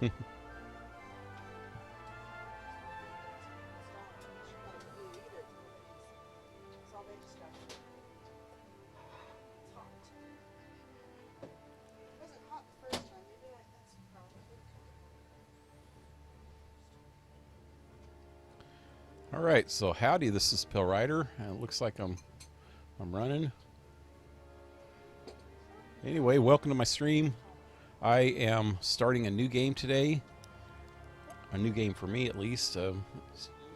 All right, so howdy, this is PaleRider, and it looks like I'm running. Anyway, welcome to my stream. I am starting a new game today. A new game for me, at least.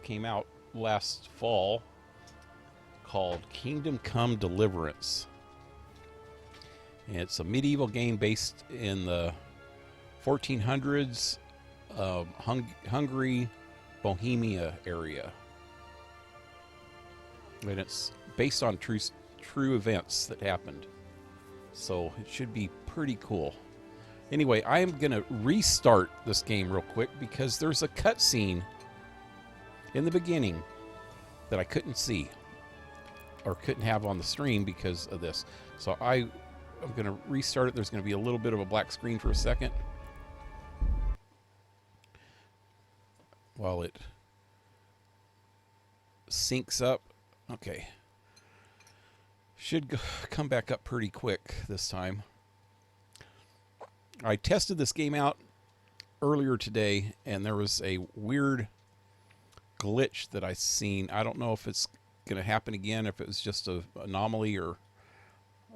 Came out last fall, called Kingdom Come Deliverance. And it's a medieval game based in the 1400s, Hungary, Bohemia area. And it's based on true events that happened. So it should be pretty cool. Anyway, I am going to restart this game real quick because there's a cutscene in the beginning that I couldn't see or couldn't have on the stream because of this. So I'm going to restart it. There's going to be a little bit of a black screen for a second while it syncs up. Okay. Should come back up pretty quick this time. I tested this game out earlier today, and there was a weird glitch that I seen. I don't know if it's going to happen again, if it was just an anomaly or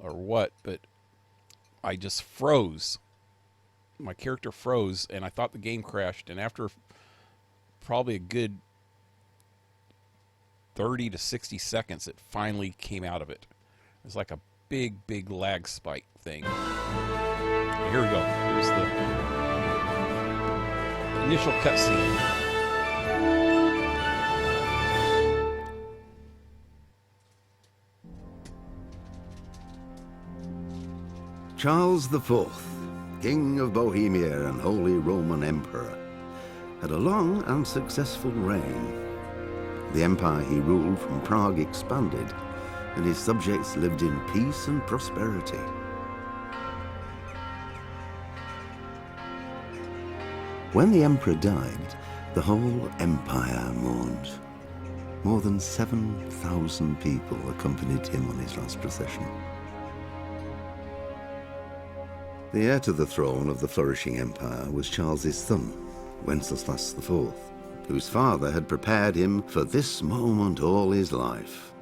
what, but I just froze. My character froze, and I thought the game crashed, and after probably a good 30 to 60 seconds, it finally came out of it. It was like a big lag spike thing. Here we go. Here's the initial cutscene. Charles IV, King of Bohemia and Holy Roman Emperor, had a long and successful reign. The empire he ruled from Prague expanded, and his subjects lived in peace and prosperity. When the emperor died, the whole empire mourned. More than 7,000 people accompanied him on his last procession. The heir to the throne of the flourishing empire was Charles's son, Wenceslas IV, whose father had prepared him for this moment all his life.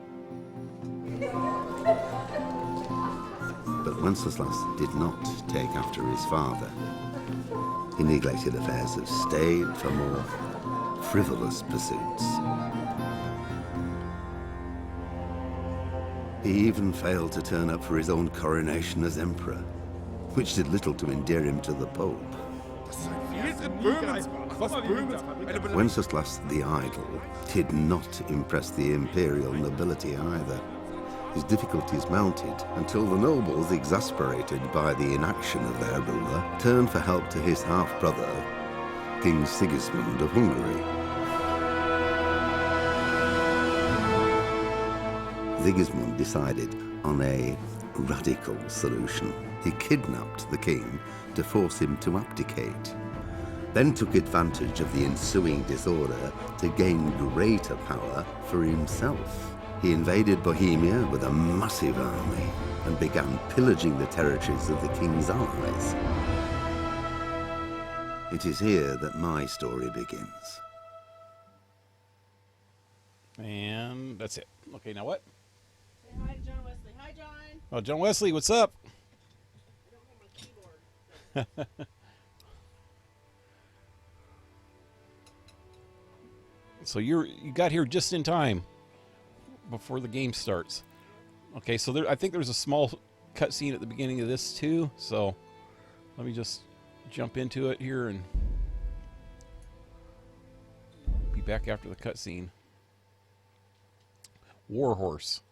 But Wenceslas did not take after his father. He neglected affairs of state for more frivolous pursuits. He even failed to turn up for his own coronation as emperor, which did little to endear him to the Pope. Wenceslas the Idle did not impress the imperial nobility either. His difficulties mounted until the nobles, exasperated by the inaction of their ruler, turned for help to his half-brother, King Sigismund of Hungary. Sigismund decided on a radical solution. He kidnapped the king to force him to abdicate, then took advantage of the ensuing disorder to gain greater power for himself. He invaded Bohemia with a massive army and began pillaging the territories of the king's allies. It is here that my story begins. And that's it. Okay, now what? Say hi to John Wesley. Hi, John. Oh, John Wesley, what's up? I don't want my keyboard. So you got here just in time before the game starts. Okay, so I think there's a small cutscene at the beginning of this too. So let me just jump into it here and be back after the cutscene. Warhorse.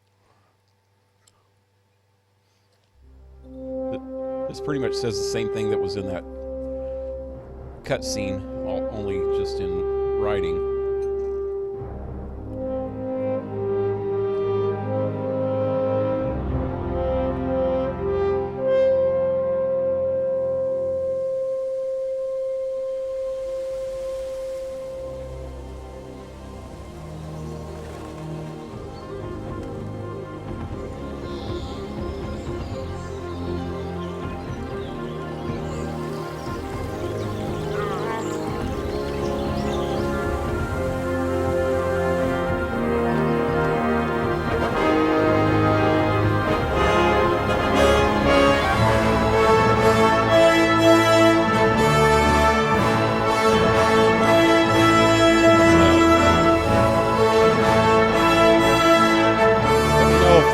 This pretty much says the same thing that was in that cutscene, only just in writing.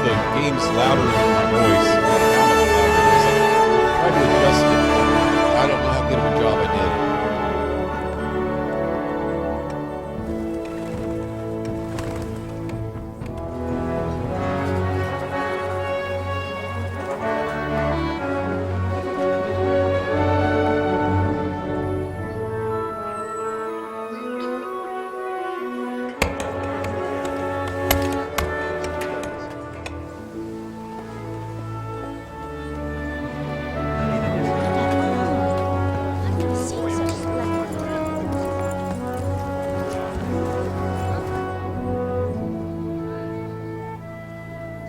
the game's louder than my voice. I don't know how much louder it is. I tried to adjust it. I don't know how good of a job I did.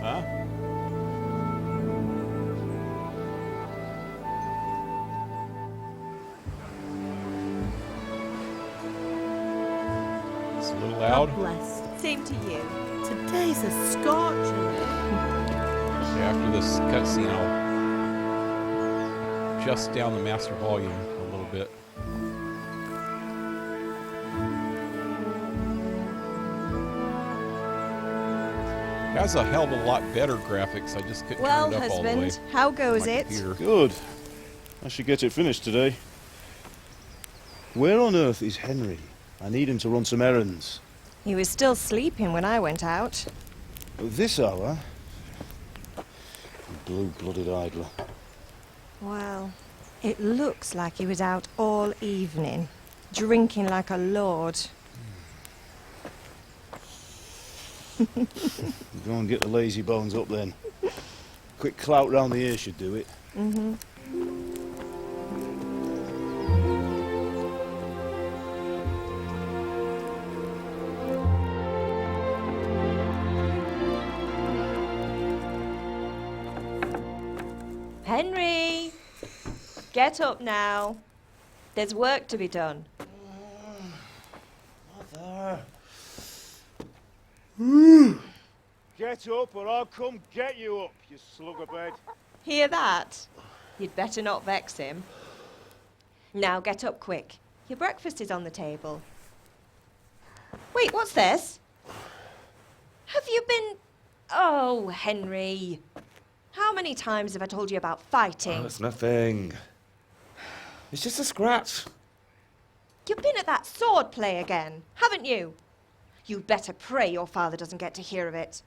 Huh? It's a little loud. God bless. Same to you. Today's a scorcher. Okay, after this cutscene, I'll adjust down the master volume a little bit. It has a hell of a lot better graphics. I just couldn't Well, turn it up all the way. husband, how goes on my it? computer. Good. I should get it finished today. Where on earth is Henry? I need him to run some errands. He was still sleeping when I went out. At this hour? Blue-blooded idler. Well, it looks like he was out all evening, drinking like a lord. Go and get the lazy bones up then. Quick clout round the ear should do it. Mm-hmm. Henry! Get up now. There's work to be done. Mother. Get up or I'll come get you up, you slug of bed. Hear that? You'd better not vex him. Now get up quick. Your breakfast is on the table. Wait, what's this? Have you been... Oh, Henry. How many times have I told you about fighting? Oh, it's nothing. It's just a scratch. You've been at that sword play again, haven't you? You'd better pray your father doesn't get to hear of it.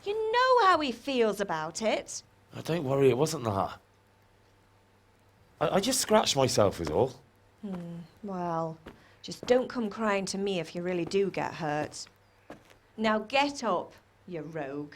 You know how he feels about it. Oh, don't worry, it wasn't that. I just scratched myself is all. Well, just don't come crying to me if you really do get hurt. Now get up, you rogue.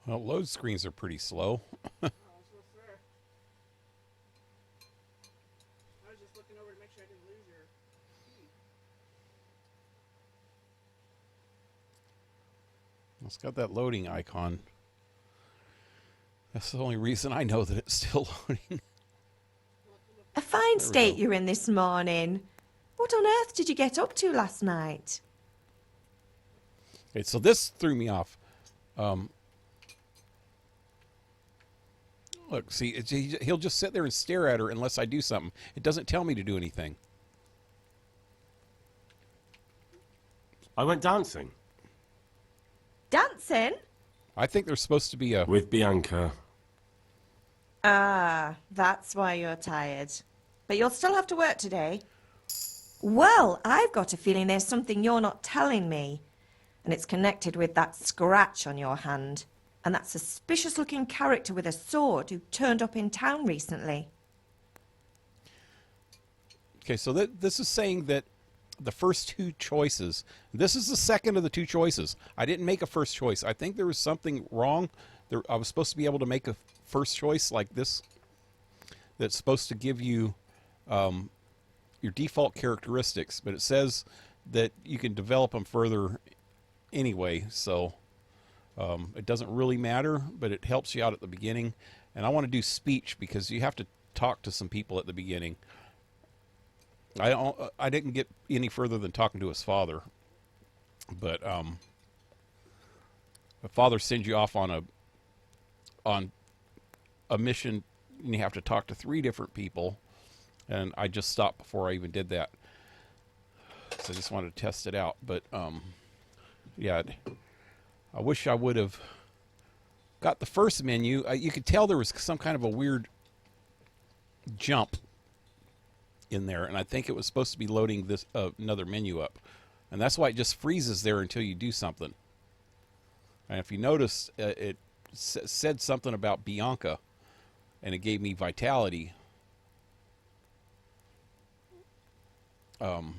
Well, load screens are pretty slow. I was just looking over to make sure I didn't lose your key. It's got that loading icon. That's the only reason I know that it's still loading. A fine There we state go. you're in this morning. What on earth did you get up to last night? Okay, so this threw me off. Look, see, he'll just sit there and stare at her unless I do something. It doesn't tell me to do anything. I went dancing Dancing? I think there's supposed to be a... with Bianca. Ah, that's why you're tired. But you'll still have to work today. Well, I've got a feeling there's something you're not telling me. And it's connected with that scratch on your hand. And that suspicious-looking character with a sword who turned up in town recently. Okay, so this is saying that the first two choices... This is the second of the two choices. I didn't make a first choice. I think there was something wrong. I was supposed to be able to make a first choice like this. That's supposed to give you your default characteristics. But it says that you can develop them further anyway. So it doesn't really matter, but it helps you out at the beginning. And I want to do speech because you have to talk to some people at the beginning. I didn't get any further than talking to his father, but the father sends you off on a mission, and you have to talk to 3 different people. And I just stopped before I even did that, so I just wanted to test it out. But yeah, I wish I would have got the first menu. You could tell there was some kind of a weird jump in there, and I think it was supposed to be loading this another menu up, and that's why it just freezes there until you do something. And if you notice, it said something about Bianca, and it gave me vitality. So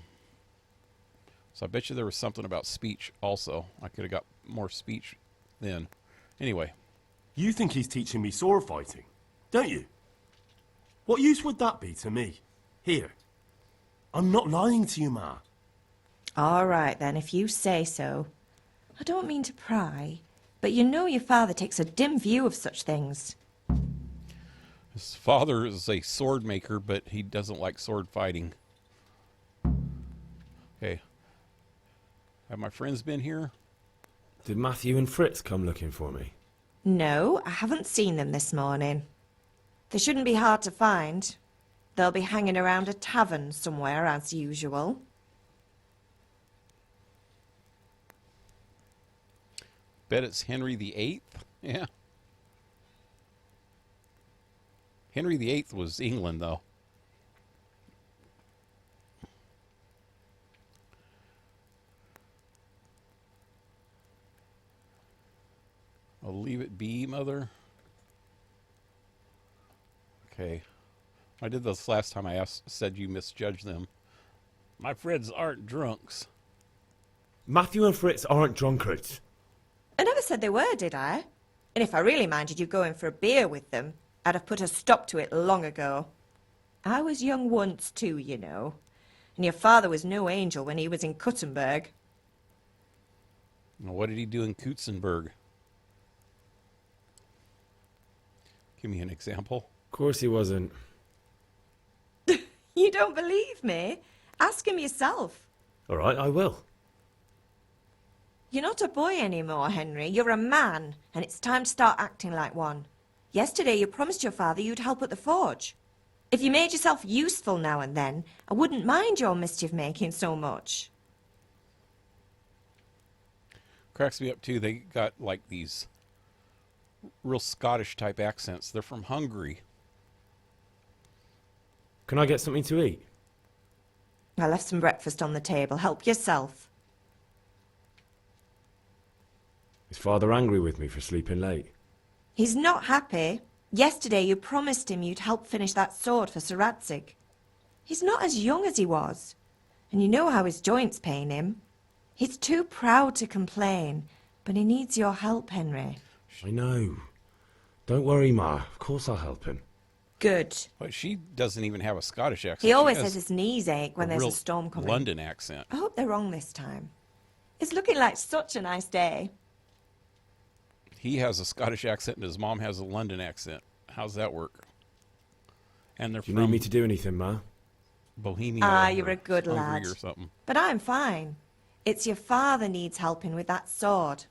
I bet you there was something about speech also. I could have got more speech then. Anyway. You think he's teaching me sword fighting, don't you? What use would that be to me? Here. I'm not lying to you, Ma. All right, then, if you say so. I don't mean to pry, but you know your father takes a dim view of such things. His father is a sword maker, but he doesn't like sword fighting. Okay. Have my friends been here? Did Matthew and Fritz come looking for me? No, I haven't seen them this morning. They shouldn't be hard to find. They'll be hanging around a tavern somewhere, as usual. Bet it's Henry VIII? Yeah. Henry VIII was England, though. I'll leave it be, Mother. Okay. I did this last time. I said you misjudged them. My friends aren't drunks. Matthew and Fritz aren't drunkards. I never said they were, did I? And if I really minded you going for a beer with them, I'd have put a stop to it long ago. I was young once too, you know. And your father was no angel when he was in Kuttenberg. Now, what did he do in Kutzenberg? Give me an example. Of course he wasn't. You don't believe me? Ask him yourself. All right, I will. You're not a boy anymore, Henry. You're a man, and it's time to start acting like one. Yesterday you promised your father you'd help at the forge. If you made yourself useful now and then, I wouldn't mind your mischief-making so much. Cracks me up, too. They got, like, these real Scottish-type accents. They're from Hungary. Can I get something to eat? I left some breakfast on the table. Help yourself. Is Father angry with me for sleeping late? He's not happy. Yesterday you promised him you'd help finish that sword for Sir Radzig. He's not as young as he was, and you know how his joints pain him. He's too proud to complain, but he needs your help, Henry. I know. Don't worry, Ma. Of course I'll help him. Good. But she doesn't even have a Scottish accent. He always She has his knees ache when there's real a storm coming. London accent. I hope they're wrong this time. It's looking like such a nice day. He has a Scottish accent and his mom has a London accent. How's that work? And they're Do you from need me to do anything, Ma? Bohemia. Ah, or you're a good Hungary lad. or something. But I'm fine. It's your father needs helping with that sword.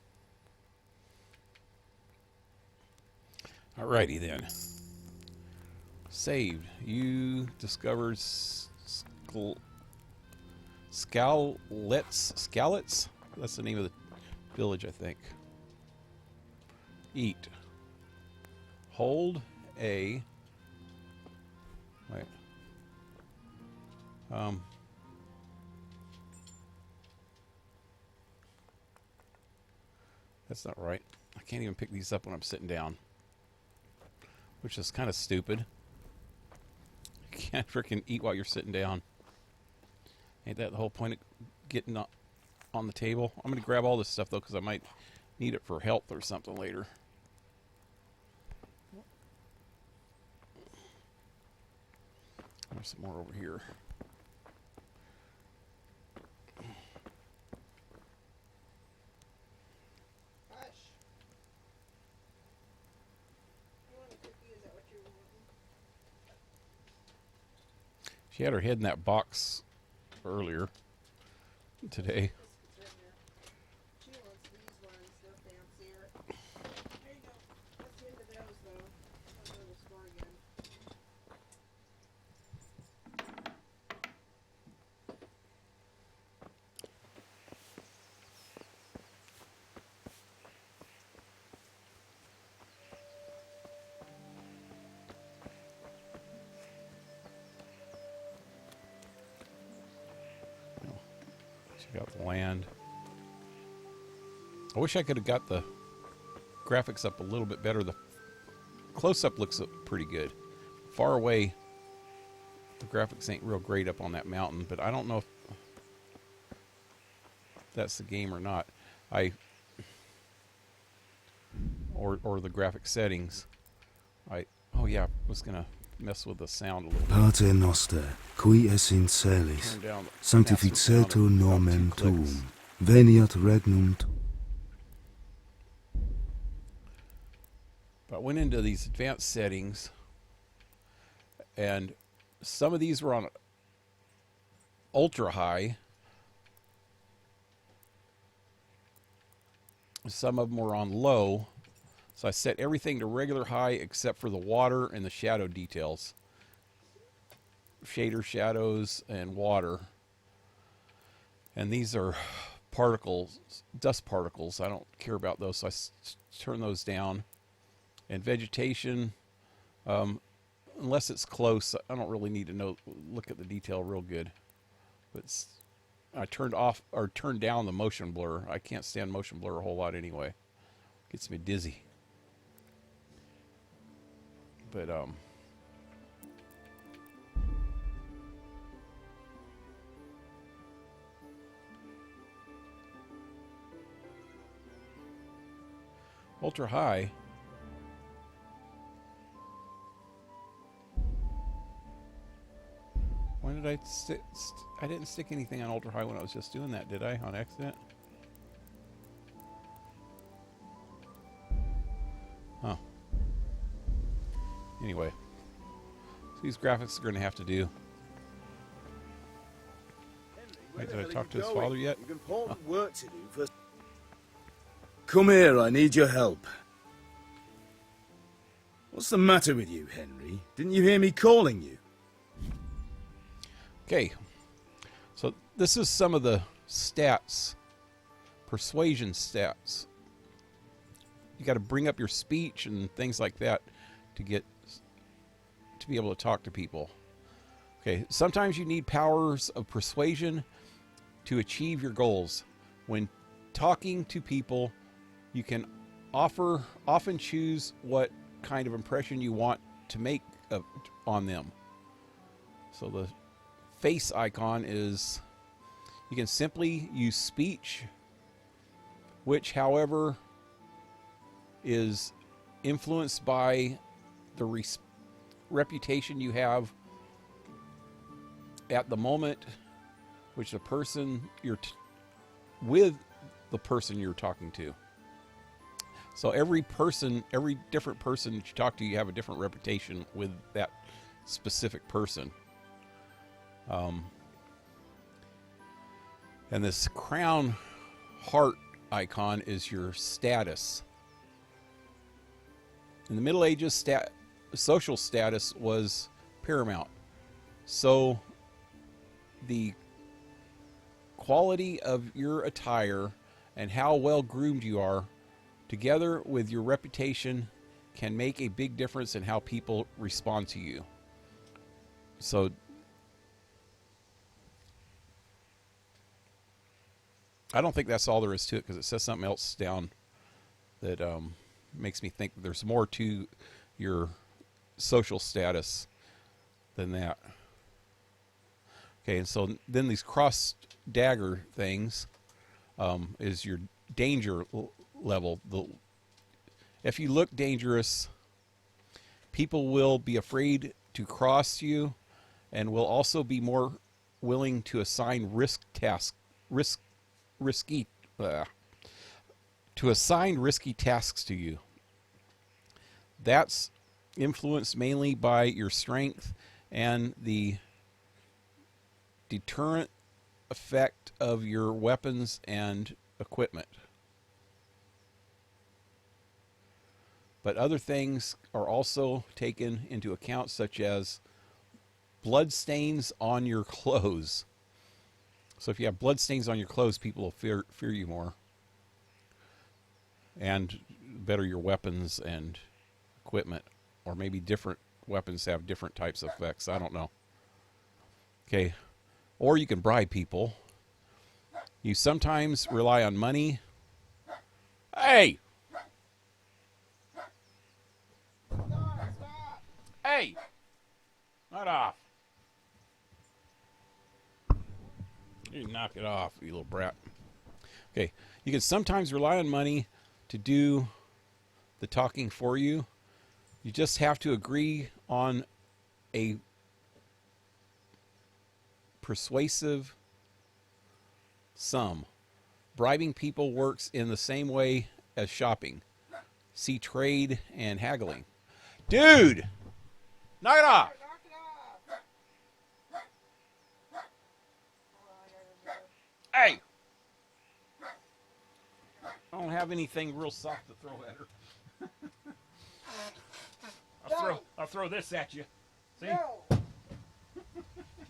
Alrighty then. Saved. You discovered Scalets? That's the name of the village, I think. Eat. Hold a... Wait. That's not right. I can't even pick these up when I'm sitting down. Which is kind of stupid. You can't freaking eat while you're sitting down. Ain't that the whole point of getting on the table? I'm going to grab all this stuff, though, because I might need it for health or something later. There's some more over here. She had her head in that box earlier today. She wants these ones, they're fancier. There you go. That's the end of those, though. I'll go to the store again. Check out the land. I wish I could have got the graphics up a little bit better. The close-up looks pretty good. Far away, the graphics ain't real great up on that mountain, but I don't know if that's the game or not. Or the graphic settings. Oh yeah, I was gonna mess with the sound a little bit. Pater noster, qui es in celis, Turn down the sanctificetur massive sound nomen about 2 clicks. tuum, veniat regnum tuum. But I went into these advanced settings, and some of these were on ultra high. Some of them were on low. So I set everything to regular high except for the water and the shadow details. Shader shadows and water. And these are particles, dust particles. I don't care about those, so I turn those down. And vegetation, unless it's close, I don't really need to look at the detail real good. But I turned down the motion blur. I can't stand motion blur a whole lot anyway. Gets me dizzy. But ultra high. When did I didn't stick anything on ultra high when I was just doing that, did I? On accident? Huh. Anyway, so these graphics are going to have to do. Wait, did I talk to his father yet? You've important work to do first. Come here, I need your help. What's the matter with you, Henry? Didn't you hear me calling you? Okay, so this is some of the stats, persuasion stats. You got to bring up your speech and things like that to be able to talk to people. Okay, sometimes you need powers of persuasion to achieve your goals. When talking to people, you can often choose what kind of impression you want to make on them. So the face icon is, you can simply use speech, which however is influenced by the reputation you have at the moment, which the person with the person you're talking to. So every different person that you talk to, you have a different reputation with that specific person. And this crown heart icon is your status. In the Middle Ages, social status was paramount. So the quality of your attire and how well groomed you are, together with your reputation, can make a big difference in how people respond to you. So I don't think that's all there is to it, because it says something else down that makes me think there's more to your social status than that. Okay, and so then these cross dagger things is your danger level. If you look dangerous, people will be afraid to cross you, and will also be more willing to assign risky tasks to you. That's influenced mainly by your strength and the deterrent effect of your weapons and equipment. But other things are also taken into account, such as blood stains on your clothes. So if you have blood stains on your clothes, people will fear you more. And better your weapons and equipment. Or maybe different weapons have different types of effects. I don't know. Okay. Or you can bribe people. You sometimes rely on money. Hey! Hey! Not off. You knock it off, you little brat. Okay. You can sometimes rely on money to do the talking for you. You just have to agree on a persuasive sum. Bribing people works in the same way as shopping. See trade and haggling. Dude! Knock it off! Knock it off. Hey! I don't have anything real soft to throw at her. I'll throw this at you. See? No.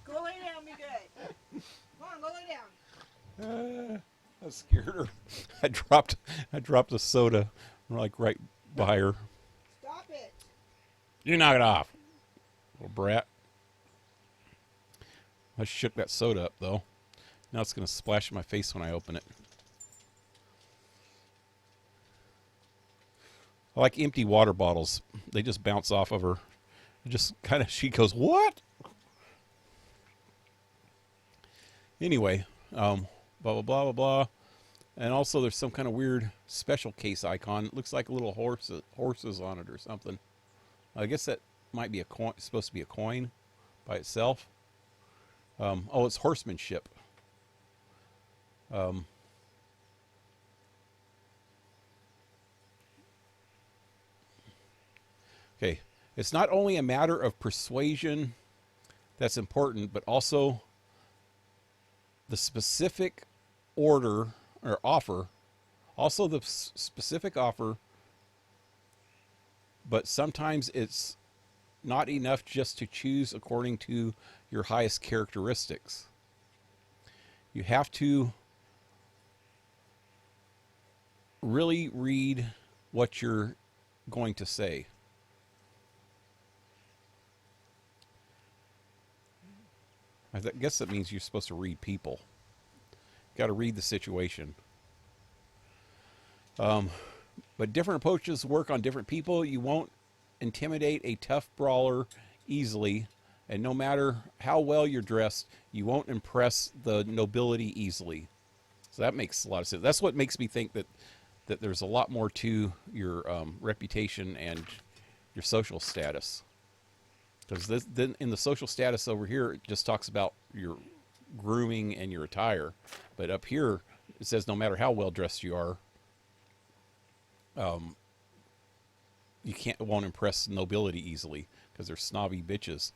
Go lay down, be good. Come on, go lay down. I scared her. I dropped a soda like right by her. Stop it. You knock it off, little brat. I shook that soda up though. Now it's gonna splash in my face when I open it. I like empty water bottles. They just bounce off of her. Just kind of, she goes, what? Anyway, blah, blah, blah, blah, blah. And also there's some kind of weird special case icon. It looks like a little horses on it or something. I guess that might be a coin, supposed to be a coin by itself. Oh, it's horsemanship. Okay, it's not only a matter of persuasion that's important, but also the specific order or offer, also the specific offer, but sometimes it's not enough just to choose according to your highest characteristics. You have to really read what you're going to say. I guess that means you're supposed to read people. Got to read the situation. But different approaches work on different people. You won't intimidate a tough brawler easily, and no matter how well you're dressed, you won't impress the nobility easily. So that makes a lot of sense. That's what makes me think that there's a lot more to your reputation and your social status. Because then in the social status over here, it just talks about your grooming and your attire. But up here, it says no matter how well dressed you are, won't impress nobility easily because they're snobby bitches.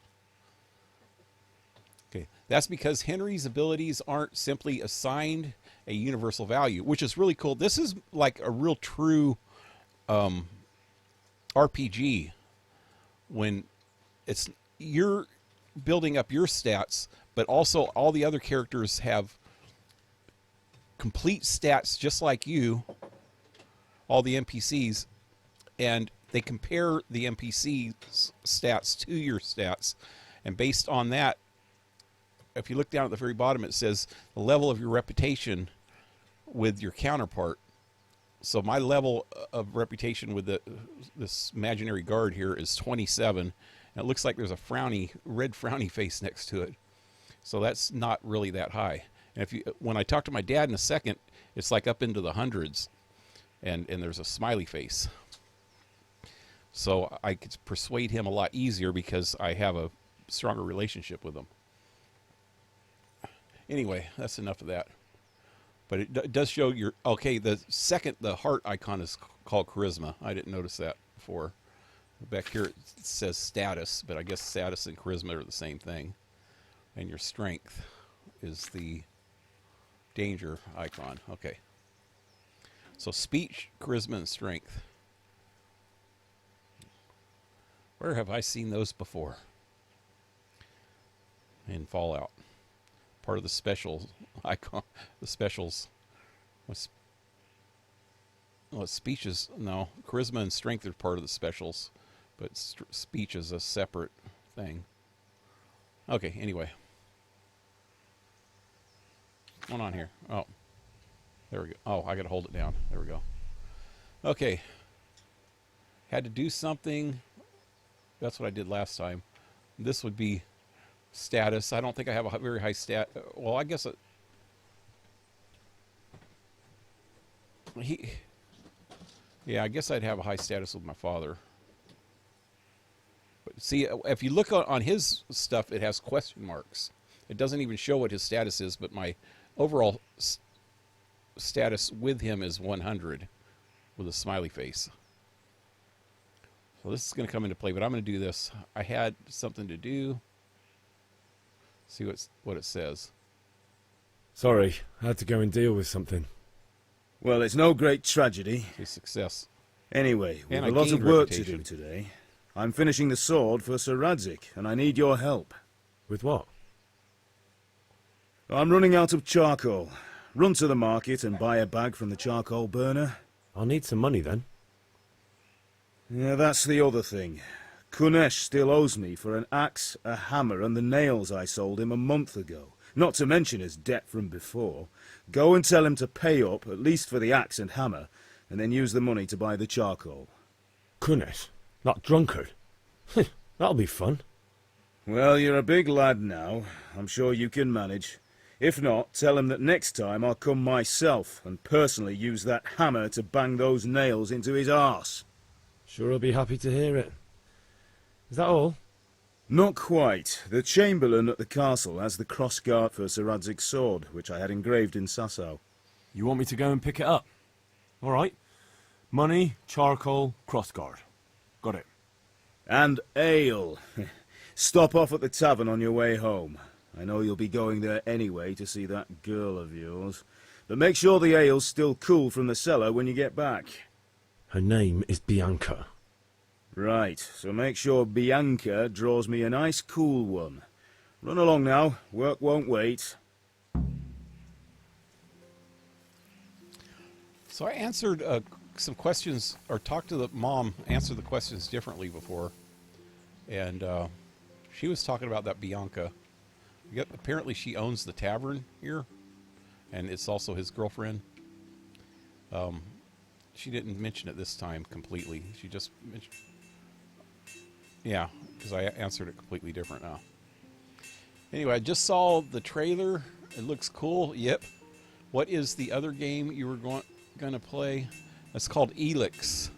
Okay, that's because Henry's abilities aren't simply assigned a universal value, which is really cool. This is like a real true RPG when you're building up your stats, but also all the other characters have complete stats just like you, all the NPCs, and they compare the NPC stats to your stats, and based on that, if you look down at the very bottom, it says the level of your reputation with your counterpart. So my level of reputation with this imaginary guard here is 27. And it looks like there's a red frowny face next to it. So that's not really that high. And when I talk to my dad in a second, it's like up into the hundreds. And there's a smiley face. So I could persuade him a lot easier because I have a stronger relationship with him. Anyway, that's enough of that. But it does show the heart icon is called charisma. I didn't notice that before. Back here it says status, but I guess status and charisma are the same thing. And your strength. is the danger icon. Okay. So speech, charisma, and strength. Where have I seen those before? In Fallout. Part of the specials icon. The specials. Speech is... No. Charisma and strength are part of the specials. But speech is a separate thing. Okay, anyway. What's going on here? Oh. There we go. Oh, I gotta hold it down. There we go. Okay. Had to do something. That's what I did last time. This would be status. I don't think I have a very high stat. Well, I guess yeah, I guess I'd have a high status with my father. But see, if you look on his stuff, it has question marks. It doesn't even show what his status is, but my overall status with him is 100 with a smiley face. So this is going to come into play, but I'm going to do this. I had something to do. See what it says. Sorry, I had to go and deal with something. Well, it's no great tragedy. A success. Anyway, we've And a I lot of gained work to reputation. do today. I'm finishing the sword for Sir Radzig, and I need your help. With what? I'm running out of charcoal. Run to the market and buy a bag from the charcoal burner. I'll need some money then. Yeah, that's the other thing. Kunesh still owes me for an axe, a hammer, and the nails I sold him a month ago. Not to mention his debt from before. Go and tell him to pay up, at least for the axe and hammer, and then use the money to buy the charcoal. Kunesh? That drunkard? That'll be fun. Well, you're a big lad now. I'm sure you can manage. If not, tell him that next time I'll come myself and personally use that hammer to bang those nails into his arse. Sure I'll be happy to hear it. Is that all? Not quite. The Chamberlain at the castle has the cross-guard for Sir Radzig's sword, which I had engraved in Sasau. You want me to go and pick it up? All right. Money, charcoal, crossguard. Got it. And ale. Stop off at the tavern on your way home. I know you'll be going there anyway to see that girl of yours. But make sure the ale's still cool from the cellar when you get back. Her name is Bianca. Right, so make sure Bianca draws me a nice cool one. Run along now, work won't wait. So I answered some questions, or talked to the mom, answered the questions differently before. And she was talking about that Bianca. Apparently she owns the tavern here, and it's also his girlfriend. She didn't mention it this time completely. She just mentioned... Yeah, because I answered it completely different now. Anyway, I just saw the trailer. It looks cool. Yep. What is the other game you were going to play? It's called Elix.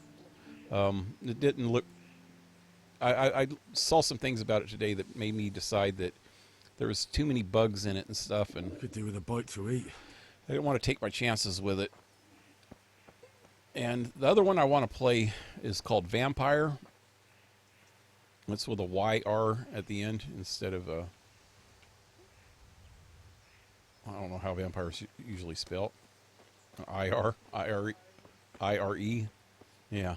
It didn't look... I saw some things about it today that made me decide that there was too many bugs in it and stuff, and Could do with a bite to eat. I didn't want to take my chances with it. And the other one I want to play is called Vampire. It's with a YR at the end instead of a... I don't know how vampires usually spell. IR, IRE. Yeah.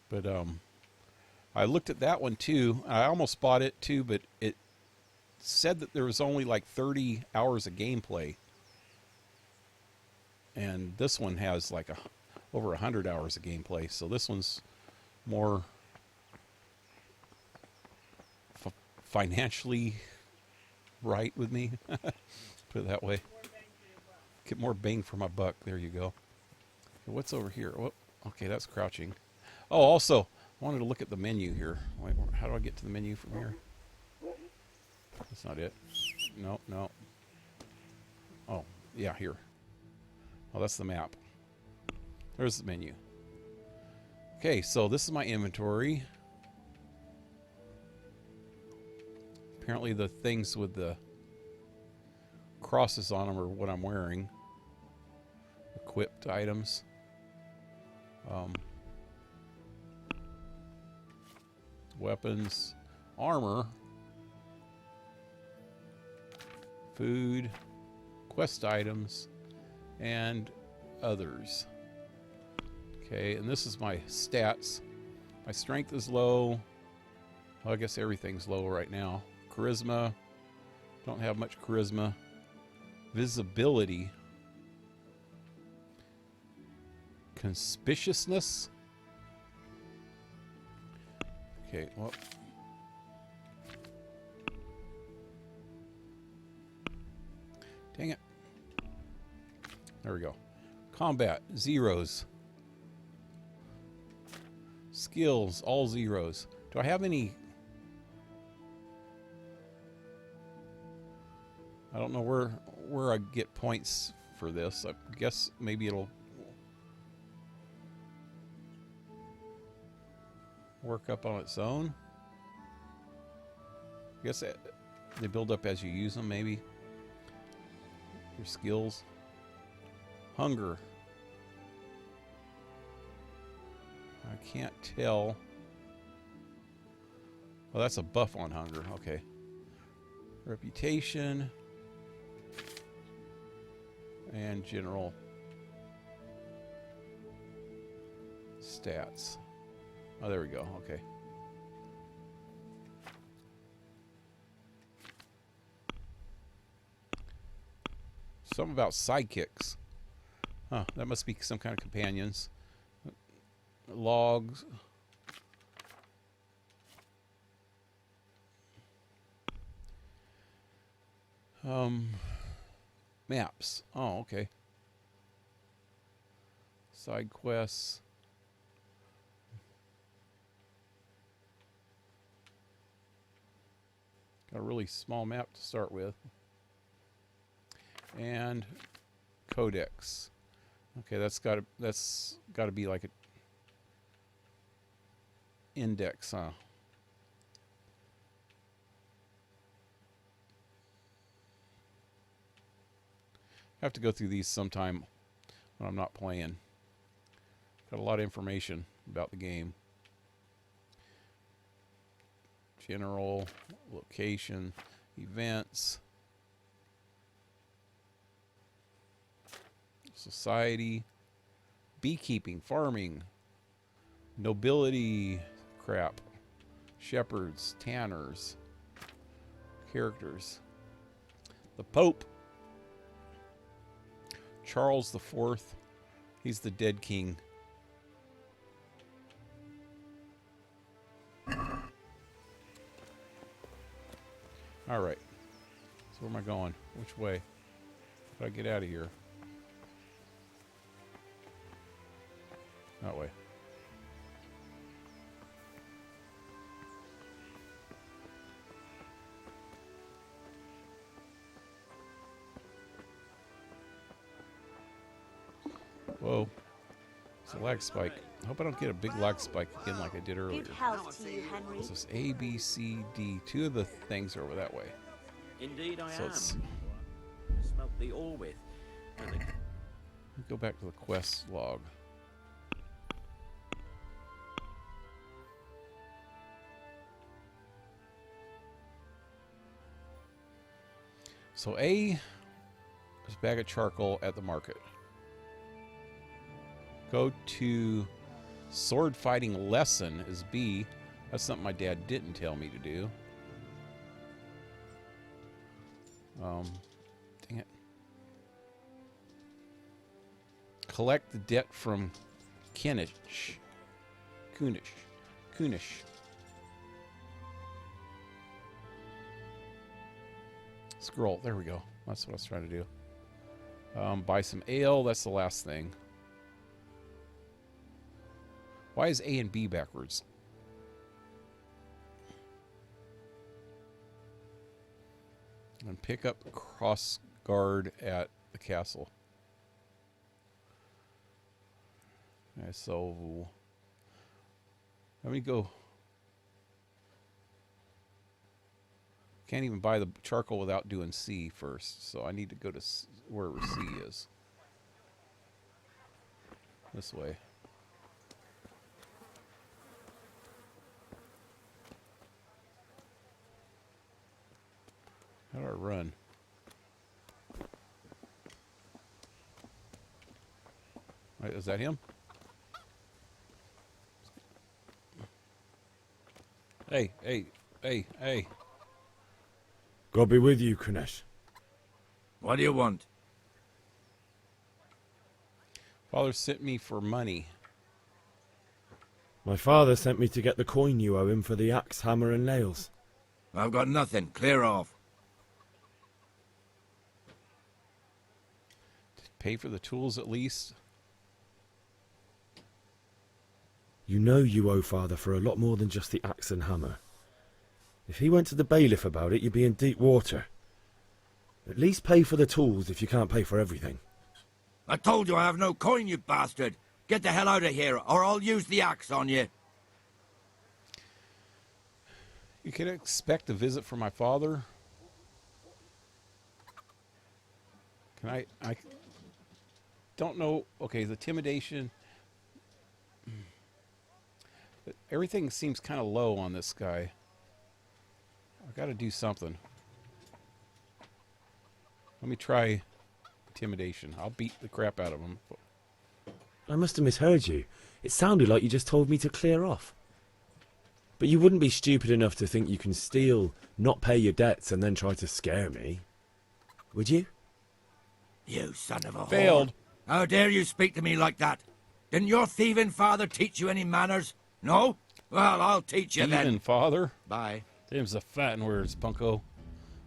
But I looked at that one too. I almost bought it too, but it said that there was only like 30 hours of gameplay. And this one has like over 100 hours of gameplay. So this one's more financially right with me. Put it that way. Get more bang for my buck. There you go. What's over here? Oh, okay, that's crouching. Oh, also, I wanted to look at the menu here. Wait, how do I get to the menu from here? That's not it. No, no. Oh, yeah, here. Oh, that's the map. There's the menu. Okay, so this is my inventory. Apparently the things with the crosses on them are what I'm wearing. Equipped items. Weapons. Armor. food, quest items, and others. Okay, and this is my stats. My strength is low. Well, I guess everything's low right now. Charisma. Don't have much charisma. Visibility. Conspicuousness. Okay, well. Dang it. There we go. Combat, zeros. Skills, all zeros. Do I have any? I don't know where I get points for this. I guess maybe it'll work up on its own. I guess they build up as you use them, maybe. Your skills. Hunger. I can't tell. Well, that's a buff on hunger. Okay. Reputation. And general stats. Oh, there we go. Okay. Something about sidekicks. Huh, that must be some kind of companions. Logs. Maps. Oh, okay. Side quests. Got a really small map to start with. And codex. Okay, that's got to be like a index, huh? I have to go through these sometime when I'm not playing. Got a lot of information about the game. General, location, events, society, beekeeping, farming, nobility crap, shepherds, tanners, characters. The Pope, Charles IV, he's the dead king. All right. So where am I going? Which way? How do I get out of here? That way. Whoa. It's a lag spike. I hope I don't get a big lag spike again like I did earlier. Good health to you, Henry. This is A, B, C, D. Two of the things are over that way. Indeed I So am. it's, Smelt thee all with. let me go back to the quest log. So A is a bag of charcoal at the market. Go to sword fighting lesson is B. That's something my dad didn't tell me to do. Dang it. Collect the debt from Kunish. Scroll. There we go. That's what I was trying to do. Buy some ale. That's the last thing. Why is A and B backwards? And pick up cross guard at the castle. Okay, so let me go. Can't even buy the charcoal without doing C first, so I need to go to wherever C is. This way. How do I run? Wait, is that him? Hey, hey, hey, hey. God be with you, Kunesh. What do you want? Father sent me for money. My father sent me to get the coin you owe him for the axe, hammer, and nails. I've got nothing. Clear off. Pay for the tools at least. You know you owe father for a lot more than just the axe and hammer. If he went to the bailiff about it, you'd be in deep water. At least pay for the tools if you can't pay for everything. I told you I have no coin, you bastard. Get the hell out of here, or I'll use the axe on you. You can expect a visit from my father. Can I don't know. Okay, the intimidation. Everything seems kind of low on this guy. I've got to do something. Let me try intimidation. I'll beat the crap out of him. I must have misheard you. It sounded like you just told me to clear off. But you wouldn't be stupid enough to think you can steal, not pay your debts, and then try to scare me. Would you? You son of a Failed. whore. How dare you speak to me like that? Didn't your thieving father teach you any manners? No? Well, I'll teach you then. Thieving father? Bye. There's a fat in words, Punko.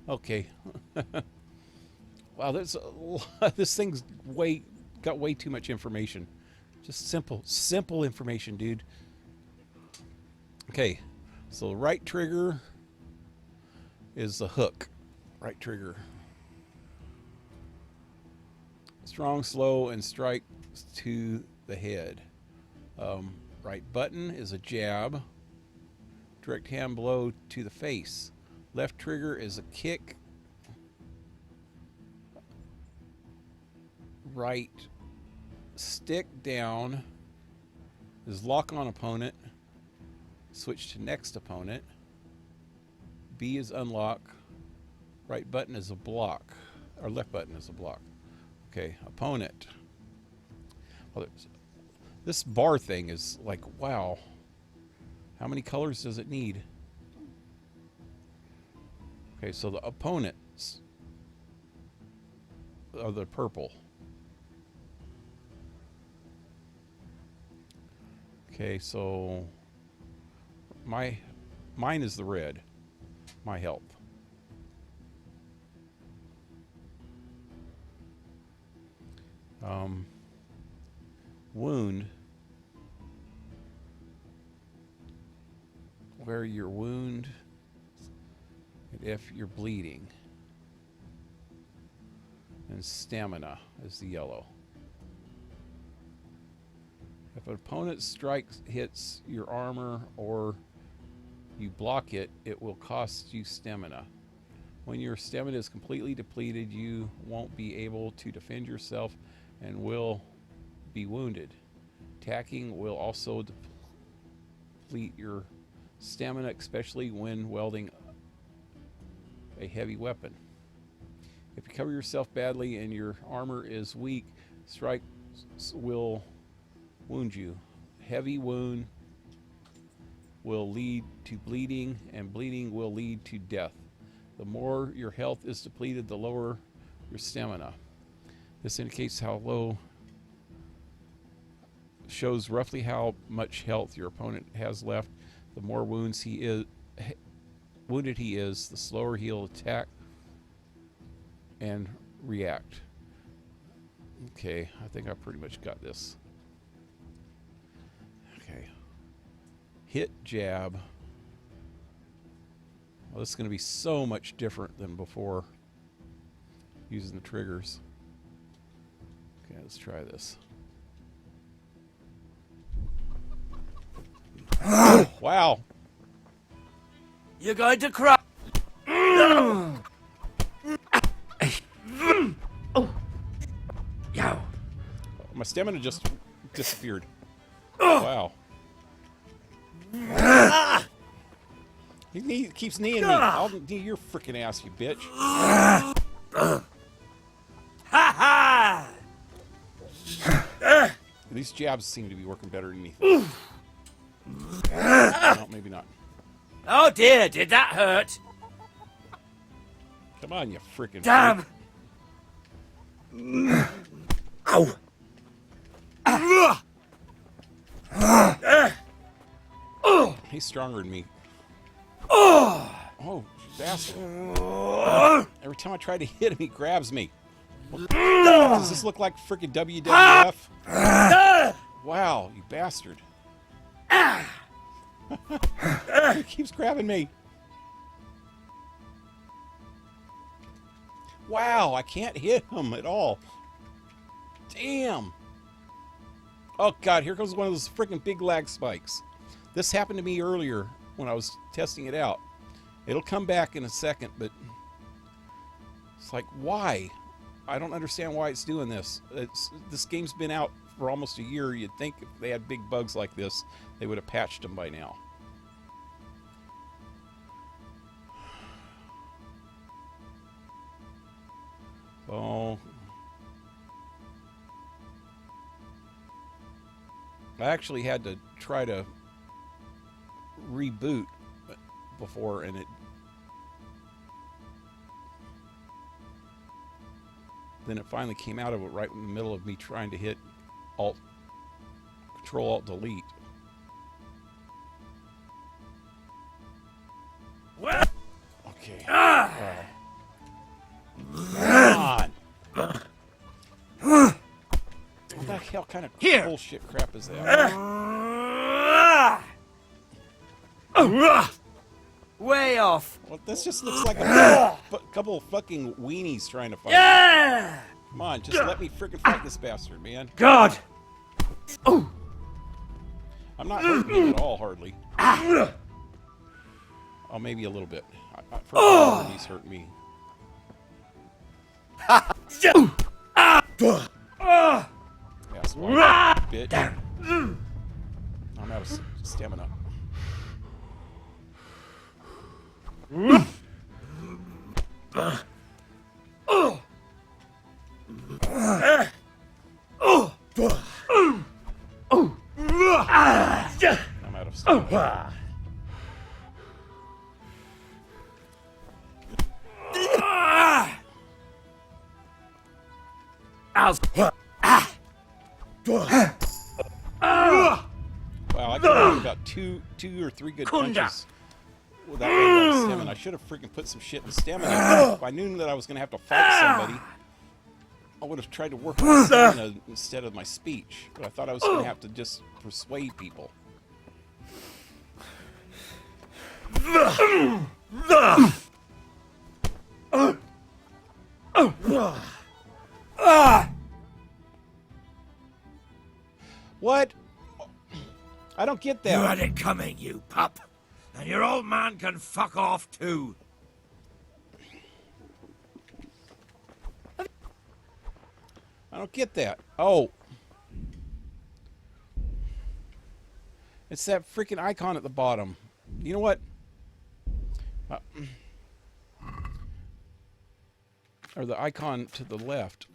Okay. Wow, this thing's got way too much information. Just simple information, dude. Okay, so right trigger is the hook. Right trigger. Strong, slow, and strike to the head. Right button is a jab. Direct hand blow to the face. Left trigger is a kick. Right stick down is lock on opponent. Switch to next opponent. B is unlock. Right button is a block. Or left button is a block. Okay, opponent. Well, this bar thing is like, wow. How many colors does it need? Okay, so the opponents are the purple. Okay, so mine is the red. My help. Wound. Where you're wound, and if you're bleeding. And stamina is the yellow. If an opponent strikes, hits your armor, or you block it, it will cost you stamina. When your stamina is completely depleted, you won't be able to defend yourself and will be wounded. Attacking will also deplete your stamina, especially when wielding a heavy weapon. If you cover yourself badly and your armor is weak, strikes will wound you. Heavy wound will lead to bleeding, and bleeding will lead to death. The more your health is depleted, the lower your stamina. This indicates how low, shows roughly how much health your opponent has left. The more wounded he is, the slower he'll attack and react. Okay, I think I pretty much got this. Okay. Hit, jab. Well, this is going to be so much different than before using the triggers. Okay, let's try this. Wow. You're going to cry. Oh. Yow. My stamina just disappeared. Wow. He keeps kneeing me. I'll knee your freaking ass, you bitch. These jabs seem to be working better than anything. No, maybe not. Oh dear, did that hurt? Come on, you freaking Damn! Ow! He's stronger than me. Oh! Oh, bastard. Every time I try to hit him, he grabs me. Does this look like freaking WWF? Wow, you bastard. He keeps grabbing me. Wow, I can't hit him at all. Damn. Oh, God, here comes one of those freaking big lag spikes. This happened to me earlier when I was testing it out. It'll come back in a second, but it's like, why? I don't understand why it's doing this. This game's been out for almost a year. You'd think if they had big bugs like this, they would have patched them by now. So I actually had to try to reboot before, and then it finally came out of it right in the middle of me trying to hit Control Alt Delete. Okay. Come on. What the hell kind of bullshit crap is that? Way off. Well, this just looks like a couple of fucking weenies trying to fight. Yeah! Come on, just let me freaking fight this bastard, man. God! Oh! I'm not hurting him at all, hardly. Oh, maybe a little bit. For a while, he's hurting me. That's why, bitch. I'm out of stamina. I'm out of stamina. Wow, I got about two or three good punches without running out of stamina. I should have freaking put some shit in stamina. If I knew that I was going to have to fight somebody, I would have tried to work on stamina instead of my speech. But I thought I was going to have to just persuade people. What? I don't get that. You had it coming, you pup. And your old man can fuck off too. I don't get that. Oh. It's that freaking icon at the bottom. You know what? Or the icon to the left.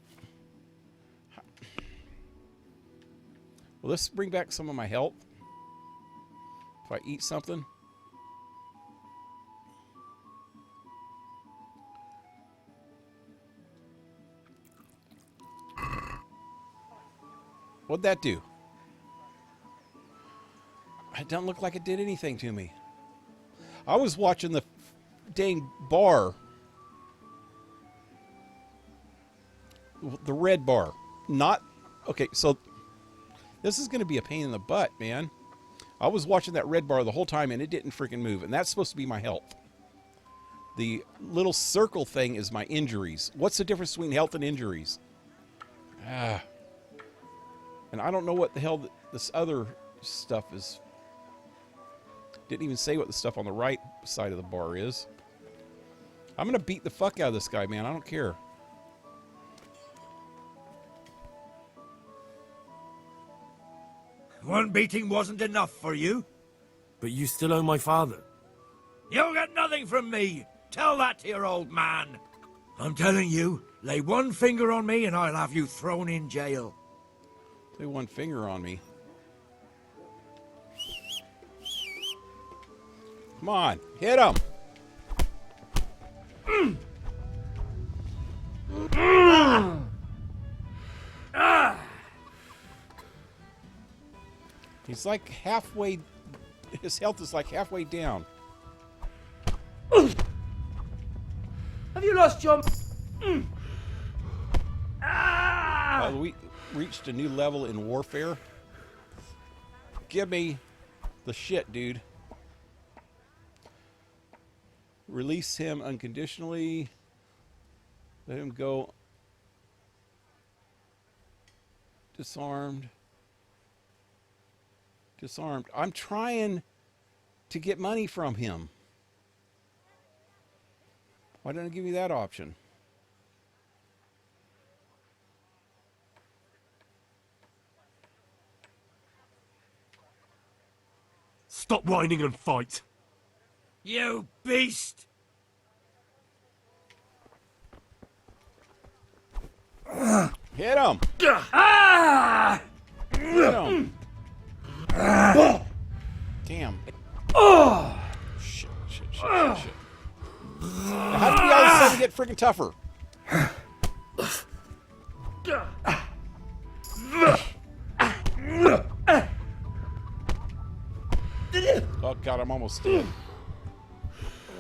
Will this bring back some of my health? If I eat something? What'd that do? It doesn't look like it did anything to me. I was watching the dang bar. The red bar. Not... Okay, so... This is going to be a pain in the butt, man. I was watching that red bar the whole time, and it didn't freaking move. And that's supposed to be my health. The little circle thing is my injuries. What's the difference between health and injuries? Ah... And I don't know what the hell this other stuff is. Didn't even say what the stuff on the right side of the bar is. I'm going to beat the fuck out of this guy, man. I don't care. One beating wasn't enough for you? But you still owe my father. You'll get nothing from me. Tell that to your old man. I'm telling you, lay one finger on me and I'll have you thrown in jail. Lay one finger on me. Come on, hit him. He's like halfway, his health is like halfway down. Have you lost your... We reached a new level in warfare. Give me the shit, dude. Release him unconditionally. Let him go. Disarmed. Disarmed. I'm trying to get money from him. Why don't it give me that option? Stop whining and fight. You beast! Hit him! Ah! Hit him! Damn. Shit, shit, shit, shit, shit. Now, how did we all of a sudden get freaking tougher? Oh god, I'm almost dead.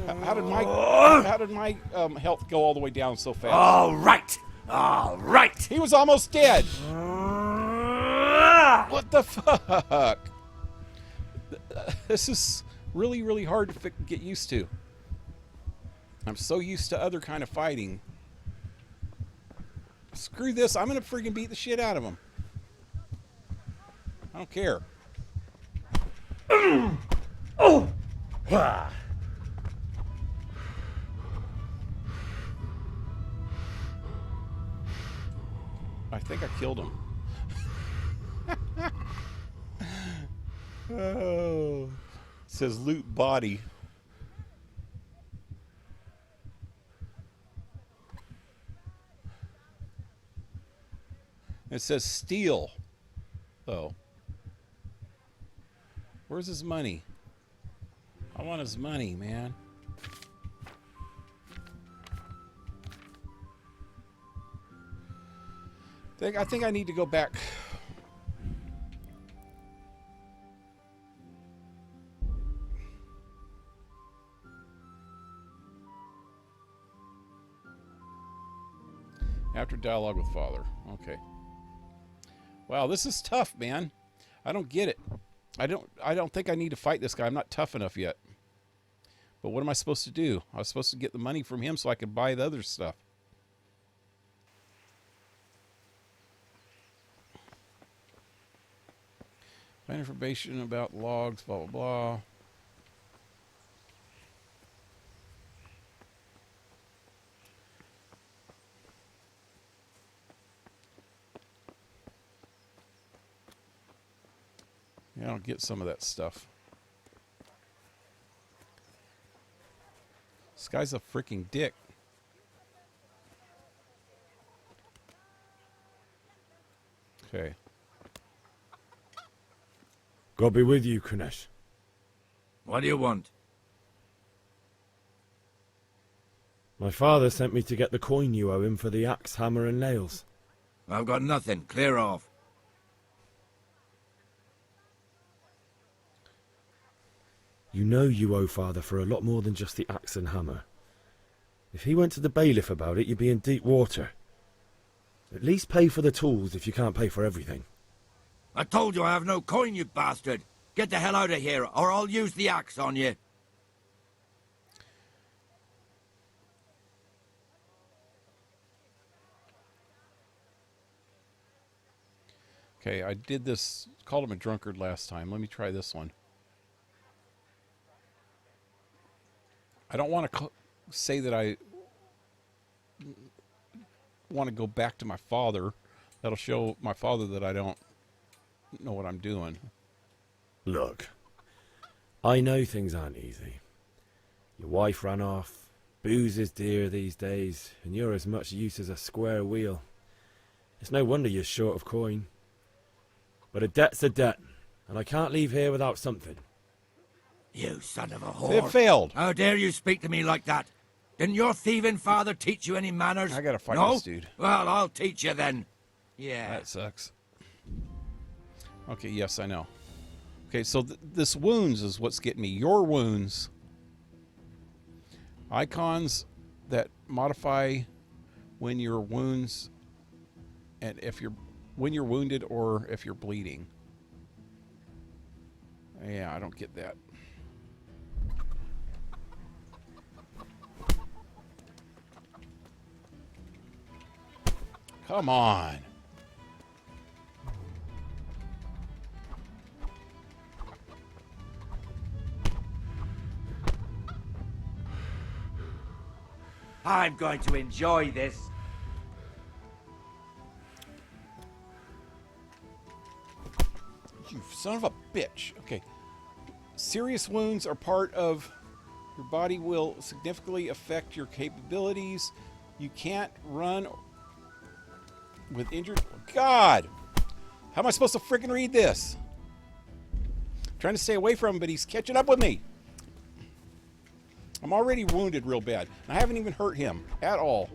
How did my health go all the way down so fast? All right, all right. He was almost dead. What the fuck? This is really, really hard to get used to. I'm so used to other kind of fighting. Screw this. I'm gonna freaking beat the shit out of him. I don't care. Oh! I think I killed him. Oh. It says loot body. It says steal. Oh. Where's his money? I want his money, man. I think I need to go back. After dialogue with father. Okay. Wow, this is tough, man. I don't get it. I don't think I need to fight this guy. I'm not tough enough yet. But what am I supposed to do? I was supposed to get the money from him so I could buy the other stuff. Find information about logs, blah, blah, blah. Yeah, I'll get some of that stuff. This guy's a freaking dick. Okay. God be with you, Kunesh. What do you want? My father sent me to get the coin you owe him for the axe, hammer, and nails. I've got nothing. Clear off. You know you owe father for a lot more than just the axe and hammer. If he went to the bailiff about it, you'd be in deep water. At least pay for the tools if you can't pay for everything. I told you I have no coin, you bastard. Get the hell out of here, or I'll use the axe on you. Okay, I did this, called him a drunkard last time. Let me try this one. I don't want to say that I want to go back to my father. That'll show my father that I don't know what I'm doing. Look, I know things aren't easy. Your wife ran off, booze is dear these days, and you're as much use as a square wheel. It's no wonder you're short of coin. But a debt's a debt, and I can't leave here without something. You son of a whore. It failed. How dare you speak to me like that? Didn't your thieving father teach you any manners? I gotta fight no? this dude. Well, I'll teach you then. Yeah. That sucks. Okay, yes, I know. Okay, so this wounds is what's getting me. Your wounds. Icons that modify when your wounds and when you're wounded or if you're bleeding. Yeah, I don't get that. Come on. I'm going to enjoy this. You son of a bitch. Okay. Serious wounds are part of your body will significantly affect your capabilities. You can't run with injured. God! How am I supposed to freaking read this? I'm trying to stay away from him, but he's catching up with me. I'm already wounded real bad. I haven't even hurt him at all.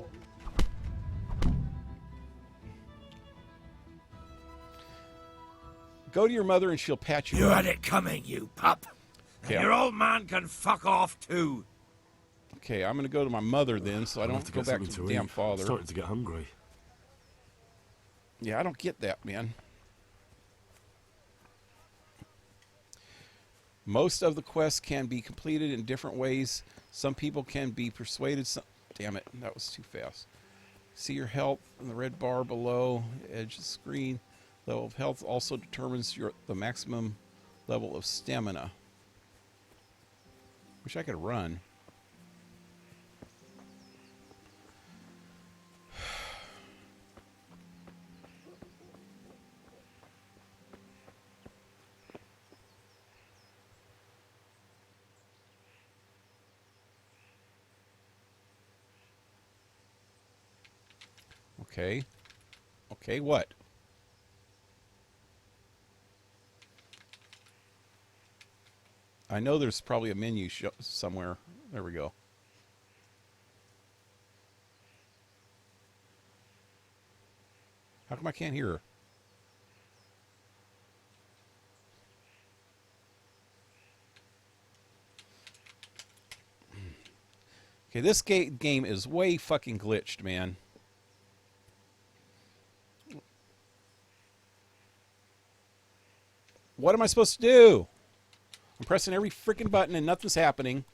Go to your mother and she'll patch you You up. had it coming, you pup. And Okay, your old man can fuck off too. Okay, I'm going to go to my mother then, so I I'll don't have have to go get back to something the damn eat. father. I'm starting to get hungry. Yeah, I don't get that, man. Most of the quests can be completed in different ways. Some people can be persuaded. Damn it, that was too fast. See your health in the red bar below, edge of the screen. Level of health also determines the maximum level of stamina. Wish I could run. Okay. Okay, what? I know there's probably a menu somewhere. There we go. How come I can't hear her? Okay, this game is way fucking glitched, man. What am I supposed to do? I'm pressing every freaking button and nothing's happening.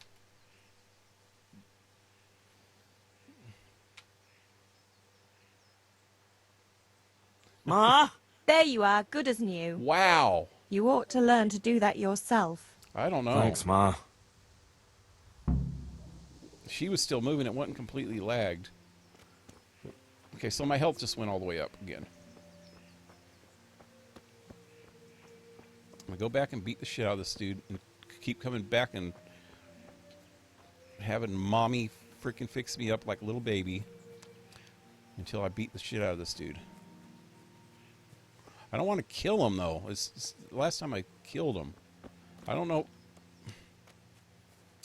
Ma? There you are, good as new. Wow. You ought to learn to do that yourself. I don't know. Thanks, Ma. She was still moving. It wasn't completely lagged. Okay, so my health just went all the way up again. I'm going to go back and beat the shit out of this dude and keep coming back and having mommy freaking fix me up like a little baby until I beat the shit out of this dude. I don't want to kill him, though. It's the last time I killed him. I don't know.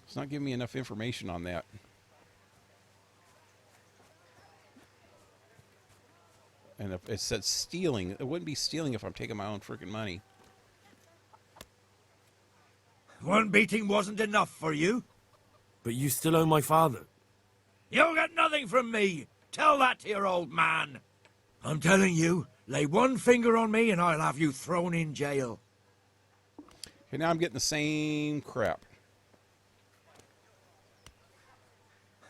It's not giving me enough information on that. And if it said stealing, it wouldn't be stealing if I'm taking my own freaking money. One beating wasn't enough for you. But you still owe my father. You'll get nothing from me. Tell that to your old man. I'm telling you, lay one finger on me and I'll have you thrown in jail. Okay, now I'm getting the same crap.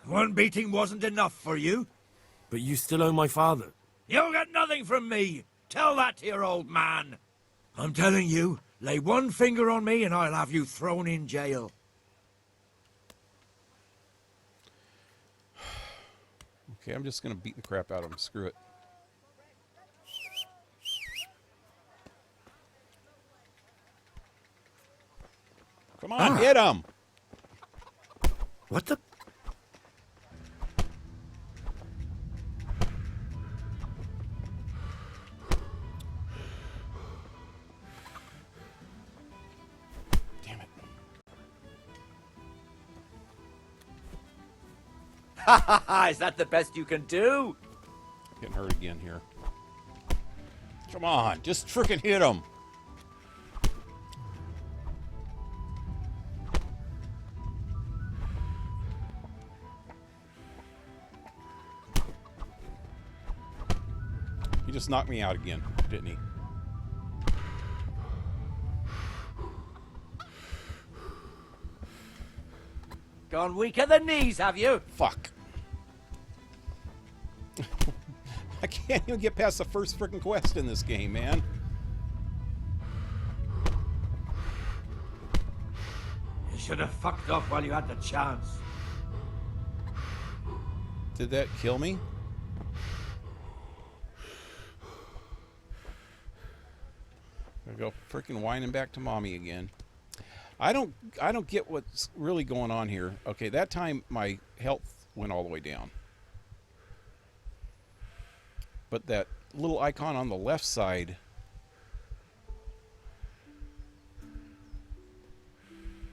One beating wasn't enough for you. But you still owe my father. You'll get nothing from me. Tell that to your old man. I'm telling you, lay one finger on me and I'll have you thrown in jail. Okay, I'm just going to beat the crap out of him. Screw it. Come on, hit him! What the? Is that the best you can do? Getting hurt again here. Come on, just frickin' hit him. He just knocked me out again, didn't he? Gone weak at the knees, have you? Fuck. I can't even get past the first frickin' quest in this game, man. You should have fucked off while you had the chance. Did that kill me? I go frickin' whining back to mommy again. I don't get what's really going on here. Okay, that time my health went all the way down. But that little icon on the left side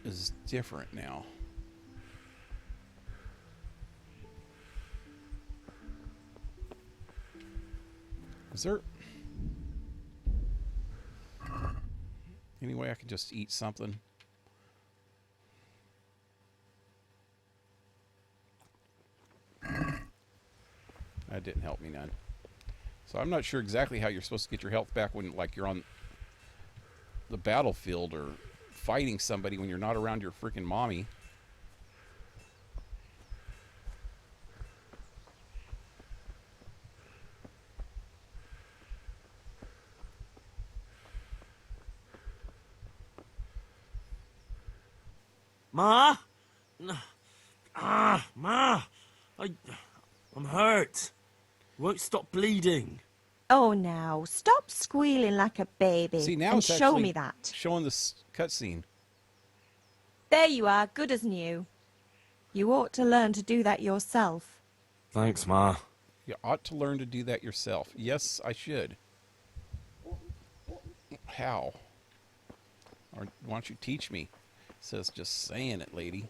is different now. Is there any way I can just eat something? That didn't help me none. So I'm not sure exactly how you're supposed to get your health back when, like, you're on the battlefield or fighting somebody when you're not around your freaking mommy. Ma? Ma! I'm hurt. Won't stop bleeding. Oh, now, stop squealing like a baby See, now and it's show actually me that. showing this cutscene. There you are, good as new. You ought to learn to do that yourself. Thanks, Ma. You ought to learn to do that yourself. Yes, I should. How? Or why don't you teach me? It says just saying it, lady.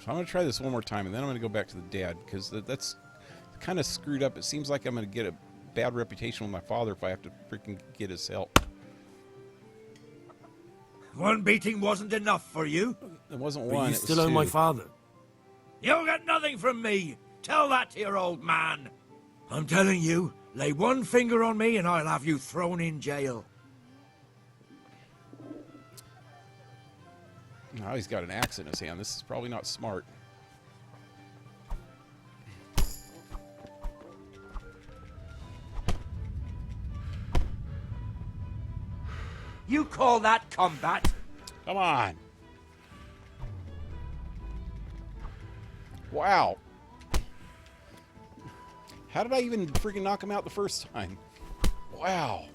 So I'm going to try this one more time, and then I'm going to go back to the dad, because that's kind of screwed up. It seems like I'm going to get a bad reputation with my father if I have to freaking get his help. One beating wasn't enough for you? It wasn't But one, you it was still owe two. my father. You'll get nothing from me. Tell that to your old man. I'm telling you, lay one finger on me and I'll have you thrown in jail. Now he's got an axe in his hand. This is probably not smart. You call that combat? Come on. Wow. How did I even freaking knock him out the first time? Wow.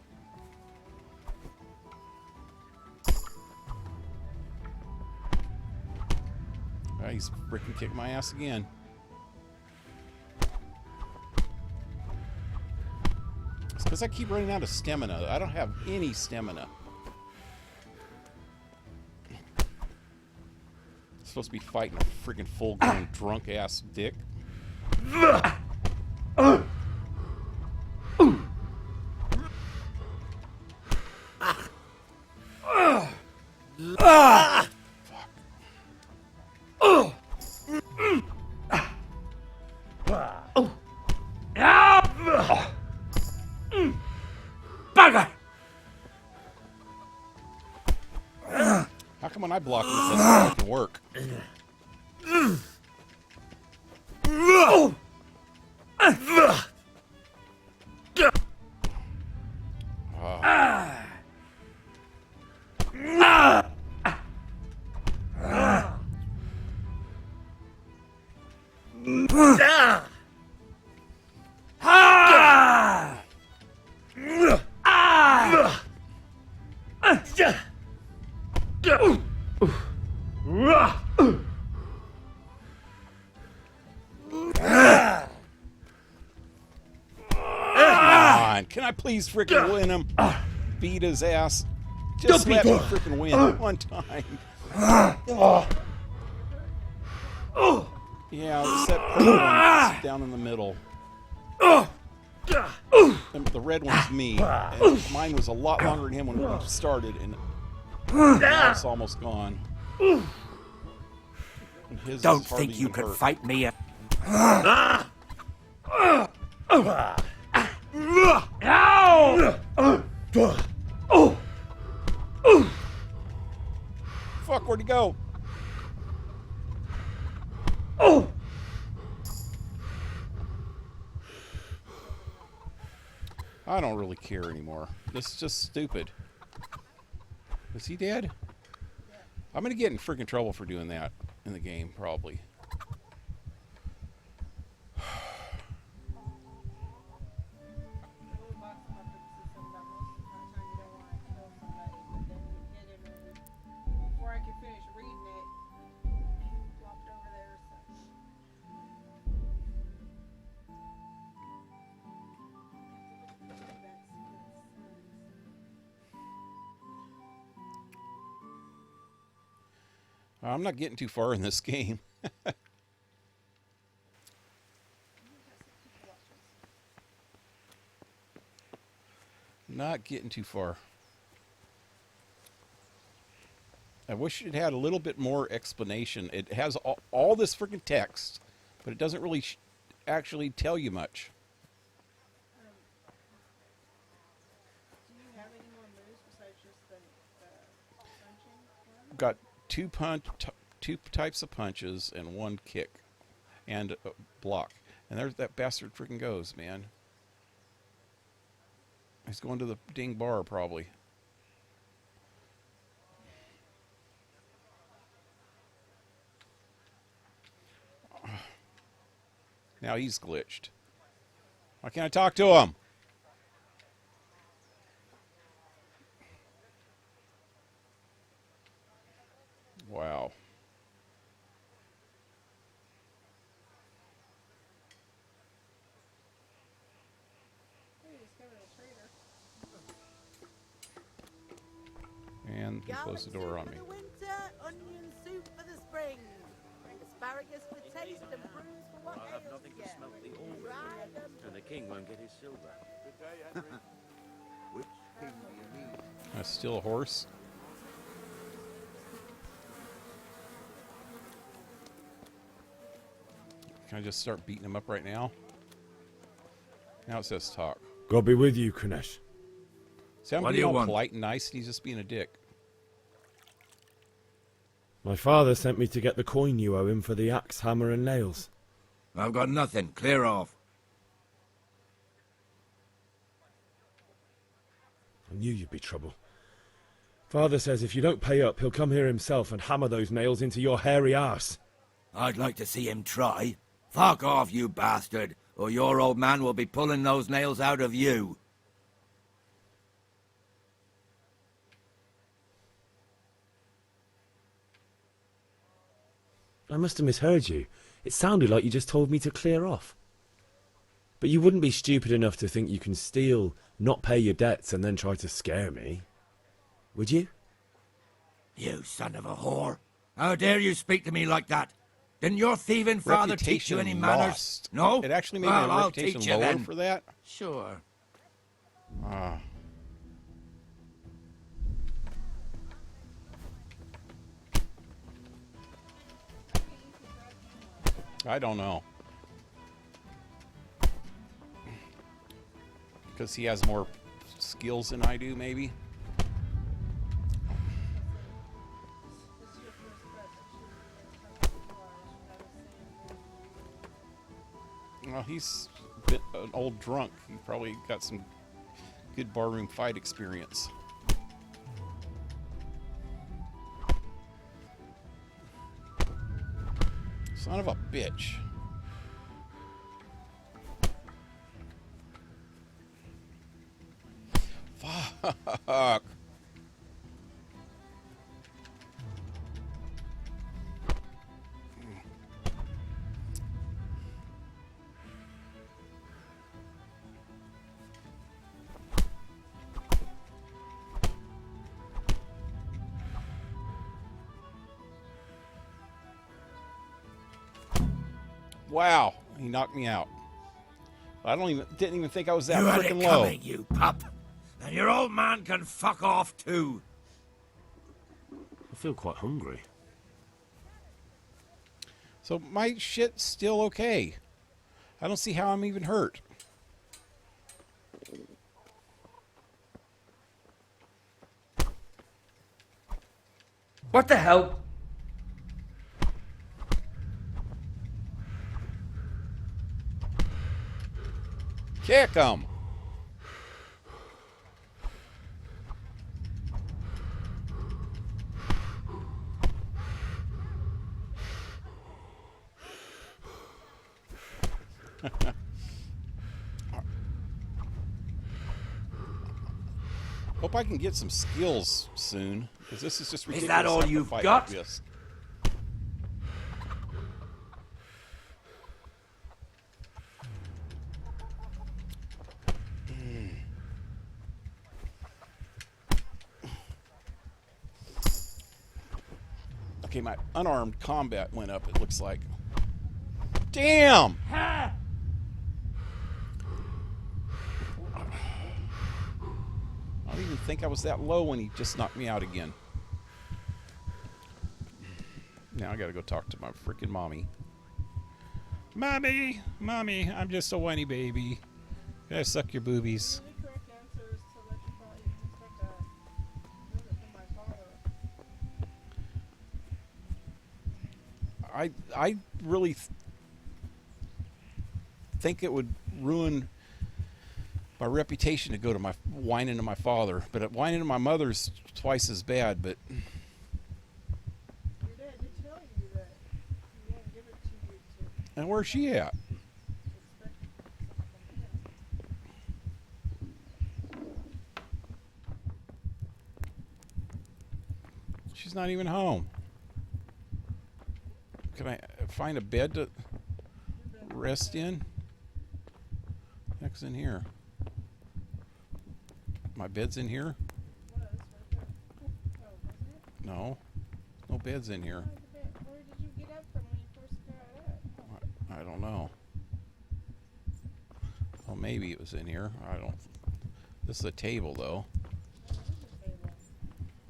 He's freaking kicked my ass again. It's because I keep running out of stamina. I don't have any stamina. Supposed to be fighting a freaking full-grown drunk-ass dick. Bugger! How come when I block it, it doesn't fucking work? on. Can I please freaking win him? Beat his ass. Just let me freaking win one time. Yeah, it's that purple one down in the middle. The red one's me. And mine was a lot longer than him when we started, and now it's almost gone. And his Don't is hardly think you even can hurt. fight me. Fuck, where'd he go? I don't really care anymore. This is just stupid. Is he dead? I'm gonna get in freaking trouble for doing that in the game, probably. Before I could finish reading it, flopped over there. I'm not getting too far in this game. Not getting too far. I wish it had a little bit more explanation. It has all this freaking text, but it doesn't really actually tell you much. Do you have any more moves besides just the punching one? Got two types of punches and one kick and a block. And there's that bastard freaking goes, man. He's going to the ding bar, probably. Now he's glitched. Why can't I talk to him? Wow. And he closed the door on me. Winter, onion soup for the spring. Asparagus for taste and prunes for what I'll have nothing to smelt the oil, and the king won't get his silver. Good day, Henry. Which king do you mean? That's still a horse. Can I just start beating him up right now? Now it says talk. God be with you, Kunesh. See, I'm What do being you all want? polite and nice, and he's just being a dick. My father sent me to get the coin you owe him for the axe, hammer, and nails. I've got nothing. Clear off. I knew you'd be trouble. Father says if you don't pay up, he'll come here himself and hammer those nails into your hairy arse. I'd like to see him try. Fuck off, you bastard, or your old man will be pulling those nails out of you. I must have misheard you. It sounded like you just told me to clear off. But you wouldn't be stupid enough to think you can steal, not pay your debts, and then try to scare me. Would you? You son of a whore. How dare you speak to me like that? Didn't your thieving father teach you any manners? Lost. No? It actually made Well, my I'll reputation teach you lower then. for that. Sure. Ah. I don't know. Because he has more skills than I do, maybe. Well, he's a bit an old drunk. He probably got some good barroom fight experience. Son of a bitch. Fuck. Wow, he knocked me out. I didn't even think I was that You had freaking it low. coming, you pup. And your old man can fuck off too. I feel quite hungry. So my shit's still okay. I don't see how I'm even hurt. What the hell? Kick him. Hope I can get some skills soon, because this is just ridiculous. that all having to you've fight got? like this. Okay, my unarmed combat went up, it looks like. Damn! I don't even think I was that low when he just knocked me out again. Now I gotta go talk to my freaking mommy. Mommy! Mommy, I'm just a whiny baby. Can I suck your boobies? The correct answer is to let your father expect a visit from my father. I really think it would ruin my reputation to go to my whining to my father, but whining to my mother's twice as bad. But Your dad did tell you that he won't give it to you to and where's she at? expect something from him. She's not even home. Can I find a bed to rest in? Heck's in here? My bed's in here? No. No bed's in here. Where did you get up from when you first got up? I don't know. Well, maybe it was in here. I don't. This is a table, though.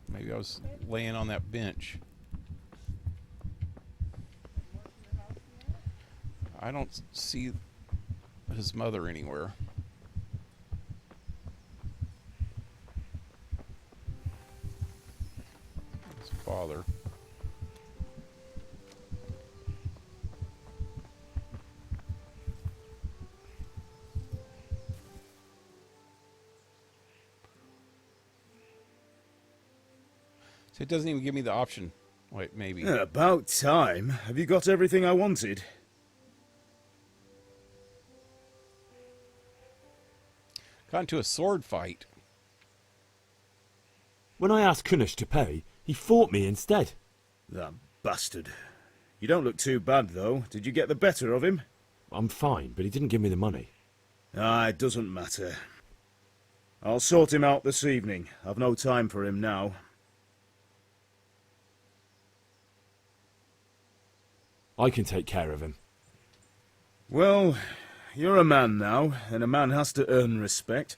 Maybe I was laying on that bench. I don't see his mother anywhere. His father. So it doesn't even give me the option. Wait, maybe. Yeah, about time. Have you got everything I wanted? Got into a sword fight. When I asked Kunesh to pay, he fought me instead. That bastard. You don't look too bad, though. Did you get the better of him? I'm fine, but he didn't give me the money. Ah, it doesn't matter. I'll sort him out this evening. I've no time for him now. I can take care of him. Well, you're a man now, and a man has to earn respect.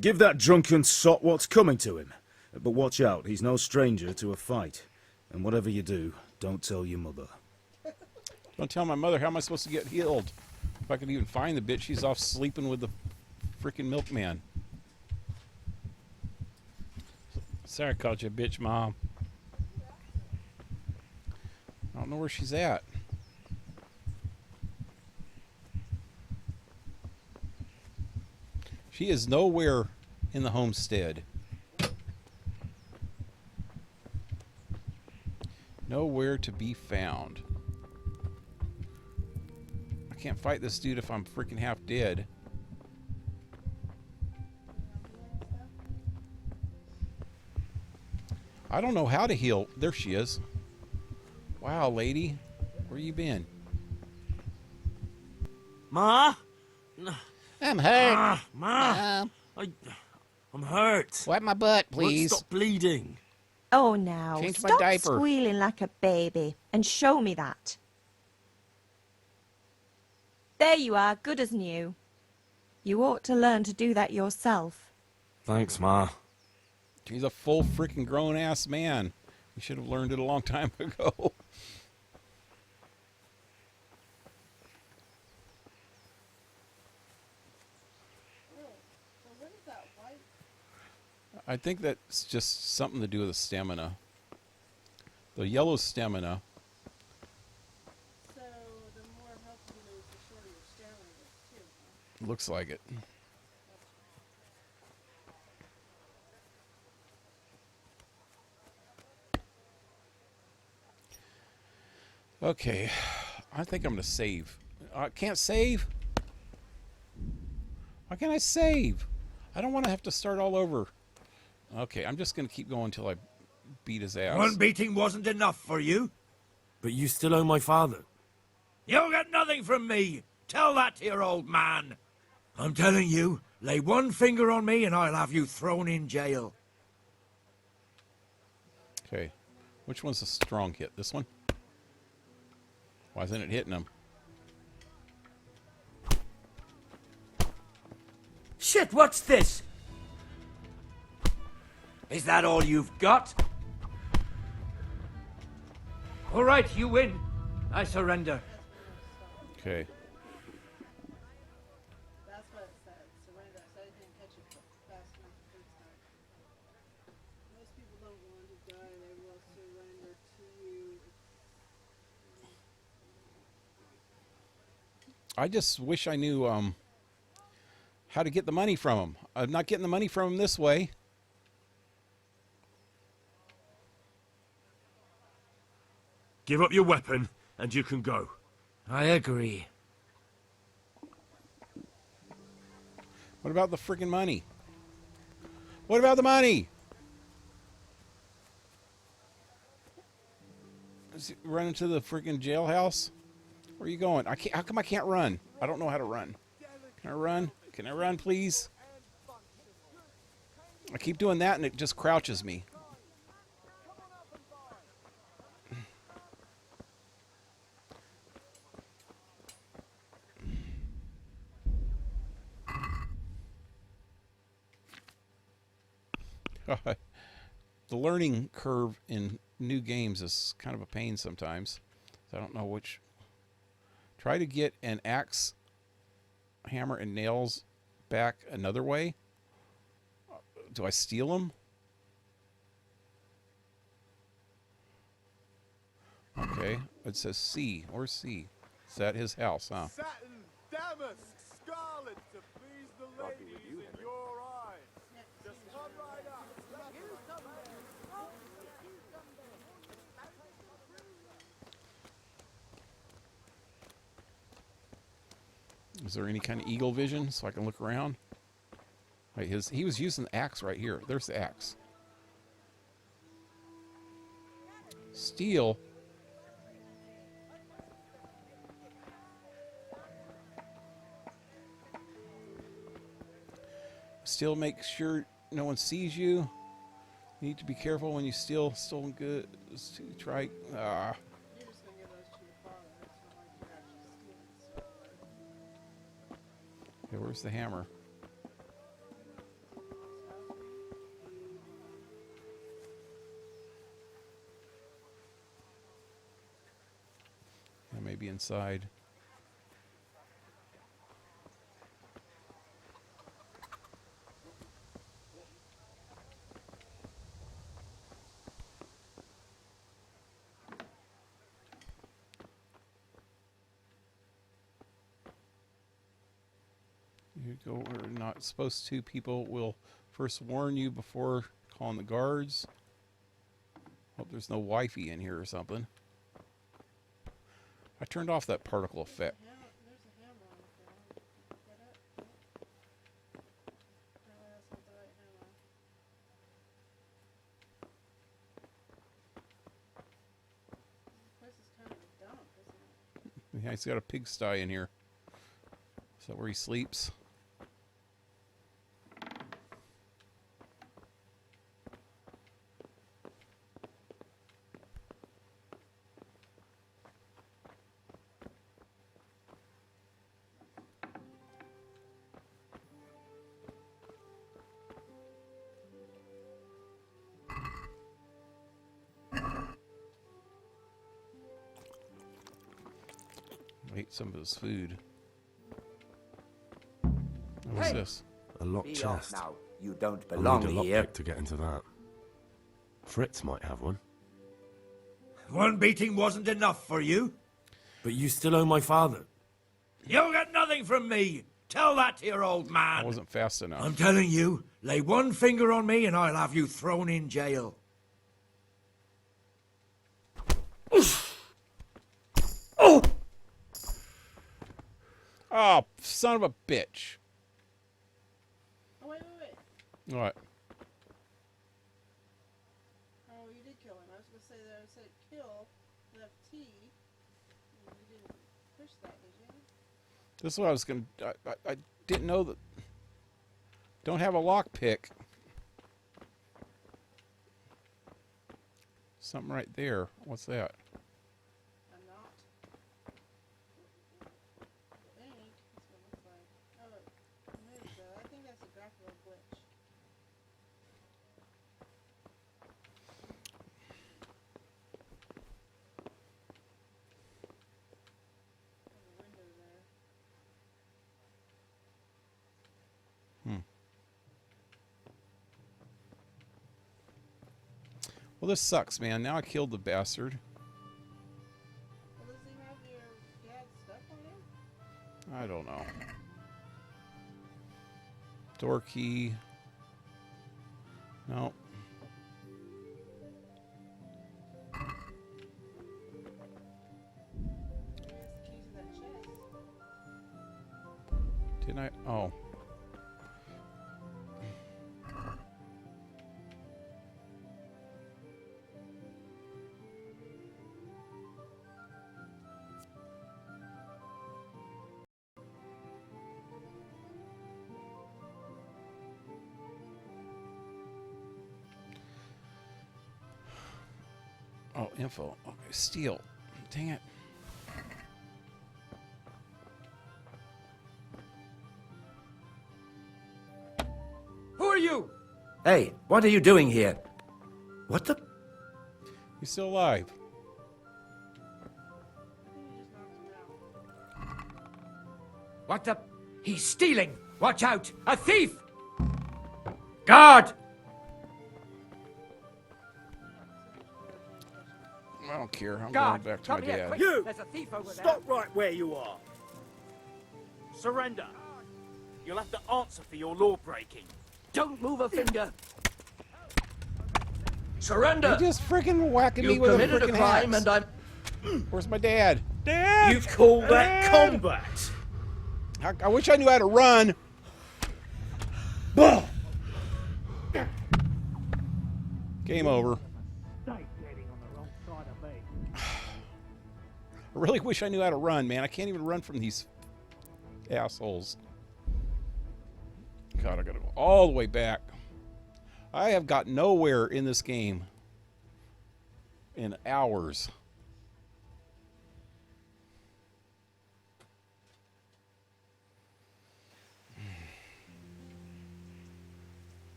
Give that drunken sot what's coming to him. But watch out, he's no stranger to a fight. And whatever you do, don't tell your mother. Don't tell my mother. How am I supposed to get healed? If I could even find the bitch, she's off sleeping with the freaking milkman. Sorry I called you a bitch, Mom. I don't know where she's at. She is nowhere in the homestead. Nowhere to be found. I can't fight this dude if I'm freaking half dead. I don't know how to heal. There she is. Wow, lady. Where you been? Ma? I'm hurt. Ma? I'm hurt. Wipe my butt, Won't please. stop bleeding. Oh, now, Change my stop diaper. squealing like a baby and show me that. There you are, good as new. You ought to learn to do that yourself. Thanks, Ma. He's a full freaking grown-ass man. You should have learned it a long time ago. I think that's just something to do with the stamina. The yellow stamina. So the more health you lose, the shorter your stamina is too, huh? Looks like it. Okay, I think I'm gonna save. I can't save. Why can't I save? I don't want to have to start all over. Okay, I'm just gonna keep going until I beat his ass. One beating wasn't enough for you? But you still owe my father. You'll get nothing from me. Tell that to your old man. I'm telling you, lay one finger on me and I'll have you thrown in jail. Okay, which one's a strong hit? This one? Why isn't it hitting him? Shit, what's this? Is that all you've got? All right, you win. I surrender. Okay. That's what it said. Surrender. So I didn't catch it fast enough the first time. Most people don't want to die. They will surrender to you. I just wish I knew how to get the money from him. I'm not getting the money from him this way. Give up your weapon, and you can go. I agree. What about the freaking money? What about the money? Is he running to the freaking jailhouse? Where are you going? I can't. How come I can't run? I don't know how to run. Can I run? Can I run, please? I keep doing that, and it just crouches me. The learning curve in new games is kind of a pain sometimes. I don't know which. Try to get an axe, hammer, and nails back another way. Do I steal them? Okay, it says C. Where's C? Is that his house, huh? Satin, damask, scarlet to please the ladies in your eyes. Just come right up. Is there any kind of eagle vision so I can look around? Wait, he was using the axe right here. There's the axe. Steal. Still make sure no one sees you. You need to be careful when you steal stolen goods. To try. Okay, where's the hammer? That may be inside. You go where you're not supposed to. People will first warn you before calling the guards. Hope there's no wifey in here or something. I turned off that particle effect. Yeah, he's got a pigsty in here. Is that where he sleeps? ate some of his food. What's this? A locked Be off chest. now. You don't I'll belong need a here. lockpick to get into that. Fritz might have one. One beating wasn't enough for you? But you still owe my father. You'll get nothing from me. Tell that to your old man. I wasn't fast enough. I'm telling you, lay one finger on me and I'll have you thrown in jail. Oh! Oh, son of a bitch. Oh, wait. What? Oh, you did kill him. I was going to say that I said kill, left T. You didn't push that, did you? This is what I was going to... I didn't know that... Don't have a lockpick. Something right there. What's that? I'm not. I think that's what it looks like. Oh, it moves though. I think that's a graphical glitch. There's a window there. Well, this sucks, man. Now I killed the bastard. Well, does he have your dad's stuff on him? I don't know. Door key. No. There's the keys to that chest. Didn't I? Oh. Oh, info. Okay, steel. Dang it. Who are you? Hey, what are you doing here? What the? You're still alive. What the? He's stealing! Watch out! A thief! Guard! I don't care. I'm Guard, going back to come my here, dad. quick. You! There's a thief over Stop right where you are. Surrender. You'll have to answer for your law breaking. Don't move a finger. Surrender! You're just freaking whacking me You with a committed a freaking crime axe. and I'm... Where's my dad? Dad! You call that combat? I wish I knew how to run. Game over. I really wish I knew how to run, man. I can't even run from these assholes. God, I gotta go all the way back. I have got nowhere in this game in hours.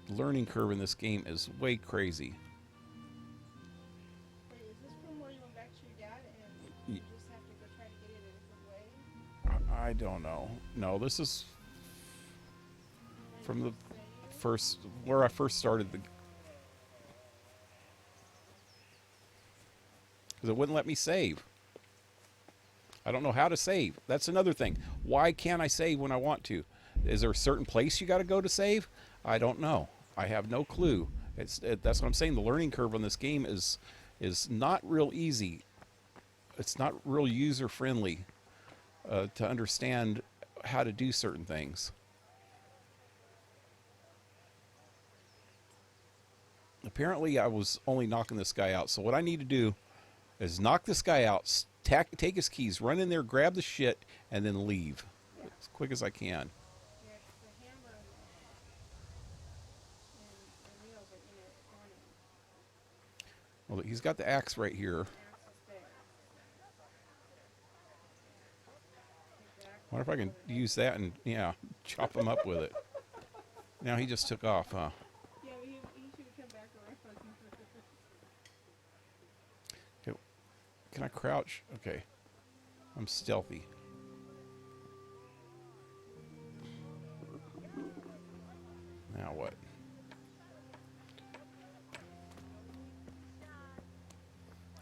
The learning curve in this game is way crazy. Wait, is this from where you went back to your dad and you just have to go try to get it a different way? I don't know. No, this is from the first, where I first started the... Because it wouldn't let me save. I don't know how to save. That's another thing. Why can't I save when I want to? Is there a certain place you got to go to save? I don't know. I have no clue. That's what I'm saying. The learning curve on this game is not real easy. It's not real user friendly to understand how to do certain things. Apparently, I was only knocking this guy out. So what I need to do is knock this guy out, take his keys, run in there, grab the shit, and then leave as quick as I can. Well, he's got the axe right here. Wonder if I can use that and, yeah, chop him up with it. Now he just took off, huh? Yeah, he should have come back around. Can I crouch? Okay. I'm stealthy. Now what?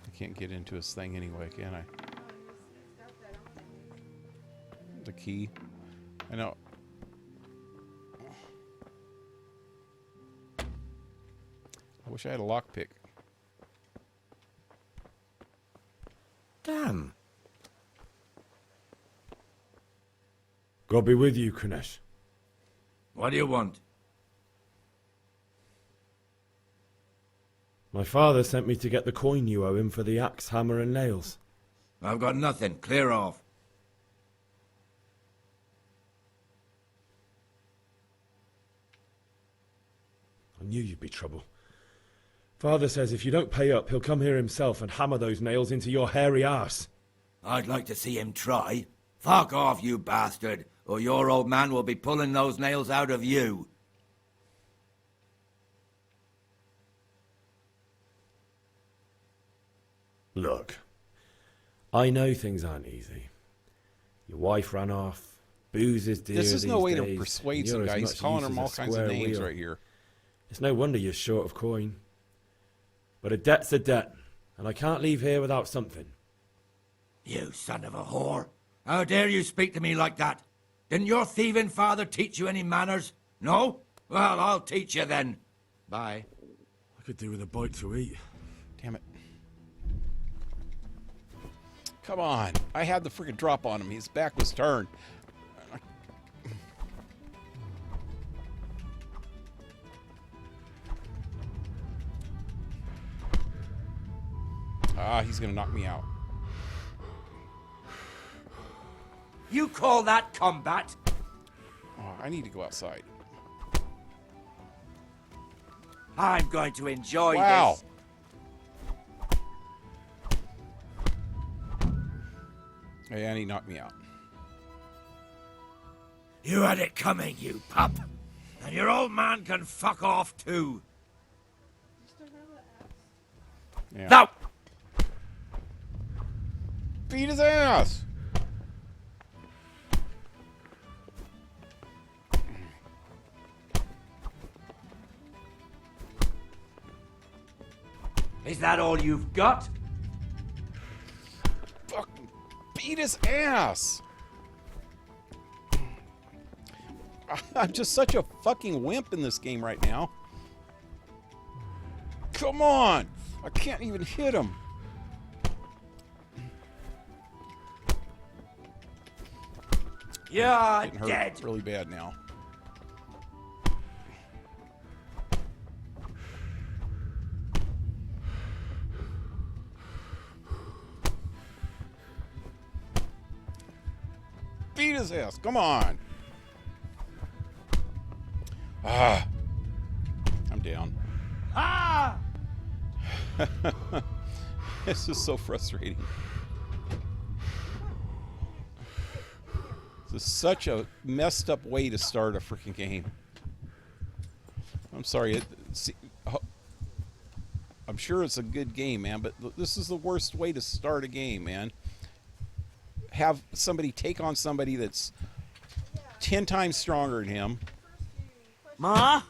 I can't get into his thing anyway, can I? The key. I know. I wish I had a lockpick. Damn. God be with you, Kunesh. What do you want? My father sent me to get the coin you owe him for the axe, hammer, and nails. I've got nothing. Clear off. I knew you'd be trouble. Father says if you don't pay up, he'll come here himself and hammer those nails into your hairy arse. I'd like to see him try. Fuck off, you bastard, or your old man will be pulling those nails out of you. Look, I know things aren't easy. Your wife ran off, booze is dear This is these no way days, to persuade and some you're guy. as He's much calling use him as a all kinds of square names wheel. right here. It's no wonder you're short of coin. But a debt's a debt, and I can't leave here without something. You son of a whore. How dare you speak to me like that? Didn't your thieving father teach you any manners? No? Well, I'll teach you then. Bye. I could do with a bite to eat. Damn it. Come on. I had the freaking drop on him. His back was turned. Ah, he's going to knock me out. You call that combat? Oh, I need to go outside. I'm going to enjoy Wow. this. Hey, and he knocked me out. You had it coming, you pup. And your old man can fuck off too. Yeah. No! Beat his ass! Is that all you've got? Fucking beat his ass! I'm just such a fucking wimp in this game right now. Come on! I can't even hit him. You're Getting hurt dead. really bad now. Beat his ass. Come on. Ah. I'm down. Ah! This is so frustrating. This is such a messed up way to start a freaking game. I'm sorry. I'm sure it's a good game, man, but this is the worst way to start a game, man. Have somebody take on somebody that's 10 times stronger than him. Ma?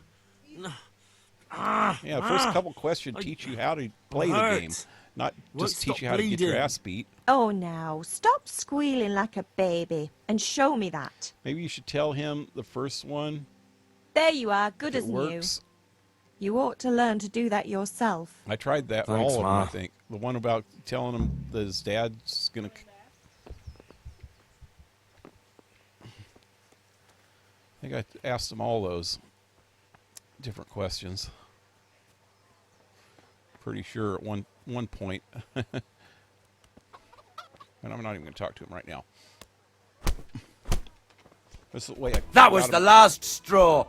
Yeah, the first couple questions teach you how to play the game, not just teach you how to get your ass beat. Oh, now, stop squealing like a baby and show me that. Maybe you should tell him the first one. There you are, good as new. Works. You ought to learn to do that yourself. I tried that for all of them, I think. The one about telling him that his dad's going to... I think I asked him all those different questions. Pretty sure at one point. And I'm not even going to talk to him right now. This is the way That was the last straw.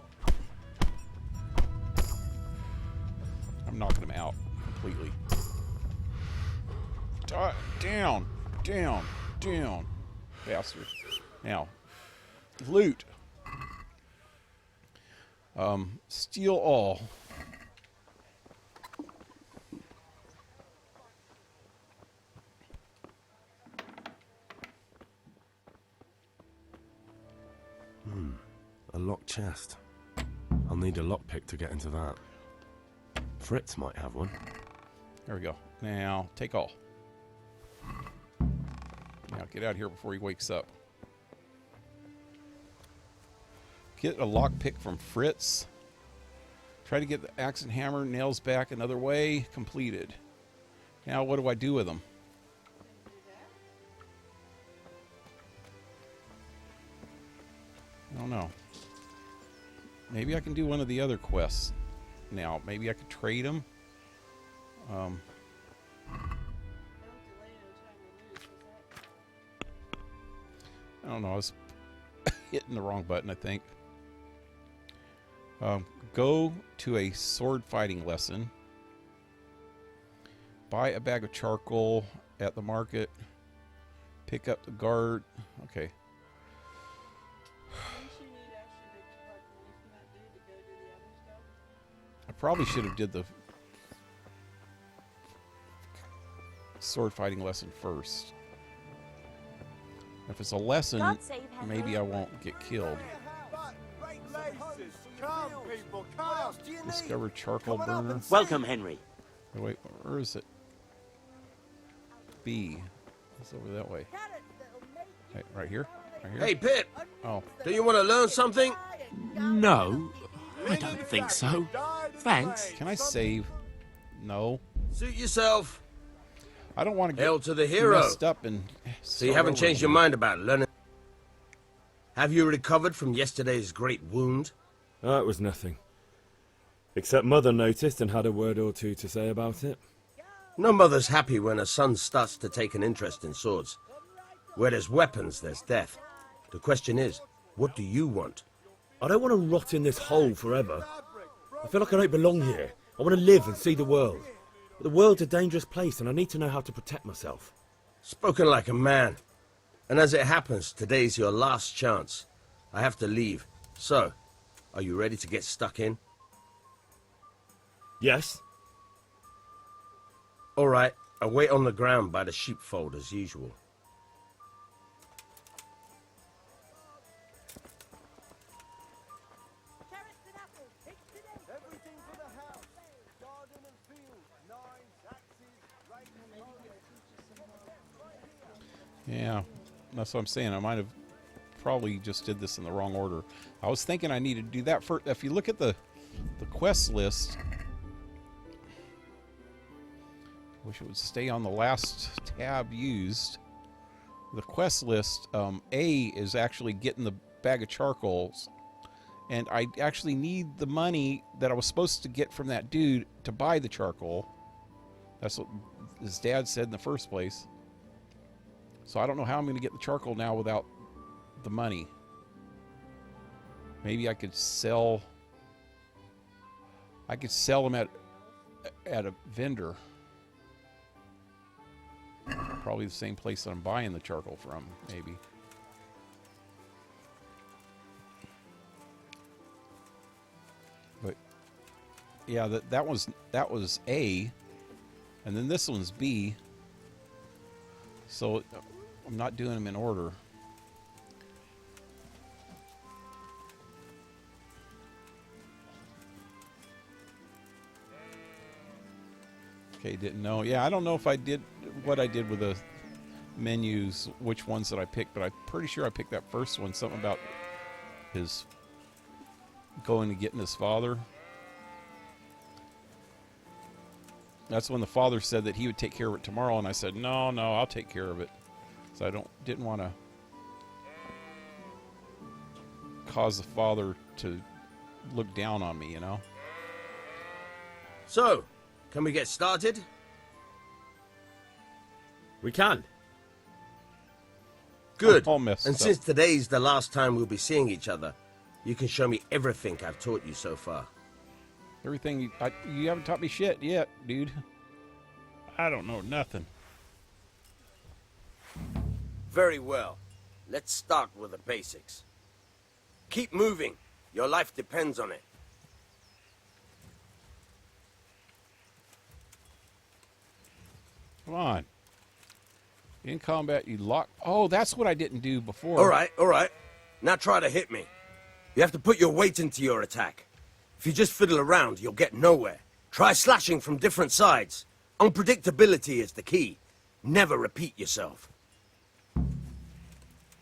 I'm knocking him out completely. Down, down, down. Bastard. Now, loot. Steal all. locked chest. I'll need a lockpick to get into that. Fritz might have one. There we go. Now, take all. Now, get out of here before he wakes up. Get a lockpick from Fritz. Try to get the axe and hammer, nails back another way. Completed. Now, what do I do with them? I don't know. Maybe I can do one of the other quests now. Maybe I could trade them. I don't know. I was hitting the wrong button, I think. Go to a sword fighting lesson. Buy a bag of charcoal at the market. Pick up the guard. Okay. I probably should have did the sword fighting lesson first. If it's a lesson, maybe I won't get killed. Come, people, come! Discover charcoal burner. Welcome, Henry. Oh, wait, where is it? B. It's over that way. Hey, right here? Right here? Hey, Pip! Oh. Do you want to learn something? No, I don't think so. Thanks. Can I save? No. Suit yourself. I don't want to get Hail to the hero. messed up and. So you haven't changed your mind about learning? Have you recovered from yesterday's great wound? Oh, it was nothing. Except Mother noticed and had a word or two to say about it. No mother's happy when her son starts to take an interest in swords. Where there's weapons, there's death. The question is, what do you want? I don't want to rot in this hole forever. I feel like I don't belong here. I want to live and see the world. But the world's a dangerous place and I need to know how to protect myself. Spoken like a man. And as it happens, today's your last chance. I have to leave. So, are you ready to get stuck in? Yes. All right, I'll wait on the ground by the sheepfold as usual. Everything for the house. Garden and field. Knives, axes, Yeah, that's what I'm saying. I might have probably just did this in the wrong order. I was thinking I needed to do that first. If you look at the quest list, wish it would stay on the last tab used. The quest list, A is actually getting the bag of charcoals, and I actually need the money that I was supposed to get from that dude to buy the charcoal. That's what his dad said in the first place. So I don't know how I'm going to get the charcoal now without the money. Maybe I could sell. I could sell them at a vendor. Probably the same place that I'm buying the charcoal from, maybe. But yeah, that was A, and then this one's B. So I'm not doing them in order. Okay, didn't know. Yeah, I don't know if I did what I did with the menus, which ones that I picked, but I'm pretty sure I picked that first one, something about his going and getting his father. That's when the father said that he would take care of it tomorrow, and I said, no, I'll take care of it. So I didn't want to cause the father to look down on me, you know? So, can we get started? We can. Good. All messed and up. since today's the last time we'll be seeing each other, you can show me everything I've taught you so far. Everything, you haven't taught me shit yet, dude. I don't know nothing. Very well. Let's start with the basics. Keep moving. Your life depends on it. Come on. In combat, you lock. Oh, that's what I didn't do before. All right. Now try to hit me. You have to put your weight into your attack. If you just fiddle around, you'll get nowhere. Try slashing from different sides. Unpredictability is the key. Never repeat yourself.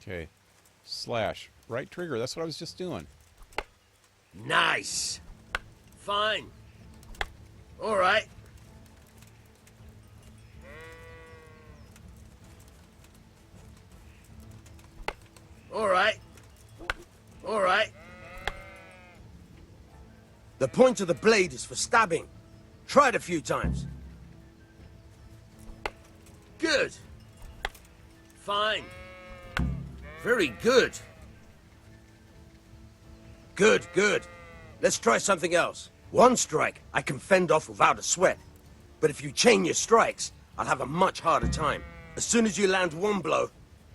Okay. Slash. Right trigger. That's what I was just doing. Nice. Fine. All right. All right. All right. The point of the blade is for stabbing. Try it a few times. Good. Fine. Very good. Good, good. Let's try something else. One strike, I can fend off without a sweat. But if you chain your strikes, I'll have a much harder time. As soon as you land one blow,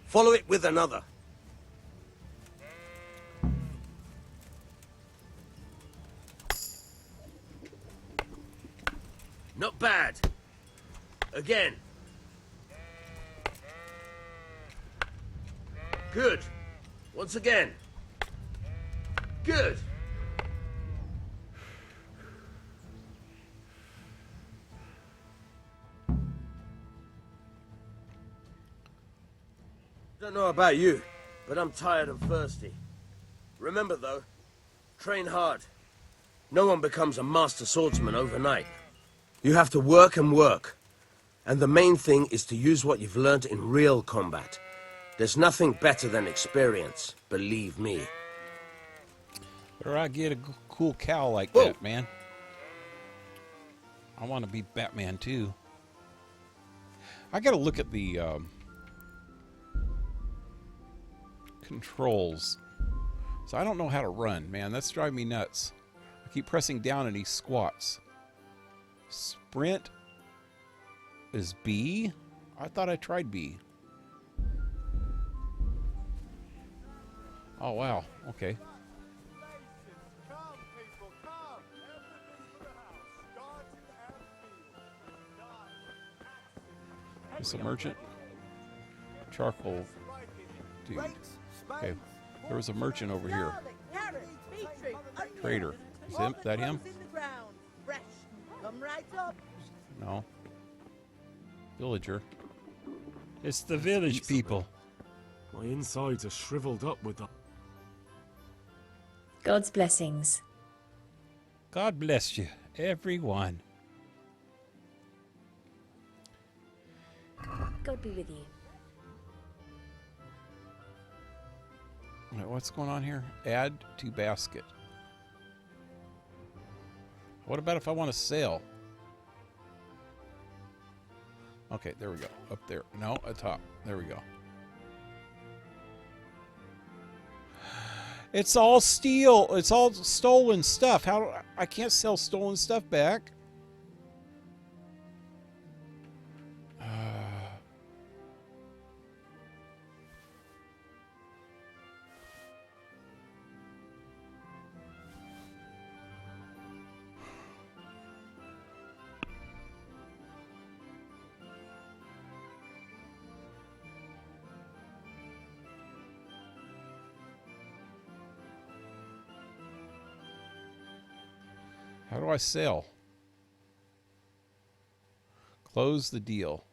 follow it with another. Not bad. Again. Good. Once again. Good. Don't know about you, but I'm tired and thirsty. Remember though, train hard. No one becomes a master swordsman overnight. You have to work and work. And the main thing is to use what you've learned in real combat. There's nothing better than experience, believe me. Better I get a cool cowl like that, man. I want to be Batman too. I gotta look at the controls. So I don't know how to run, man. That's driving me nuts. I keep pressing down and he squats. Sprint is B? I thought I tried B. Oh, wow. Okay. Is a merchant? Charcoal dude. Okay. There was a merchant over here. Trader. Is that him? No. Villager. It's the village people. My insides are shriveled up with the... God's blessings. God bless you, everyone. God be with you. Wait, what's going on here? Add to basket. What about if I want to sail? Okay, there we go. Up there. No, atop. There we go. It's all steal. It's all stolen stuff. How do I can't sell stolen stuff back? How do I sell? Close the deal.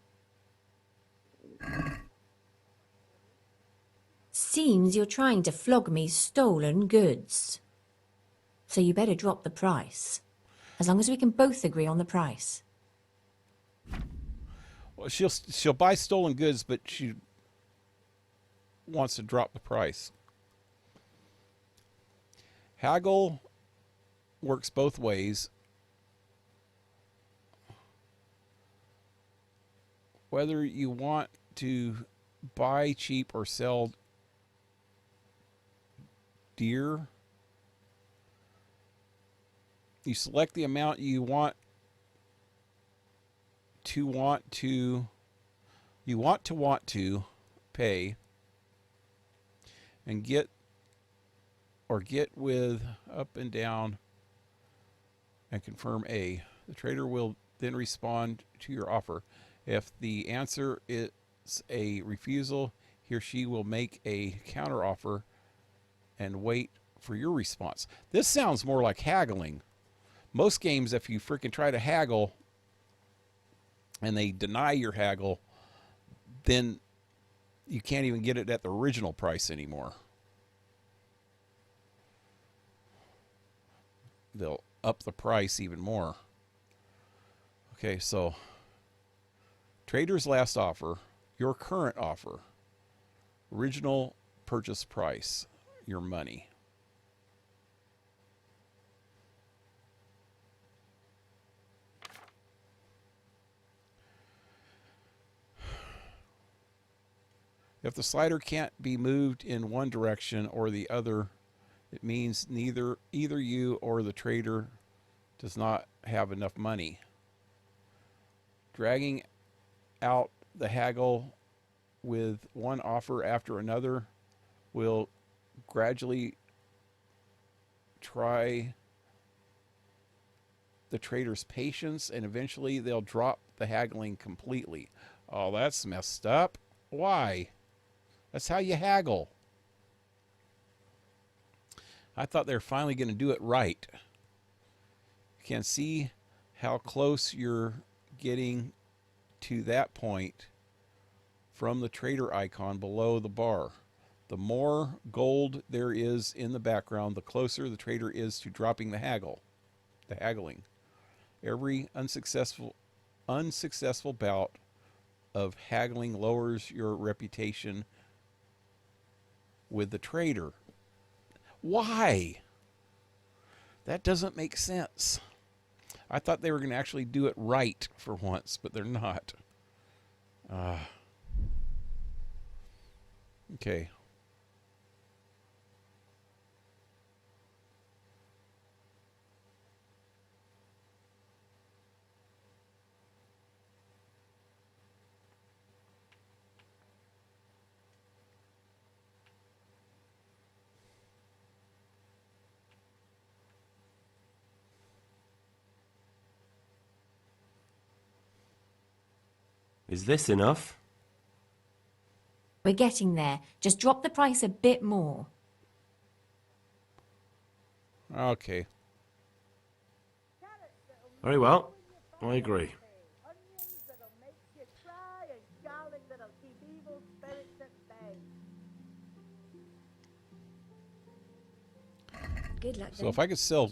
Seems you're trying to flog me stolen goods. So you better drop the price. As long as we can both agree on the price. Well, she'll buy stolen goods, but she wants to drop the price. Haggle works both ways. Whether you want to buy cheap or sell dear, you select the amount you want to pay and get with up and down and confirm A. The trader will then respond to your offer. If the answer is a refusal, he or she will make a counter offer and wait for your response. This sounds more like haggling. Most games, if you freaking try to haggle and they deny your haggle, then you can't even get it at the original price anymore. They'll up the price even more. Okay, so trader's last offer, your current offer, original purchase price, your money. If the slider can't be moved in one direction or the other, it means either you or the trader does not have enough money. Dragging out the haggle with one offer after another will gradually try the trader's patience, and eventually they'll drop the haggling completely. Oh, that's messed up. Why? That's how you haggle. I thought they were finally going to do it right. You can see how close you're getting to that point from the trader icon below the bar. The more gold there is in the background, the closer the trader is to dropping the haggling. Every unsuccessful bout of haggling lowers your reputation with the trader. Why? That doesn't make sense. I thought they were going to actually do it right for once, but they're not. Okay. Is this enough? We're getting there. Just drop the price a bit more. Okay. Very well. I agree. Good luck, So if I could sell...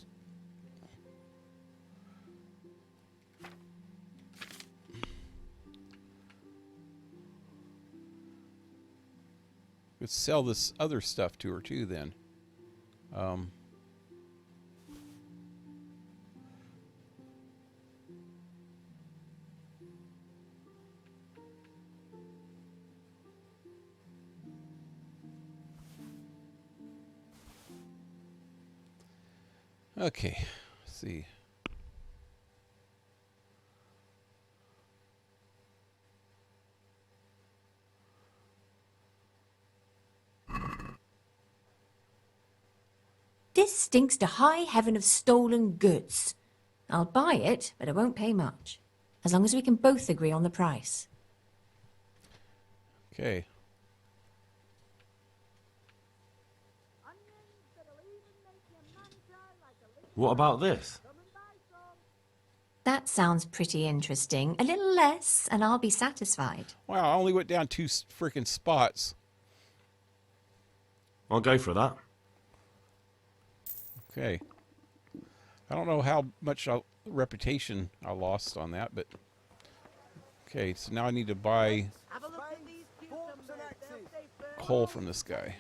Could sell this other stuff to her too then. Okay, let's see. This stinks to high heaven of stolen goods. I'll buy it, but I won't pay much. As long as we can both agree on the price. Okay. What about this? That sounds pretty interesting. A little less, and I'll be satisfied. Wow, I only went down 2 freaking spots. I'll go for that. Okay. I don't know how much reputation I lost on that, but... Okay, so now I need to buy coal from this guy.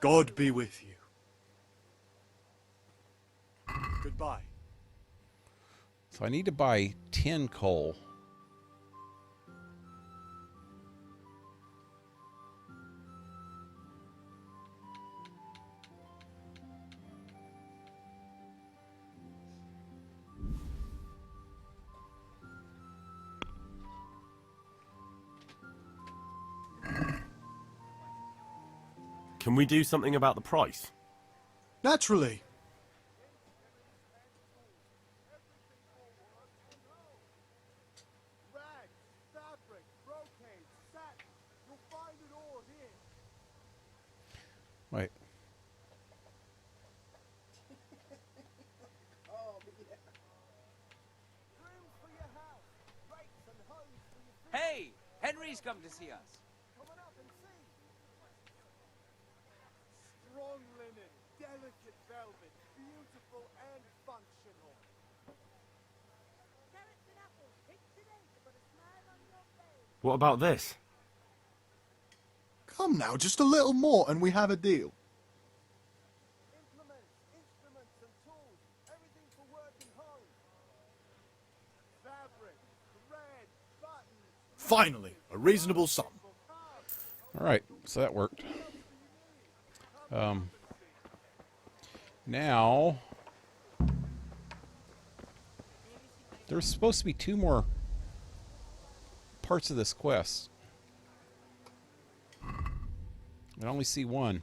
God be with you. Goodbye. So I need to buy 10 coal. Can we do something about the price? Naturally. Henry's come to see us. Strong linen, delicate velvet, beautiful and functional. Carrots and apples, picked today to put a smile on your face. What about this? Come now, just a little more and we have a deal. Implements, instruments and tools, everything for working home. Fabric, thread, buttons. Finally, a reasonable sum. All right, so that worked. Now, there's supposed to be 2 more parts of this quest. I only see 1.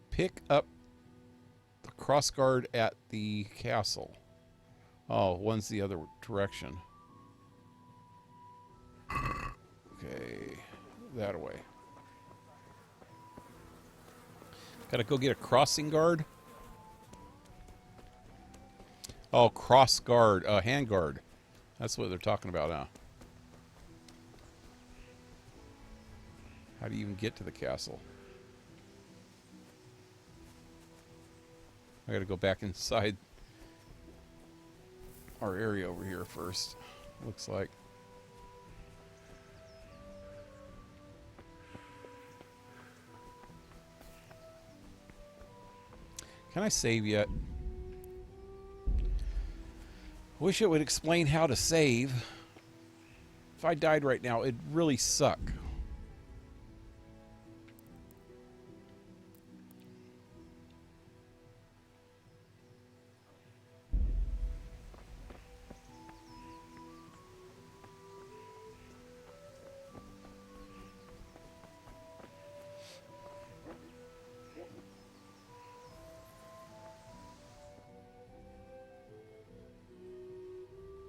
Pick up the crossguard at the castle. Oh, one's the other direction. Okay, that away. Gotta go get a crossing guard. Oh, cross guard, hand guard. That's what they're talking about, huh? How do you even get to the castle? I gotta go back inside our area over here first, looks like. Can I save yet? Wish it would explain how to save. If I died right now, it'd really suck.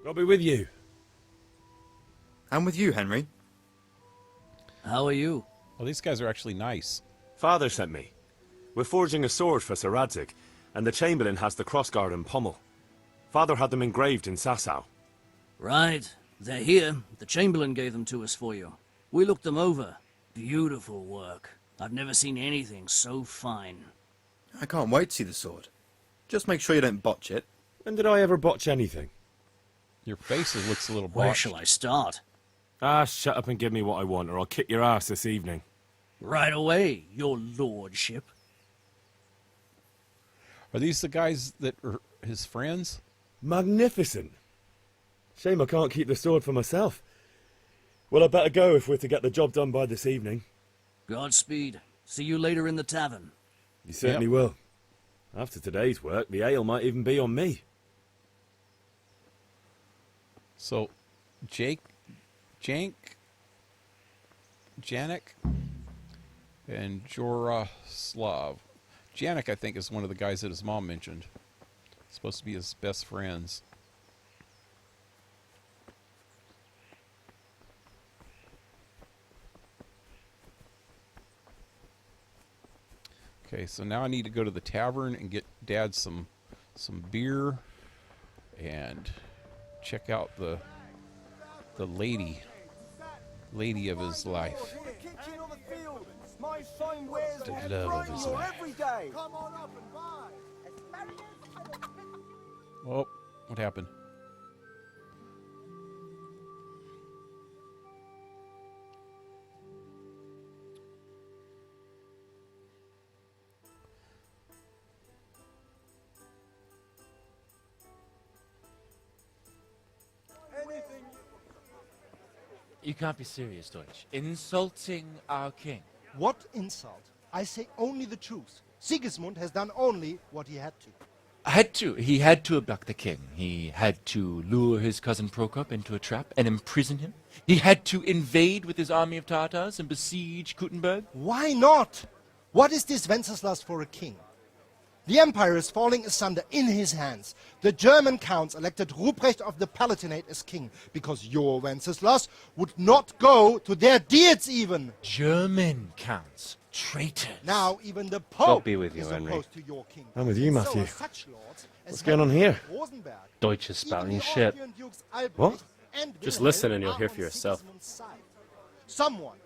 I'll be with you. I'm with you, Henry. How are you? Well, these guys are actually nice. Father sent me. We're forging a sword for Sir Radzig, and the Chamberlain has the crossguard and pommel. Father had them engraved in Sasau. Right. They're here. The Chamberlain gave them to us for you. We looked them over. Beautiful work. I've never seen anything so fine. I can't wait to see the sword. Just make sure you don't botch it. When did I ever botch anything? Your face looks a little botched. Where shall I start? Ah, shut up and give me what I want, or I'll kick your ass this evening. Right away, your lordship. Are these the guys that are his friends? Magnificent. Shame I can't keep the sword for myself. Well, I better go if we're to get the job done by this evening. Godspeed. See you later in the tavern. You certainly will. After today's work, the ale might even be on me. So, Janek, and Joroslav. Janek, I think, is one of the guys that his mom mentioned. Supposed to be his best friends. Okay, so now I need to go to the tavern and get Dad some beer and check out the lady of his life. The love of his life. Oh, what happened? You can't be serious, Deutsch. Insulting our king. What insult? I say only the truth. Sigismund has done only what he had to. He had to abduct the king. He had to lure his cousin Prokop into a trap and imprison him. He had to invade with his army of Tatars and besiege Kuttenberg. Why not? What is this Wenceslas for a king? The empire is falling asunder in his hands. The German counts elected Ruprecht of the Palatinate as king, because your Wenceslas would not go to their deeds even. German counts? Traitors. Now even the God Pope be with you, is Henry. opposed to your king. I'm with you, So Matthew. are such lords as What's going on Henry here? of Rosenberg. Deutsch is Even spouting the shit. Austrian dukes Albrecht What? and Just Wilhelm listen and you'll are hear on for yourself. Sigismund's side. Someone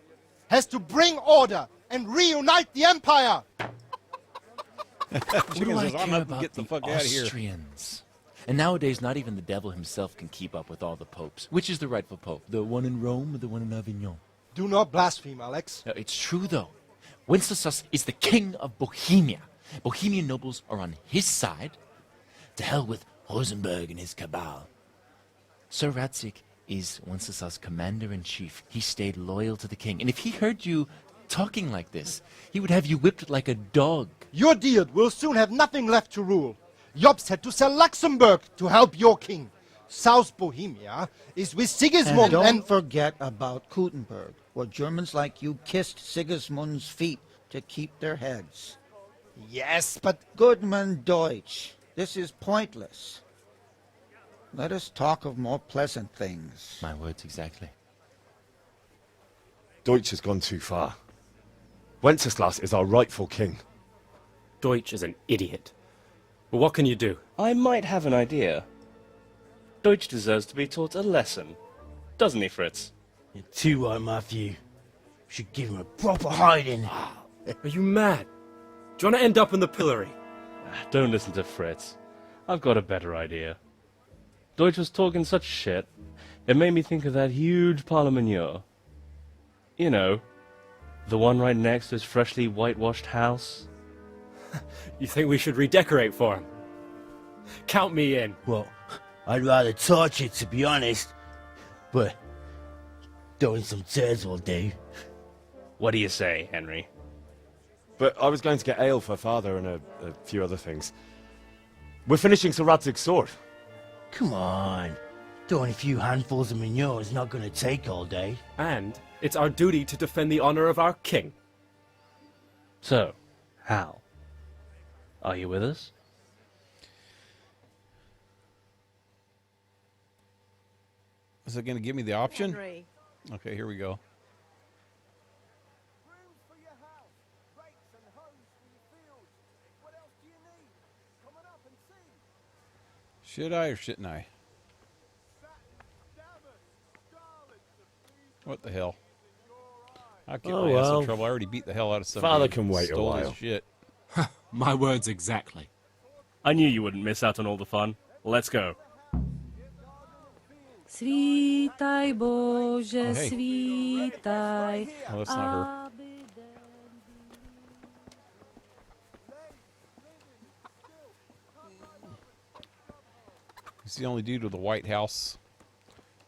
has to bring order and reunite the empire. Chicken says, I'm up to get the fuck out of here. Austrians. And nowadays, not even the devil himself can keep up with all the popes. Which is the rightful pope? The one in Rome or the one in Avignon? Do not blaspheme, Alex. No, it's true, though. Wenceslas is the king of Bohemia. Bohemian nobles are on his side. To hell with Rosenberg and his cabal. Sir Ratzik is Wenceslas' commander-in-chief. He stayed loyal to the king. And if he heard you talking like this, he would have you whipped like a dog. Your Diet will soon have nothing left to rule. Jobst had to sell Luxembourg to help your king. South Bohemia is with Sigismund And don't forget about Kuttenberg, where Germans like you kissed Sigismund's feet to keep their heads. Yes, but... Goodman Deutsch, this is pointless. Let us talk of more pleasant things. My words exactly. Deutsch has gone too far. Wenceslas is our rightful king. Deutsch is an idiot. But what can you do? I might have an idea. Deutsch deserves to be taught a lesson. Doesn't he, Fritz? You're too right, Matthew. Should give him a proper hiding. Are you mad? Do you want to end up in the pillory? Don't listen to Fritz. I've got a better idea. Deutsch was talking such shit, it made me think of that huge parliament. You know, the one right next to his freshly whitewashed house. You think we should redecorate for him? Count me in. Well, I'd rather torch it, to be honest. But throwing some tears will do. What do you say, Henry? But I was going to get ale for father and a few other things. We're finishing Sir Radzig's sword. Come on. Throwing a few handfuls of manure is not going to take all day. And it's our duty to defend the honor of our king. So, Hal, are you with us? Is it going to give me the option? Henry. Okay, here we go. Should I or shouldn't I? What the hell? I'll get my ass in trouble. I already beat the hell out of somebody. Father can wait a Stole his while. shit. My words exactly. I knew you wouldn't miss out on all the fun. Let's go. Svítaj Bože, Oh, hey. svítaj. Oh, that's not her. He's the only dude with a White House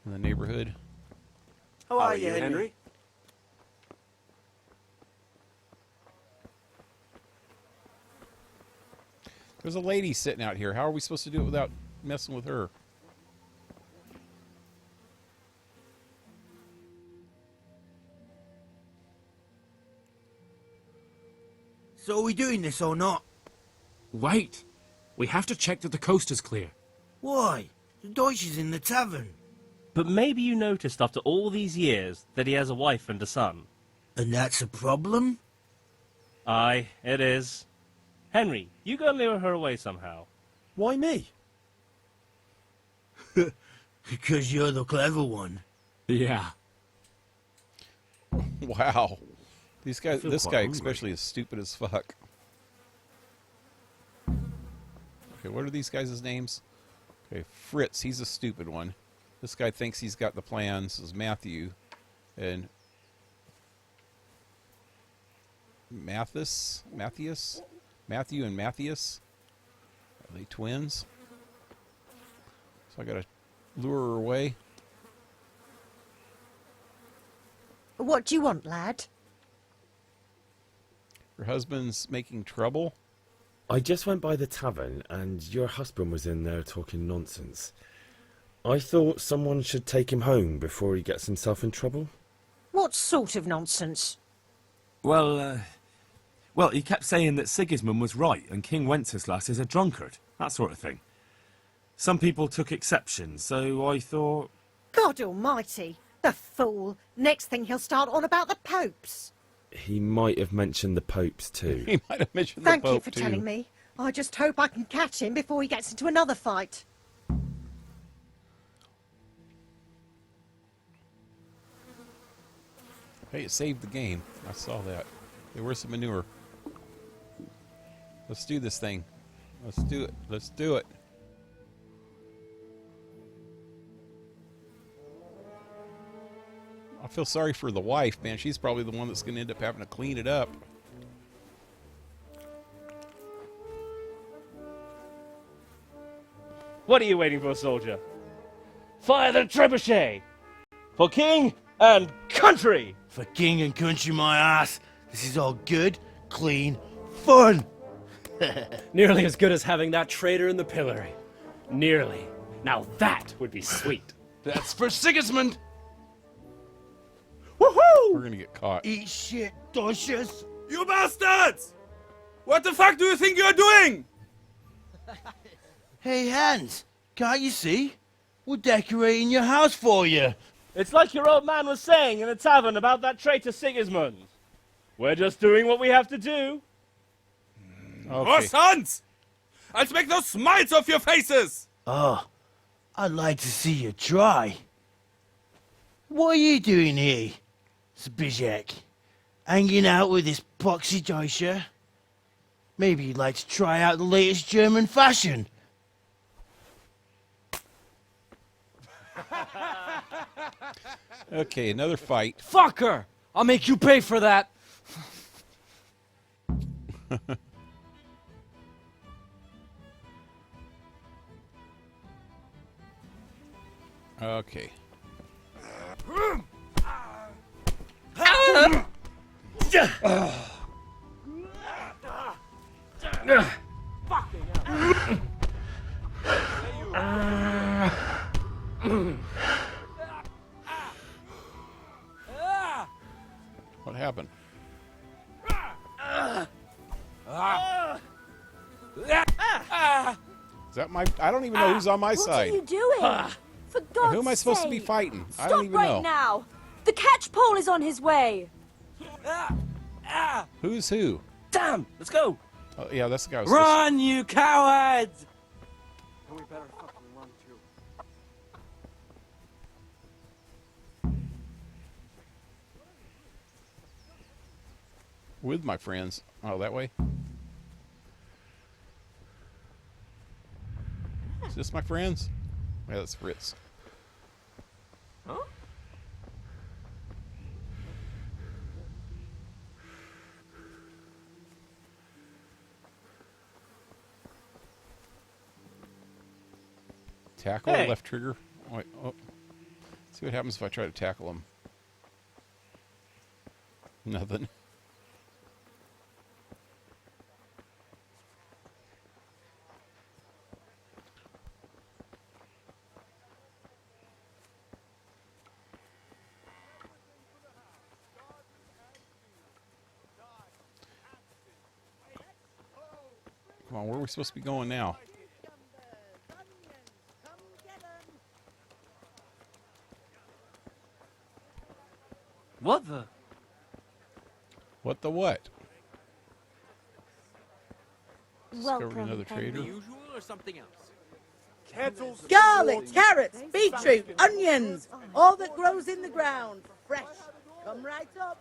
in the neighborhood. How are you, Henry? There's a lady sitting out here. How are we supposed to do it without messing with her? So are we doing this or not? Wait. We have to check that the coast is clear. Why? The Deutsch is in the tavern. But maybe you noticed after all these years that he has a wife and a son. And that's a problem? Aye, it is. Henry, you go lure her away somehow. Why me? Because you're the clever one. Yeah. Wow. These guys, feel this quite guy hungry. especially is stupid as fuck. Okay, what are these guys' names? Okay, Fritz, he's a stupid one. This guy thinks he's got the plans. This is Matthew. And Matthias? Matthew and Matthias? Are they twins? So I gotta lure her away. What do you want, lad? Her husband's making trouble. I just went by the tavern and your husband was in there talking nonsense. I thought someone should take him home before he gets himself in trouble. What sort of nonsense? Well, he kept saying that Sigismund was right and King Wenceslas is a drunkard, that sort of thing. Some people took exception, so I thought... God almighty! The fool! Next thing he'll start on about the popes. He might have mentioned the popes too. He might have mentioned Thank the you Pope for too. telling me. I just hope I can catch him before he gets into another fight. Hey, it saved the game. I saw that. Hey, where's the manure? Let's do this thing. Let's do it. Let's do it. I feel sorry for the wife, man. She's probably the one that's going to end up having to clean it up. What are you waiting for, soldier? Fire the trebuchet! For king and country! For king and country, my ass. This is all good, clean, fun. Nearly as good as having that traitor in the pillory. Nearly. Now that would be sweet. That's for Sigismund! Woohoo! We're going to get caught. Eat shit, doshes. You bastards! What the fuck do you think you're doing? Hey, Hans, can't you see? We're decorating your house for you. It's like your old man was saying in the tavern about that traitor Sigismund. We're just doing what we have to do. Oh, sons! I'll make those smiles off your faces! Oh, I'd like to see you try. What are you doing here, Zbyszek? Hanging out with this poxy Deutscher? Maybe you'd like to try out the latest German fashion. Okay, another fight. Fucker! I'll make you pay for that. Okay. What happened? Is that my... I don't even know who's on my side. What are you doing? For God's Who am I supposed to be sake. fighting? Stop I don't even right know. now. The catch pole is on his way. Who's who? Damn! Let's go! Oh, yeah, that's the guy. Run, you cowards! And we better fucking run too. With my friends. Oh, that way? Is this my friends? Yeah, that's Fritz. Huh? Tackle, Hey. left trigger. Oh, wait, oh. See what happens if I try to tackle him. Nothing. Come on, where are we supposed to be going now? What the? What the what? Discovered Welcome, another trader. usual or something else? Garlic, carrots, beetroot, onions, all that grows in the ground. Fresh. Come right up.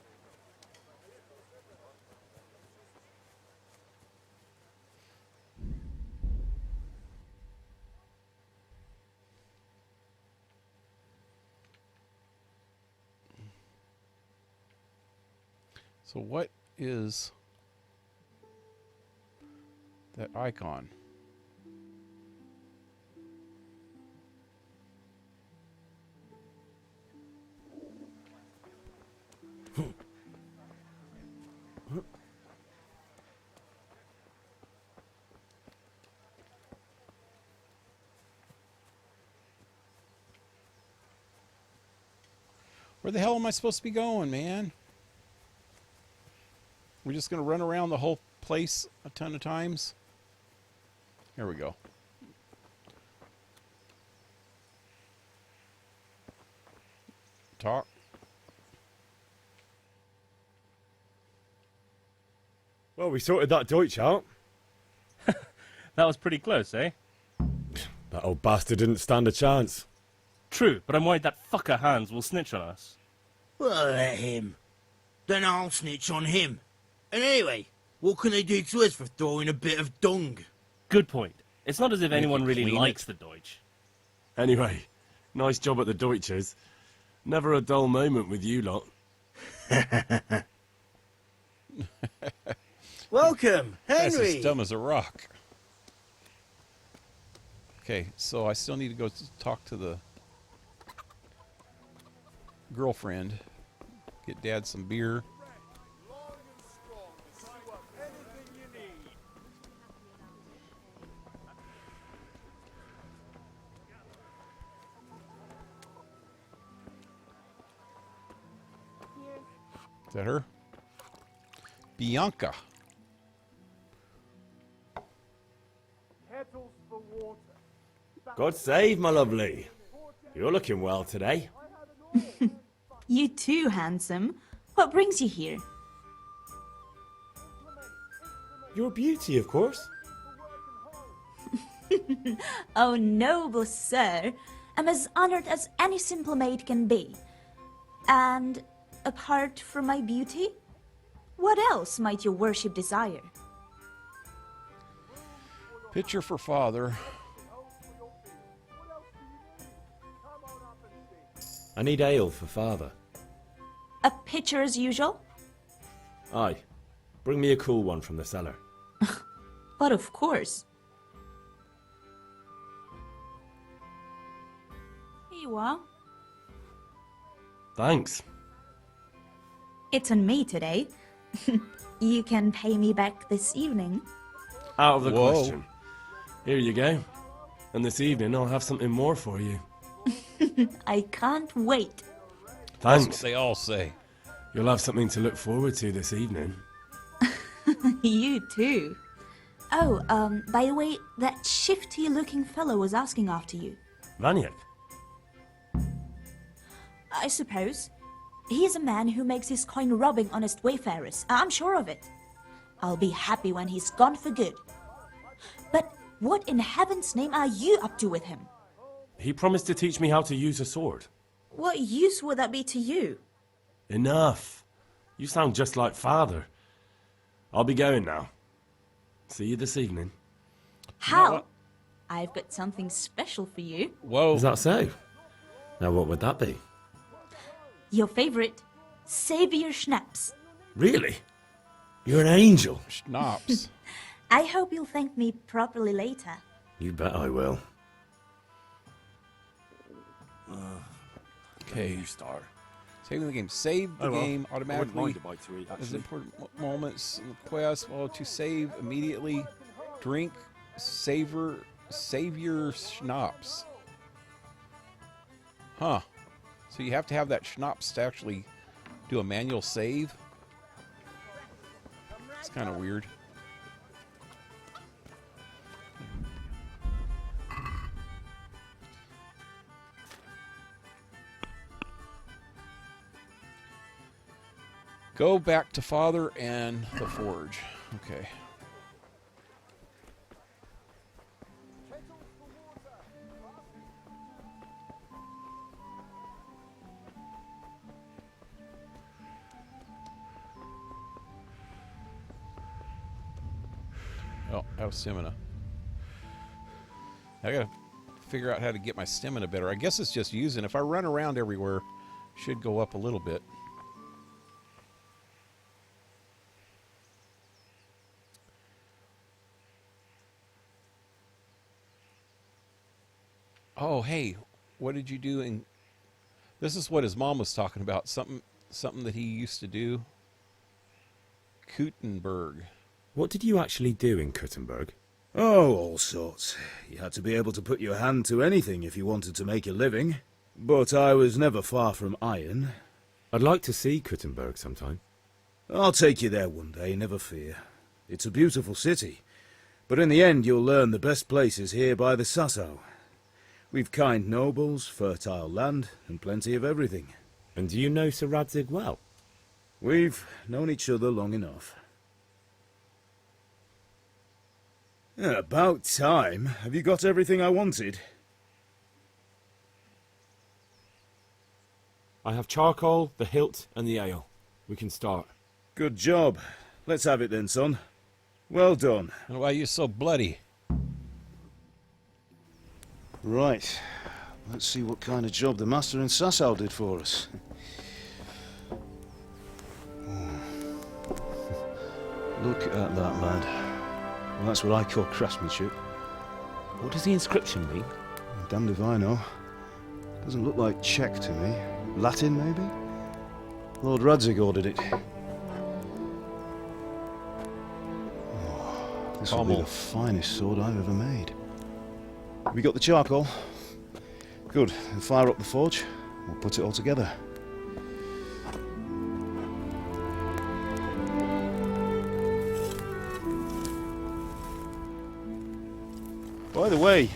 So what is that icon? Where the hell am I supposed to be going, man? We're just going to run around the whole place a ton of times? Here we go. Talk. Well, we sorted that Deutsch out. That was pretty close, eh? That old bastard didn't stand a chance. True, but I'm worried that fucker Hans will snitch on us. Well, let him. Then I'll snitch on him. And anyway, what can they do to us for throwing a bit of dung? Good point. It's not as if Make anyone it really clean likes it. the Deutsch. Anyway, nice job at the Deutsches. Never a dull moment with you lot. Welcome, That's Henry. as dumb as a rock. Okay, so I still need to go talk to the girlfriend. Get Dad some beer. Is that her? Bianca. Kettles for water. God save, my lovely. You're looking well today. You too, handsome. What brings you here? Your beauty, of course. Oh, noble sir. I'm as honored as any simple maid can be. And apart from my beauty, what else might your worship desire? Picture for father. I need ale for father. A pitcher as usual? Aye. Bring me a cool one from the cellar. But of course. Here you are. Thanks. It's on me today. You can pay me back this evening. Out of the Whoa. question. Here you go. And this evening I'll have something more for you. I can't wait. Thanks. That's what they all say. You'll have something to look forward to this evening. You too. Oh, by the way, that shifty-looking fellow was asking after you. Vaniak. I suppose. He is a man who makes his coin robbing honest wayfarers. I'm sure of it. I'll be happy when he's gone for good. But what in heaven's name are you up to with him? He promised to teach me how to use a sword. What use would that be to you? Enough. You sound just like father. I'll be going now. See you this evening. How? I've got something special for you. Whoa. Is that so? Now what would that be? Your favorite, Savior Schnapps. Really? You're an angel. Schnapps. I hope you'll thank me properly later. You bet I will. Okay. Star. Saving the game. Save the Oh, well. game I wouldn't automatically. mind a bite to eat, As actually. important moments in the quest. Well, to save immediately. Drink. Savior Schnapps. Huh. So you have to have that schnapps to actually do a manual save. It's kind of weird. Go back to father and the forge. Okay. Oh, out of stamina. I gotta figure out how to get my stamina better. I guess it's just using. If I run around everywhere, should go up a little bit. Oh, hey, what did you do in... This is what his mom was talking about. Something that he used to do. Kuttenberg. What did you actually do in Kuttenberg? Oh, all sorts. You had to be able to put your hand to anything if you wanted to make a living. But I was never far from iron. I'd like to see Kuttenberg sometime. I'll take you there one day, never fear. It's a beautiful city. But in the end, you'll learn the best places here by the Sasso. We've kind nobles, fertile land, and plenty of everything. And do you know Sir Radzig well? We've known each other long enough. Yeah, about time. Have you got everything I wanted? I have charcoal, the hilt, and the ale. We can start. Good job. Let's have it then, son. Well done. And why are you so bloody? Right. Let's see what kind of job the master in Sasau did for us. Look at that, lad. Well, that's what I call craftsmanship. What does the inscription mean? Damned if I know. Doesn't look like Czech to me. Latin, maybe? Lord Radzig ordered it. Oh, this will be the finest sword I've ever made. We got the charcoal? Good. Then fire up the forge. We'll put it all together. By the way,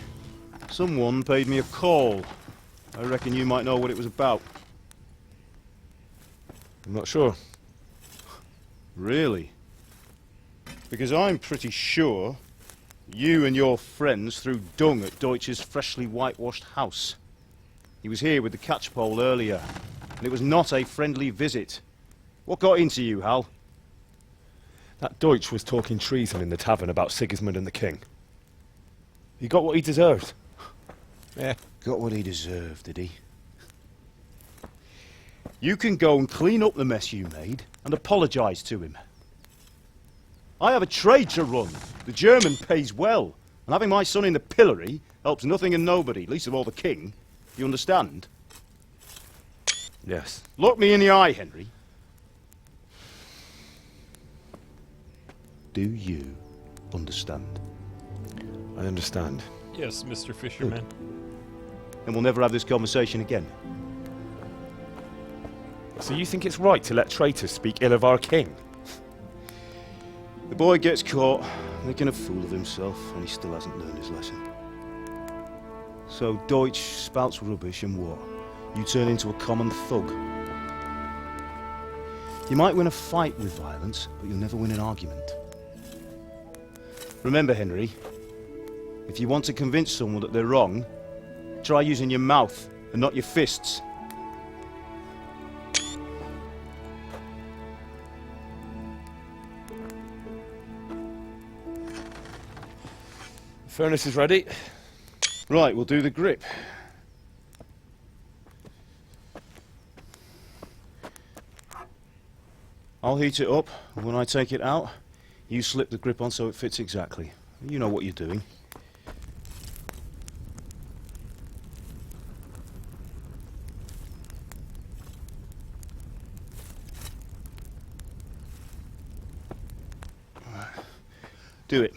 someone paid me a call. I reckon you might know what it was about. I'm not sure. Really? Because I'm pretty sure you and your friends threw dung at Deutsch's freshly whitewashed house. He was here with the catchpole earlier, and it was not a friendly visit. What got into you, Hal? That Deutsch was talking treason in the tavern about Sigismund and the king. He got what he deserved. Yeah. Got what he deserved, did he? You can go and clean up the mess you made and apologise to him. I have a trade to run. The German pays well, and having my son in the pillory helps nothing and nobody, least of all the king. You understand? Yes. Look me in the eye, Henry. Do you understand? I understand. Yes, Mr. Fisherman. And we'll never have this conversation again. So you think it's right to let traitors speak ill of our king? The boy gets caught, making a fool of himself, and he still hasn't learned his lesson. So Deutsch spouts rubbish, and what? You turn into a common thug. You might win a fight with violence, but you'll never win an argument. Remember, Henry, if you want to convince someone that they're wrong, try using your mouth and not your fists. The furnace is ready. Right, we'll do the grip. I'll heat it up, and when I take it out, you slip the grip on so it fits exactly. You know what you're doing. Do it.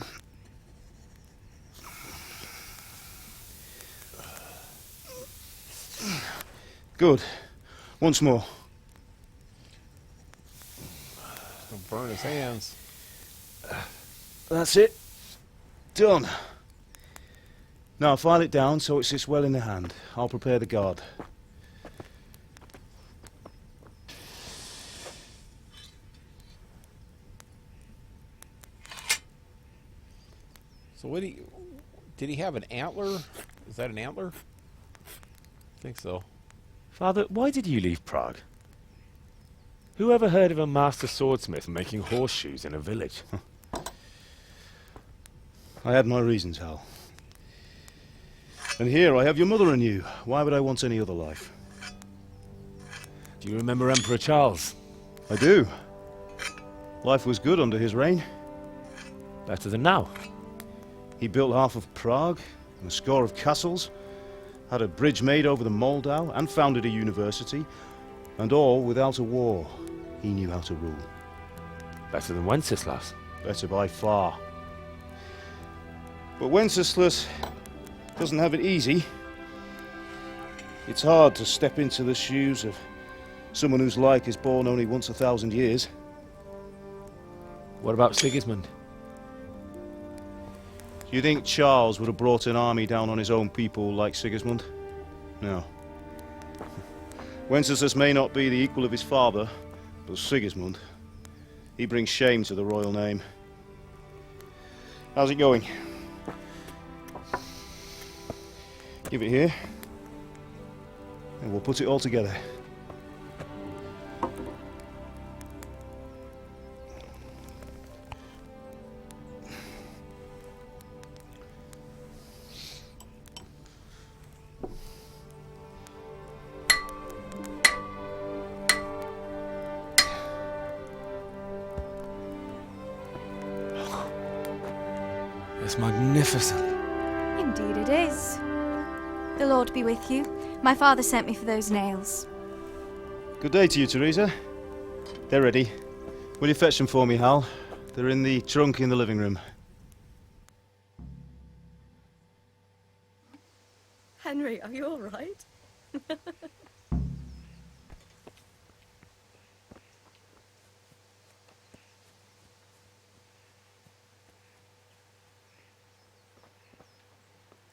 Good. Once more. Don't burn his hands. That's it. Done. Now file it down so it sits well in the hand. I'll prepare the guard. So did he have an antler? Is that an antler? I think so. Father, why did you leave Prague? Who ever heard of a master swordsmith making horseshoes in a village? I had my reasons, Hal. And here I have your mother and you. Why would I want any other life? Do you remember Emperor Charles? I do. Life was good under his reign. Better than now. He built half of Prague and a score of castles, had a bridge made over the Moldau, and founded a university, and all without a war. He knew how to rule. Better than Wenceslas. Better by far. But Wenceslas doesn't have it easy. It's hard to step into the shoes of someone whose like is born only once 1,000 years. What about Sigismund? Do you think Charles would have brought an army down on his own people like Sigismund? No. Wenceslas may not be the equal of his father, but Sigismund, he brings shame to the royal name. How's it going? Give it here, and we'll put it all together. It's magnificent. Indeed it is. The Lord be with you. My father sent me for those nails. Good day to you, Teresa. They're ready. Will you fetch them for me, Hal? They're in the trunk in the living room. Henry, are you all right?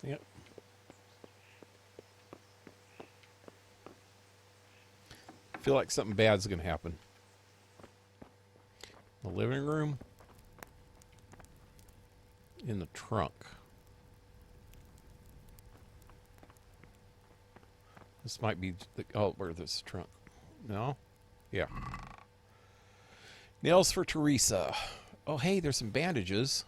Yep. I feel like something bad's going to happen. The living room. In the trunk. This might be the, oh, where's this trunk? No? Yeah. Nails for Teresa. Oh, hey, there's some bandages.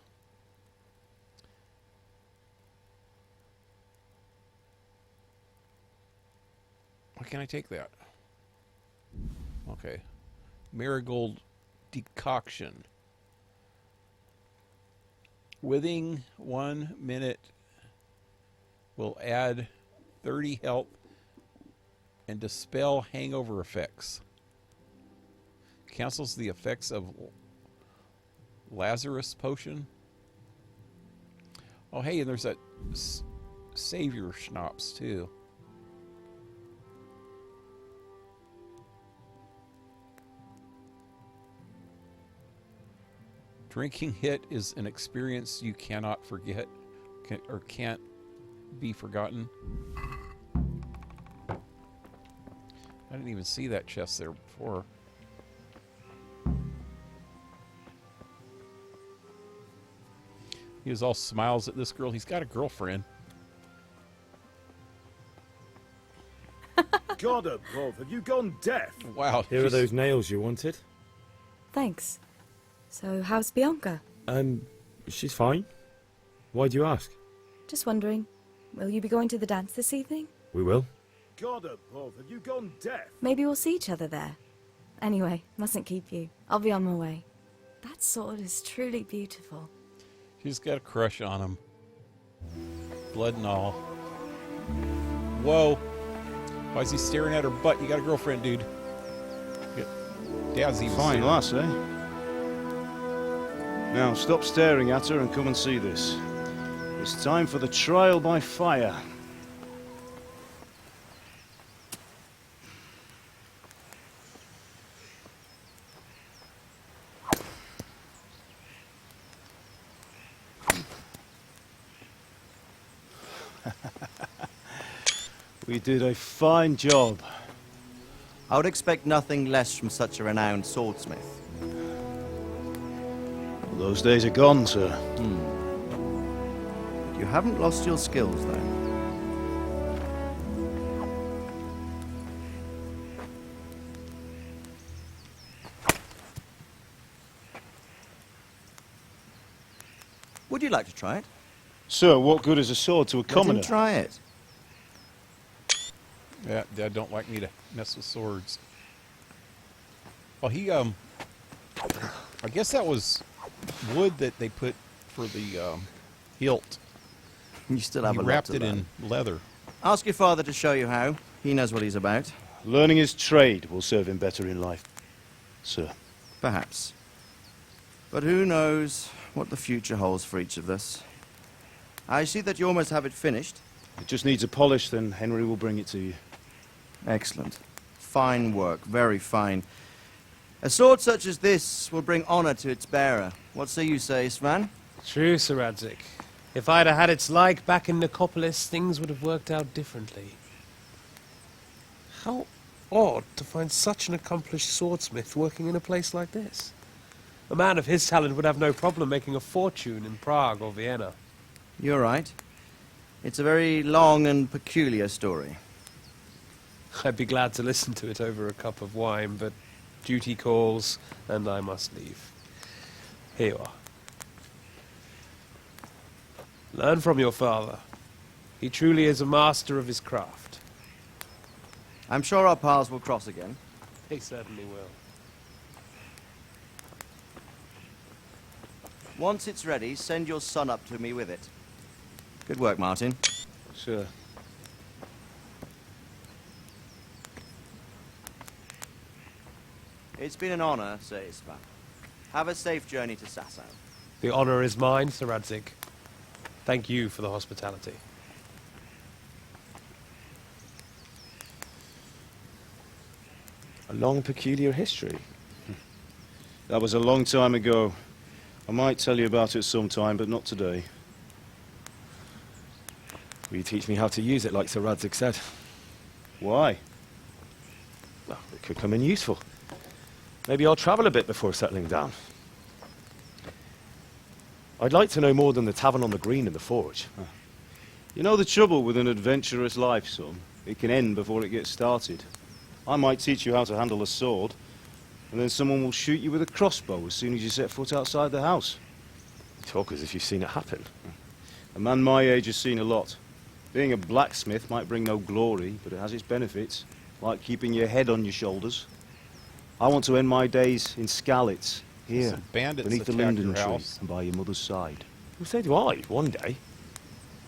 Why can't I take that? Okay. Marigold decoction. Within 1 minute will add 30 health and dispel hangover effects. Cancels the effects of Lazarus potion. Oh, hey, and there's that Savior schnapps too. Drinking hit is an experience you cannot forget or can't be forgotten. I didn't even see that chest there before. He was all smiles at this girl. He's got a girlfriend. God above, have you gone deaf? Wow. Here are those nails you wanted. Thanks. So, how's Bianca? She's fine. Why do you ask? Just wondering, will you be going to the dance this evening? We will. God above, have you gone deaf? Maybe we'll see each other there. Anyway, mustn't keep you. I'll be on my way. That sword is truly beautiful. She's got a crush on him. Blood and all. Whoa. Why is he staring at her butt? You got a girlfriend, dude. Dad's even Fine lass, eh? Now, stop staring at her and come and see this. It's time for the trial by fire. We did a fine job. I would expect nothing less from such a renowned swordsmith. Well, those days are gone, sir. You haven't lost your skills, though. Would you like to try it? Sir, what good is a sword to a commoner? Let him try it. Yeah, Dad don't like me to mess with swords. Well, he, I guess that was wood that they put for the, hilt. You still have he a lot wrapped to it learn. in leather. Ask your father to show you how. He knows what he's about. Learning his trade will serve him better in life, sir. Perhaps. But who knows what the future holds for each of us. I see that you almost have it finished. It just needs a polish, then Henry will bring it to you. Excellent. Fine work, very fine. A sword such as this will bring honor to its bearer. What say you, Svan? True, Sir Radzig. If I'd have had its like back in Nicopolis, things would have worked out differently. How odd to find such an accomplished swordsmith working in a place like this. A man of his talent would have no problem making a fortune in Prague or Vienna. You're right. It's a very long and peculiar story. I'd be glad to listen to it over a cup of wine, but duty calls, and I must leave. Here you are. Learn from your father. He truly is a master of his craft. I'm sure our paths will cross again. He certainly will. Once it's ready, send your son up to me with it. Good work, Martin. Sure. It's been an honor, Sir Ispan. Have a safe journey to Sasau. The honor is mine, Sir Radzig. Thank you for the hospitality. A long, peculiar history. That was a long time ago. I might tell you about it sometime, but not today. Will you teach me how to use it, like Sir Radzig said? Why? Well, it could come in useful. Maybe I'll travel a bit before settling down. I'd like to know more than the tavern on the green and the forge. You know the trouble with an adventurous life, son? It can end before it gets started. I might teach you how to handle a sword, and then someone will shoot you with a crossbow as soon as you set foot outside the house. You talk as if you've seen it happen. A man my age has seen a lot. Being a blacksmith might bring no glory, but it has its benefits, like keeping your head on your shoulders. I want to end my days in Skalitz, here, Some bandits beneath the attacked linden your tree, house. and by your mother's side. Well, so do I, one day.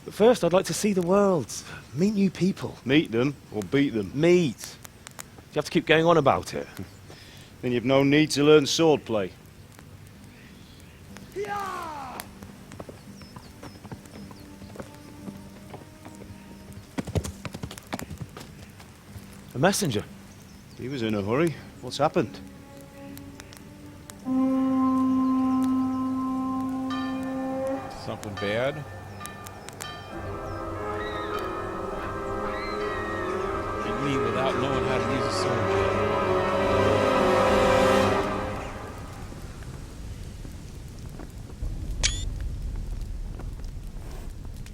But first, I'd like to see the world, meet new people. Meet them, or beat them? Meet. Do you have to keep going on about it? Then you've no need to learn swordplay. A messenger. He was in a hurry. What's happened? Something bad? Hit me without knowing how to use a sword yet.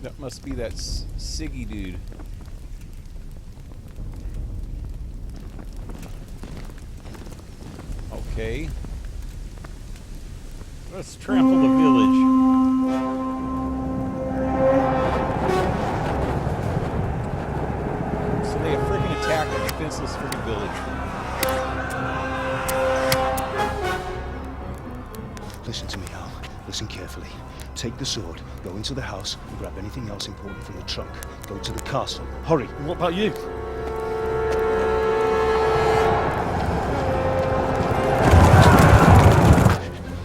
That must be that Siggy dude. Okay. Let's trample the village. So they have freaking attacked a defenseless freaking village. Listen to me, Al. Listen carefully. Take the sword, go into the house, and grab anything else important from the trunk. Go to the castle. Hurry! And what about you?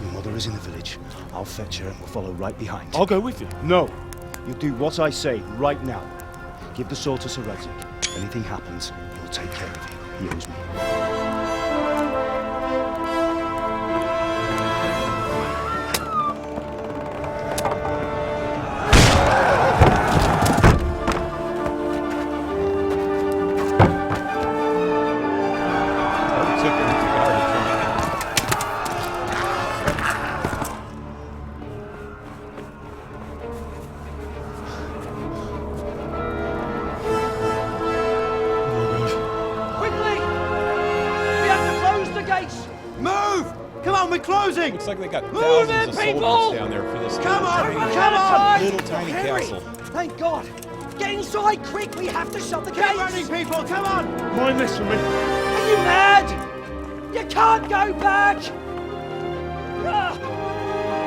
Your mother is in the village. I'll fetch her and we'll follow right behind. I'll go with you. No! You'll do what I say right now. Give the sword to Sir Radzig. If anything happens, he'll take care of you. He owes me. Looks like they got thousands of soldiers down there for this little tiny castle. Thank God! Get inside quick! We have to shut the gates! Running, people, come on! Mind this for me. Are you mad? You can't go back!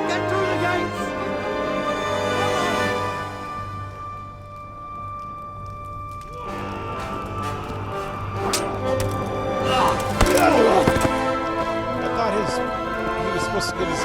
Get through the gates! I thought he was supposed to get his.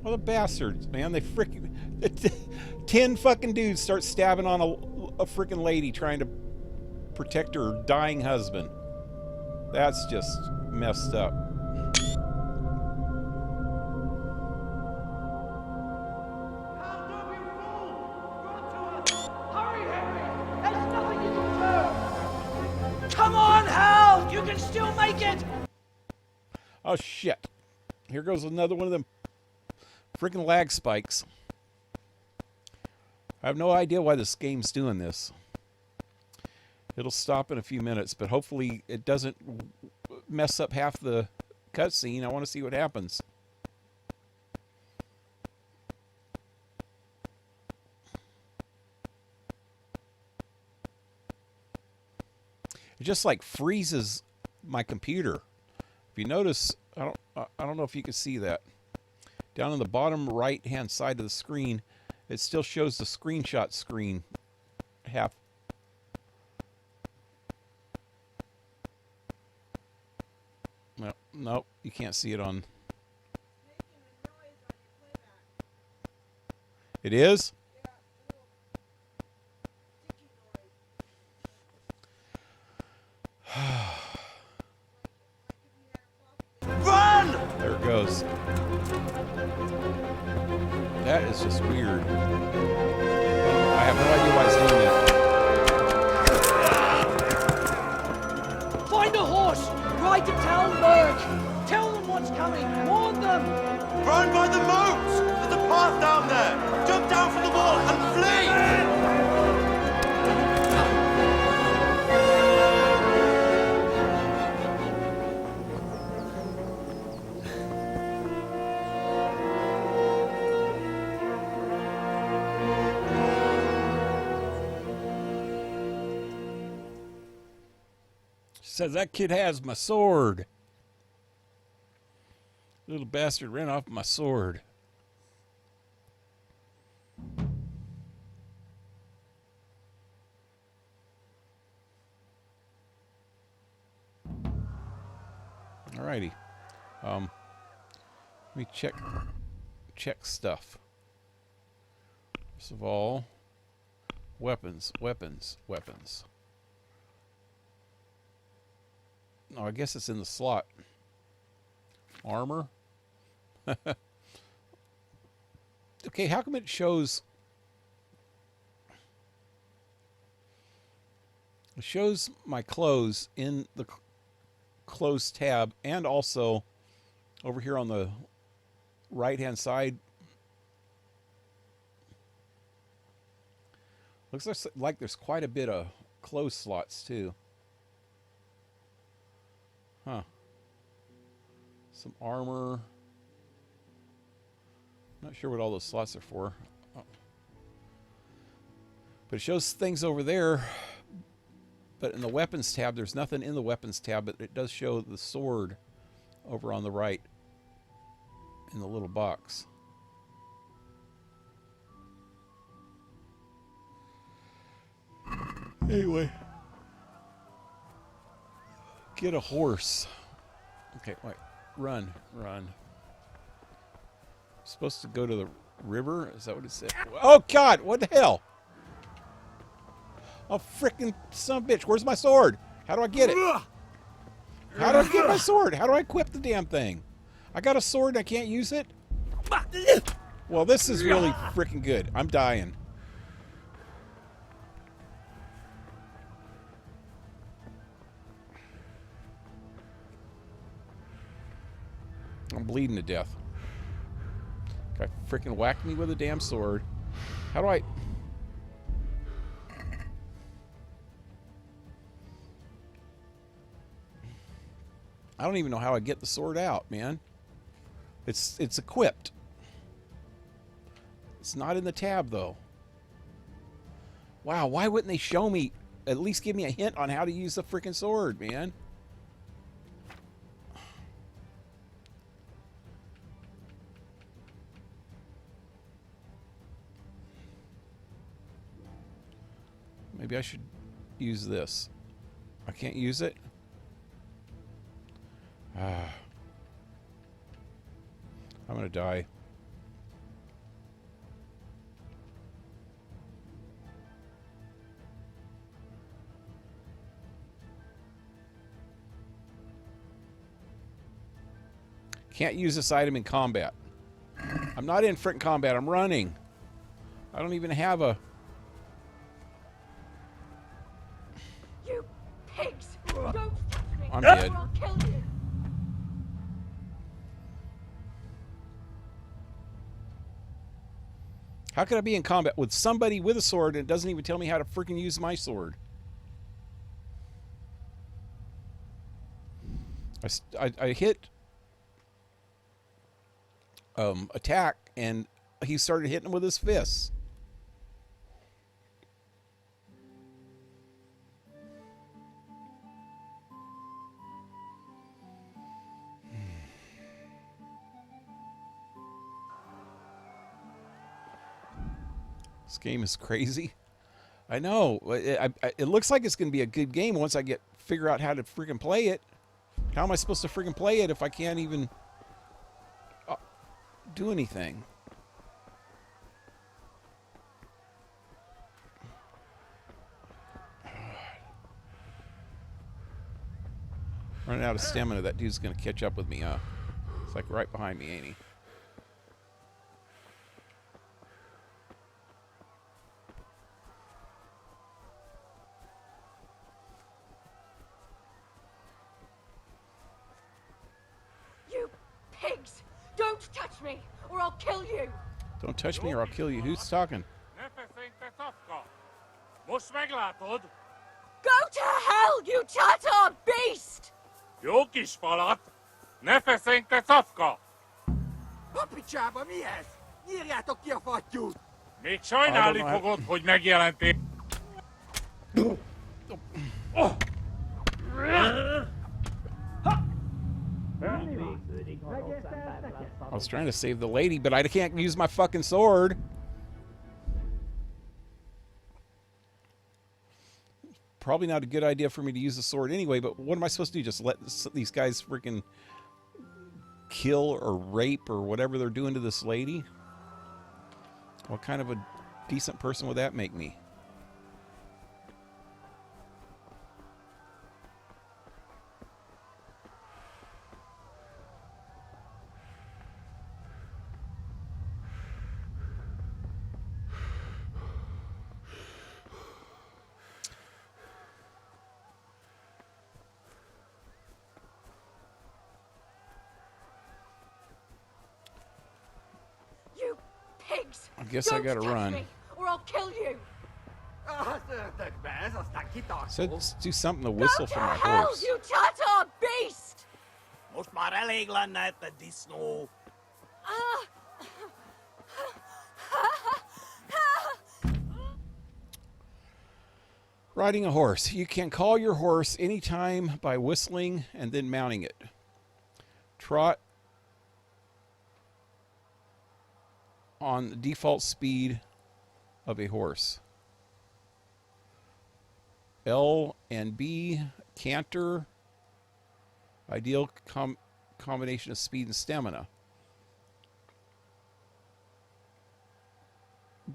Well, the bastards, man. They freaking 10 fucking dudes start stabbing on a freaking lady trying to protect her dying husband. That's just messed up. Come on, Hal! You can still make it! Oh shit. Here goes another one of them freaking lag spikes. I have no idea why this game's doing this. It'll stop in a few minutes, but hopefully it doesn't mess up half the cutscene. I want to see what happens. It just like freezes my computer. If you notice, I don't know if you can see that. Down on the bottom right hand side of the screen, it still shows the screenshot screen half. No, nope, you can't see it on. It is? Run! There it goes. That is just weird. I have no idea why it's doing that. Find a horse! Ride to Talberg! Tell them what's coming! Warn them! Run by the moat! There's a path down there! Jump down from the wall and flee! Says that kid has my sword. Little bastard ran off my sword. Alrighty. Let me check stuff. First of all, weapons. Oh, I guess it's in the slot. Armor. Okay, how come it shows... It shows my clothes in the clothes tab and also over here on the right-hand side. Looks like there's quite a bit of clothes slots, too. Huh. Some armor. Not sure what all those slots are for. Oh. But it shows things over there. But in the weapons tab, there's nothing in the weapons tab, but it does show the sword over on the right in the little box. Anyway. Get a horse. Okay, wait. Run. Supposed to go to the river? Is that what it said? Oh, God! What the hell? Oh, frickin' son of a bitch. Where's my sword? How do I get it? How do I get my sword? How do I equip the damn thing? I got a sword and I can't use it? Well, this is really frickin' good. I'm dying. I'm bleeding to death. Guy frickin' whacked me with a damn sword. How do I... I don't even know how I get the sword out, man. It's equipped. It's not in the tab, though. Wow, why wouldn't they show me, at least give me a hint on how to use the frickin' sword, man? Maybe I should use this. I can't use it? I'm gonna die. Can't use this item in combat. I'm not in front combat. I'm running. I don't even have a... You pigs! Don't touch me! I'm dead. Or I'll kill you! How could I be in combat with somebody with a sword and it doesn't even tell me how to freaking use my sword? I hit attack and he started hitting with his fists. This game is crazy. I know. It looks like it's going to be a good game once I figure out how to freaking play it. How am I supposed to freaking play it if I can't even do anything? Running out of stamina. That dude's going to catch up with me, huh? It's like right behind me, ain't he? Pigs! Don't touch me, or I'll kill you! Don't touch me or I'll kill you. Who's talking? Go to hell, you Tatar beast! Papicsába mi ez? Nyírjátok ki a fattyút! Még sajnálni fogod, hogy megjelentél. I was trying to save the lady, but I can't use my fucking sword. Probably not a good idea for me to use the sword anyway, but what am I supposed to do? Just let these guys freaking kill or rape or whatever they're doing to this lady? What kind of a decent person would that make me? I guess I gotta run. Or I'll kill you. So let's do something to whistle for my Hell, horse. you Tatar beast! Most már elég lenne itt a disznó. Riding a horse. You can call your horse anytime by whistling and then mounting it. Trot on the default speed of a horse. L and B, canter. Ideal combination of speed and stamina.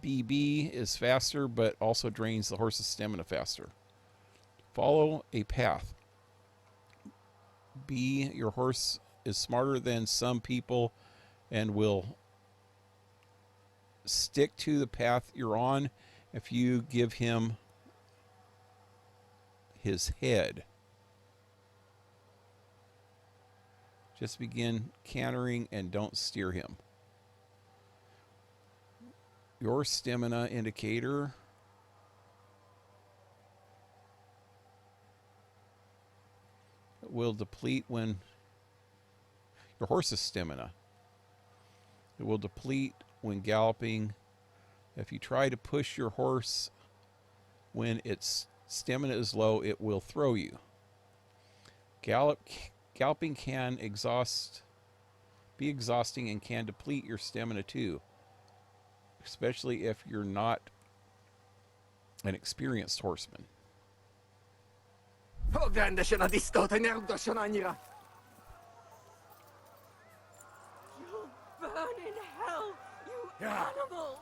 BB is faster, but also drains the horse's stamina faster. Follow a path. B, your horse is smarter than some people and will stick to the path you're on if you give him his head. Just begin cantering and don't steer him. Your stamina indicator will deplete when your horse's stamina. It will deplete when galloping. If you try to push your horse when its stamina is low, it will throw you. Galloping can be exhausting and can deplete your stamina too, especially if you're not an experienced horseman. Hagd rendesen a disznót, hogy ne rugdosson annyira! You'll burn in hell, you animals!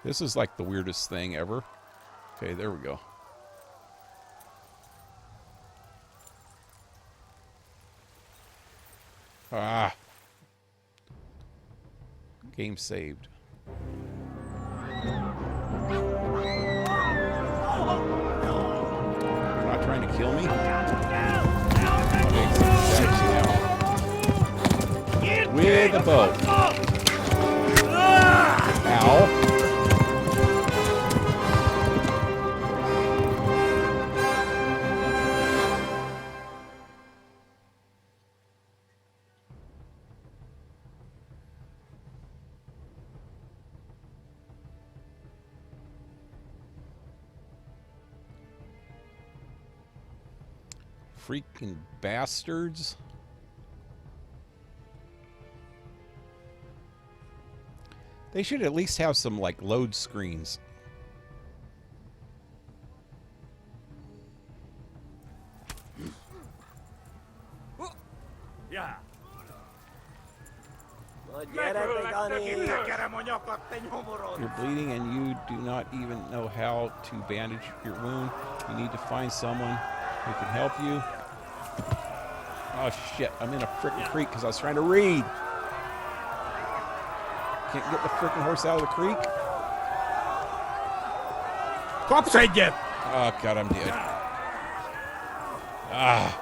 This is like the weirdest thing ever. Okay, there we go. Ah. Game saved. You're not trying to kill me? With a bow. Ow. Freaking bastards. They should at least have some, like, load screens. Yeah. You're bleeding and you do not even know how to bandage your wound. You need to find someone who can help you. Oh shit, I'm in a frickin' creek because I was trying to read. Can't get the frickin' horse out of the creek. Kopszedje! Oh god, I'm dead. Ah.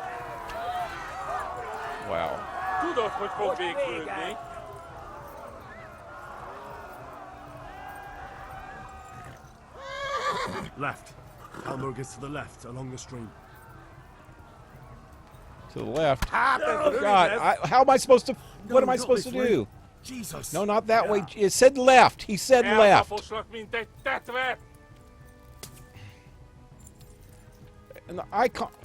Wow. Tudod, hogy fog végződni? Left. Elmer gets to the left, along the stream. To the left. Oh god, how am I supposed to... What am I supposed to do? Jesus. No, not that way. It said left. He said left. And the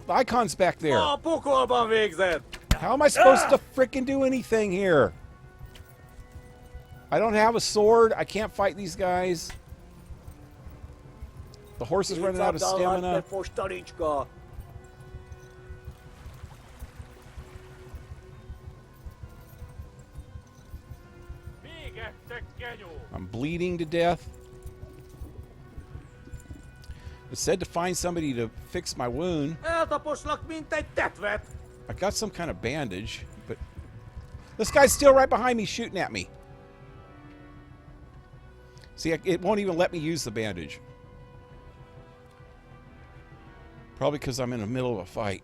icon's back there. A pokolban végzett! How am I supposed to frickin' do anything here? I don't have a sword. I can't fight these guys. The horse is running out of stamina. I'm bleeding to death. It said to find somebody to fix my wound. I got some kind of bandage, but this guy's still right behind me shooting at me. See, it won't even let me use the bandage. Probably because I'm in the middle of a fight.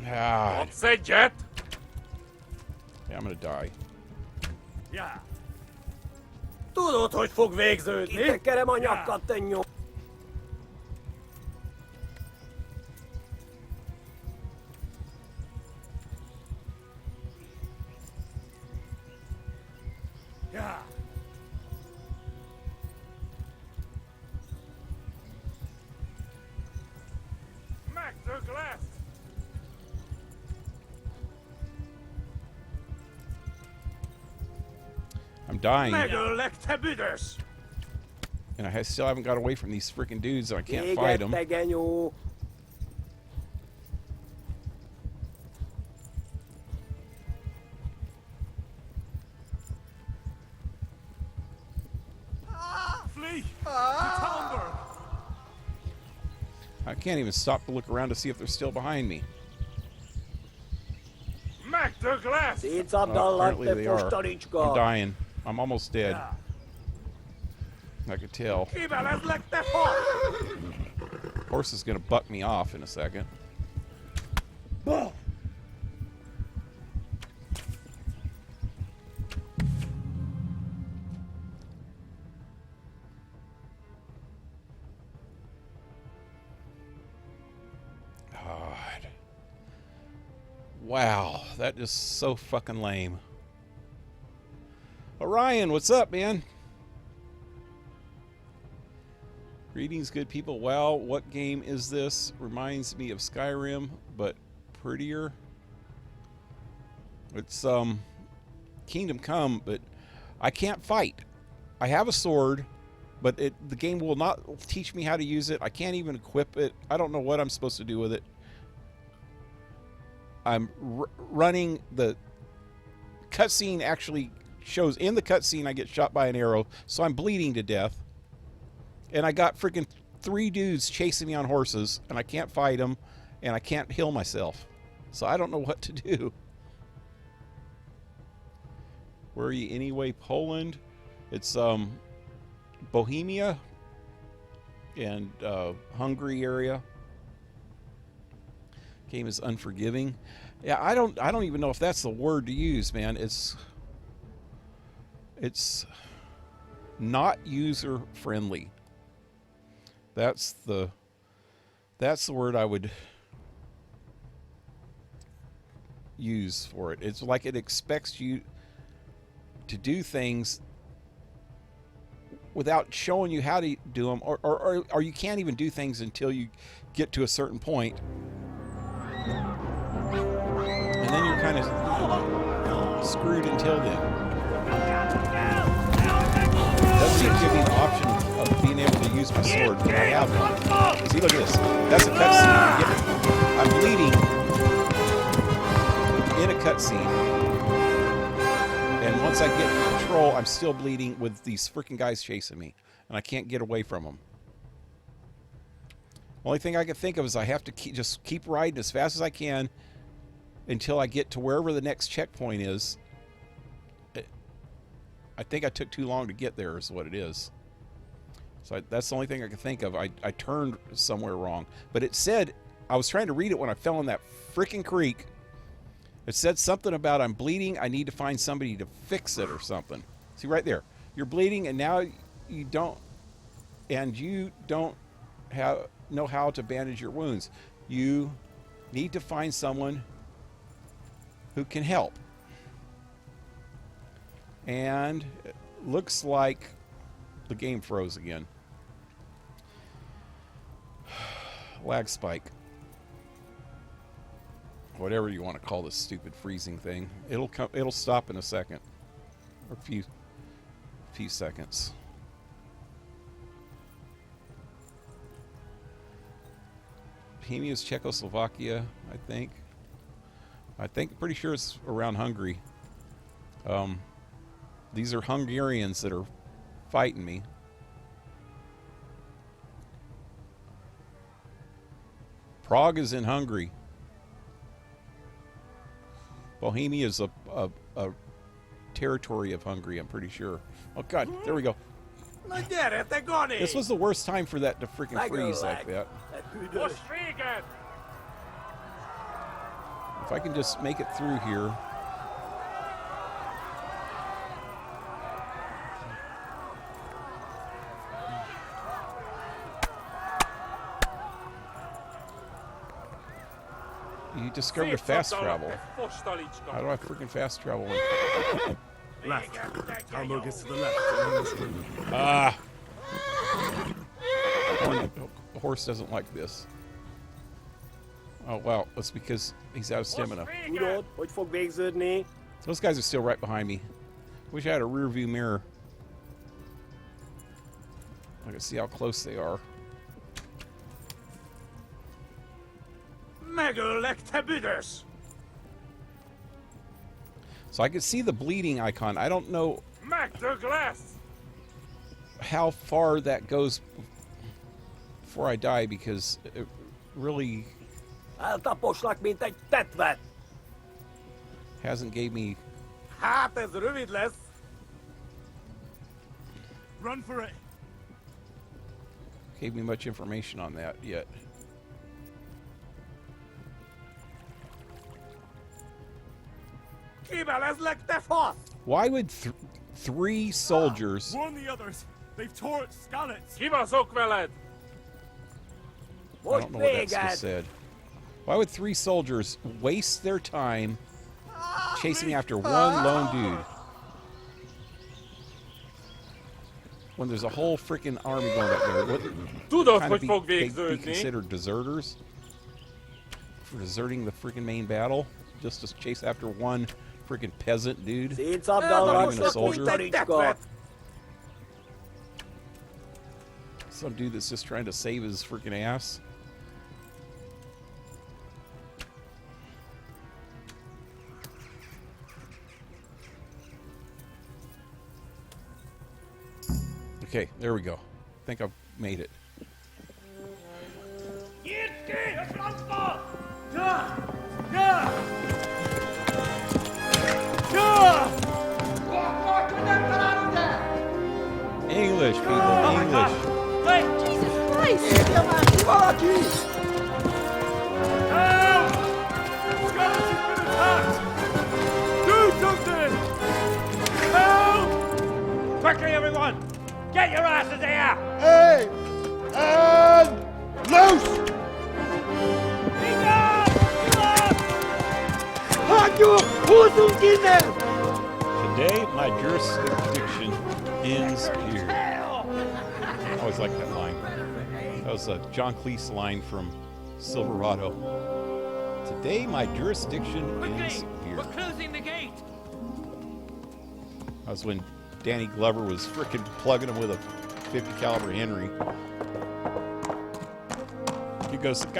Ah. Yeah, I'm gonna die. Yeah. Tudod, hogy fog végződni? Kitekerem a nyakat, te nyom. Yeah. Megdög lesz! I'm dying. Megöllek, te büdös! And I still haven't got away from these freaking dudes, so I can't fight them. Flee! I can't even stop to look around to see if they're still behind me. Megdög lesz! Oh, apparently they are. I'm dying. I'm almost dead. I could tell. Horse is gonna buck me off in a second. God. Wow, that is so fucking lame. Orion, what's up, man? Greetings, good people. Wow, what game is this? Reminds me of Skyrim, but prettier. It's Kingdom Come, but I can't fight. I have a sword, but the game will not teach me how to use it. I can't even equip it. I don't know what I'm supposed to do with it. I'm running. The cutscene actually shows in the cutscene I get shot by an arrow, so I'm bleeding to death. And I got freaking 3 dudes chasing me on horses, and I can't fight them. and I can't heal myself. So I don't know what to do. Where are you anyway? Poland. It's Bohemia and Hungary area. Game is unforgiving. Yeah, I don't even know if that's the word to use, man. It's not user friendly. That's the word I would use for it. It's like it expects you to do things without showing you how to do them, or you can't even do things until you get to a certain point. And then you're kind of screwed until then. Doesn't even give me the option of being able to use my sword, but I have one. See, look at this. That's a cutscene. I'm bleeding in a cutscene. And once I get control, I'm still bleeding with these freaking guys chasing me. And I can't get away from them. Only thing I can think of is I have to just keep riding as fast as I can until I get to wherever the next checkpoint is. I think I took too long to get there is what it is. So that's the only thing I can think of. I turned somewhere wrong. But it said, I was trying to read it when I fell in that freaking creek. It said something about I'm bleeding, I need to find somebody to fix it or something. See right there. You're bleeding and now you don't know how to bandage your wounds. You need to find someone who can help. And it looks like the game froze again. Lag spike. Whatever you want to call this stupid freezing thing. It'll stop in a second. Or a few seconds. Bohemia is Czechoslovakia, I think. Pretty sure it's around Hungary. These are Hungarians that are fighting me. Prague is in Hungary. Bohemia is a territory of Hungary, I'm pretty sure. Oh God, there we go. This was the worst time for that to freaking freeze like that. If I can just make it through here. You discovered fast travel. How do I freaking fast travel? Left. Talmud is to the left. Along the stream. Ah! The horse doesn't like this. Oh wow, that's because he's out of stamina. Those guys are still right behind me. Wish I had a rear view mirror. I can see how close they are. So I can see the bleeding icon. I don't know how far that goes before I die because it really hasn't gave me Run for it. Gave me much information on that yet. Why would three soldiers... Warn the others. They've tore Skalitz. I don't know what that just said. Why would three soldiers waste their time chasing after one lone dude when there's a whole freaking army going up there? What kind of be considered deserters for deserting the freaking main battle just to chase after one freaking peasant dude? Not even a soldier. Some dude that's just trying to save his freaking ass. Okay, there we go. I think I've made it. Get your asses here! Hey! And loose! Today, my jurisdiction ends here. I always like that line. That was a John Cleese line from Silverado. Today, my jurisdiction ends here. We're closing the gate! That was when Danny Glover was frickin' plugging him with a 50 caliber Henry. He goes, the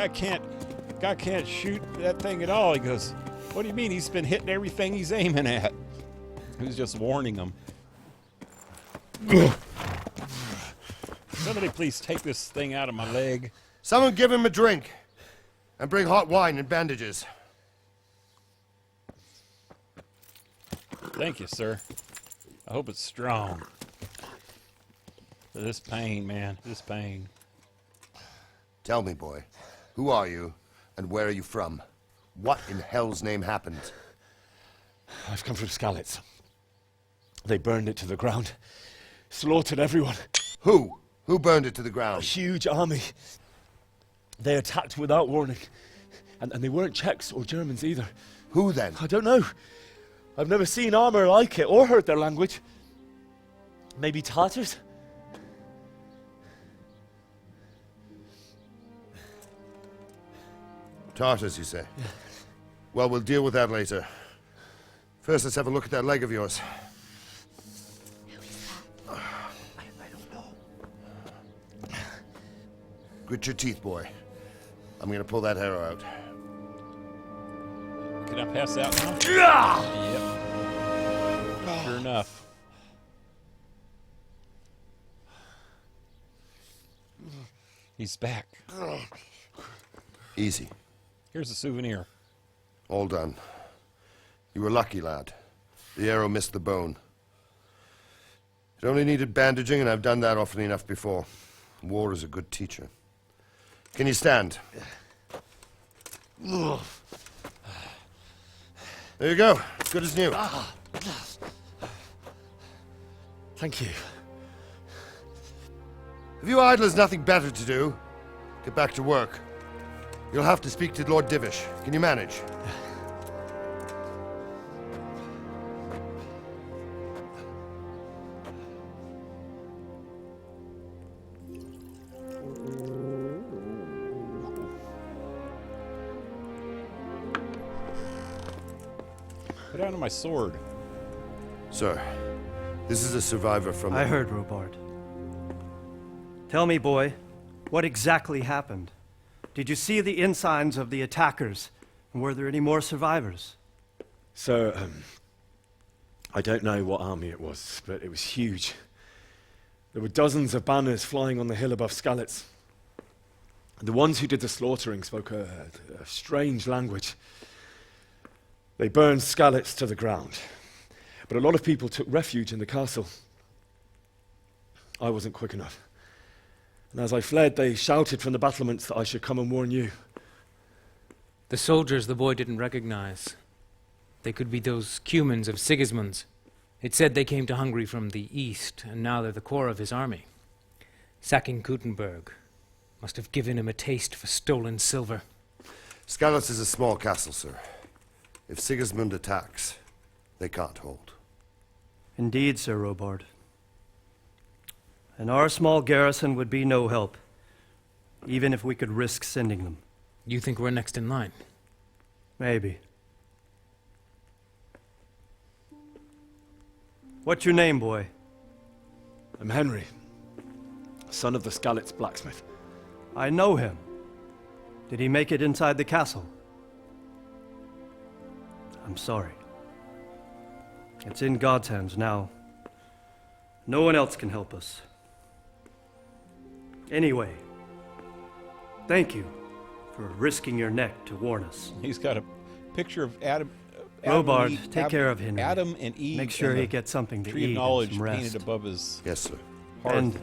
guy can't shoot that thing at all. He goes, what do you mean? He's been hitting everything he's aiming at. He was just warning him. Somebody please take this thing out of my leg. Someone give him a drink. And bring hot wine and bandages. Thank you, sir. I hope it's strong. This pain, man. This pain. Tell me, boy. Who are you? And where are you from? What in hell's name happened? I've come from Skalitz. They burned it to the ground. Slaughtered everyone. Who? Who burned it to the ground? A huge army. They attacked without warning. And they weren't Czechs or Germans either. Who then? I don't know. I've never seen armor like it or heard their language. Maybe Tatars? Tartars, you say? Yeah. Well, we'll deal with that later. First, let's have a look at that leg of yours. I don't know. Grit your teeth, boy. I'm gonna pull that arrow out. Can I pass out now? Yep. Sure enough. He's back. Easy. Here's a souvenir. All done. You were lucky, lad. The arrow missed the bone. It only needed bandaging, and I've done that often enough before. War is a good teacher. Can you stand? There you go. Good as new. Thank you. Have you idlers nothing better to do? Get back to work. You'll have to speak to Lord Divish. Can you manage? Put down my sword. Sir, this is a survivor from... I heard, Robard. Tell me, boy, what exactly happened? Did you see the ensigns of the attackers? And were there any more survivors? So, I don't know what army it was, but it was huge. There were dozens of banners flying on the hill above Skalitz. The ones who did the slaughtering spoke a strange language. They burned Skalitz to the ground, but a lot of people took refuge in the castle. I wasn't quick enough. And as I fled, they shouted from the battlements that I should come and warn you. The soldiers the boy didn't recognize. They could be those Cumans of Sigismund's. It said they came to Hungary from the east, and now they're the core of his army. Sacking Kuttenberg must have given him a taste for stolen silver. Skalitz is a small castle, sir. If Sigismund attacks, they can't hold. Indeed, Sir Robard. And our small garrison would be no help, even if we could risk sending them. You think we're next in line? Maybe. What's your name, boy? I'm Henry, son of the Skalitz blacksmith. I know him. Did he make it inside the castle? I'm sorry. It's in God's hands now. No one else can help us. Anyway, thank you for risking your neck to warn us. He's got a picture of Adam. Robard, take care of Henry. Adam and Eve. Make sure he gets something to Tree eat of knowledge and some rest. painted above his. Yes, sir. Hearth. And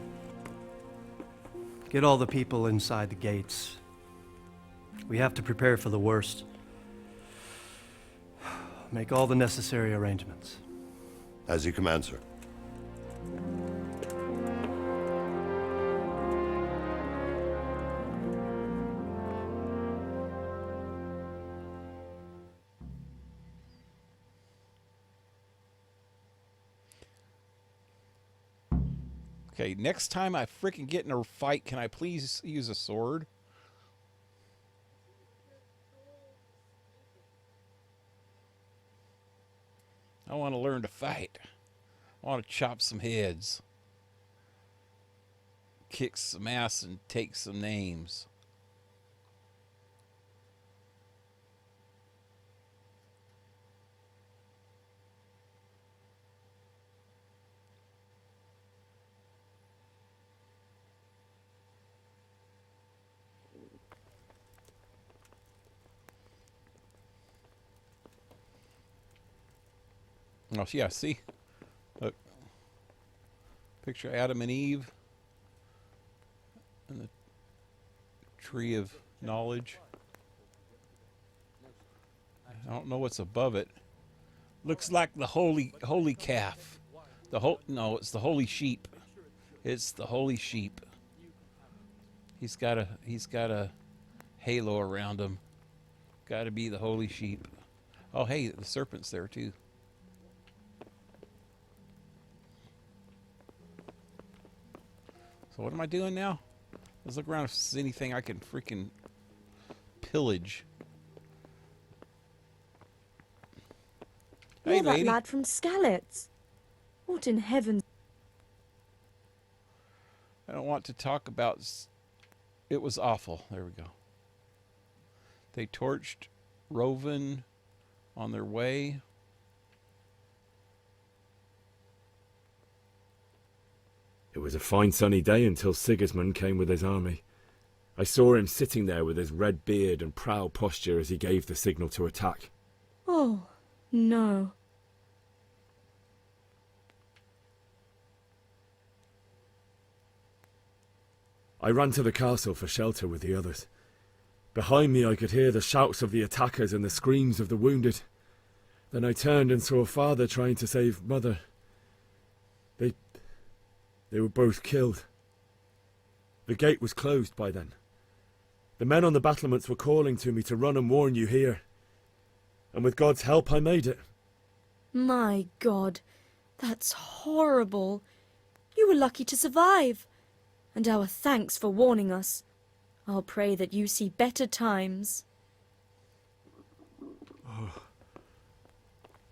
get all the people inside the gates. We have to prepare for the worst. Make all the necessary arrangements. As you command, sir. Okay, next time I freaking get in a fight, can I please use a sword? I want to learn to fight. I want to chop some heads. Kick some ass and take some names. Oh, yeah, see? Look. Picture Adam and Eve. And the tree of knowledge. I don't know what's above it. Looks like the holy calf. No, it's the holy sheep. It's the holy sheep. He's got a halo around him. Got to be the holy sheep. Oh, hey, the serpent's there too. So what am I doing now? Let's look around if there's anything I can freaking pillage. You're Hey, that lady. lad from Skalitz. What in heaven? I don't want to talk about... It was awful. There we go. They torched Roven on their way. It was a fine sunny day until Sigismund came with his army. I saw him sitting there with his red beard and proud posture as he gave the signal to attack. Oh, no. I ran to the castle for shelter with the others. Behind me I could hear the shouts of the attackers and the screams of the wounded. Then I turned and saw Father trying to save Mother. They were both killed. The gate was closed by then. The men on the battlements were calling to me to run and warn you here. And with God's help I made it. My God, that's horrible. You were lucky to survive. And our thanks for warning us. I'll pray that you see better times.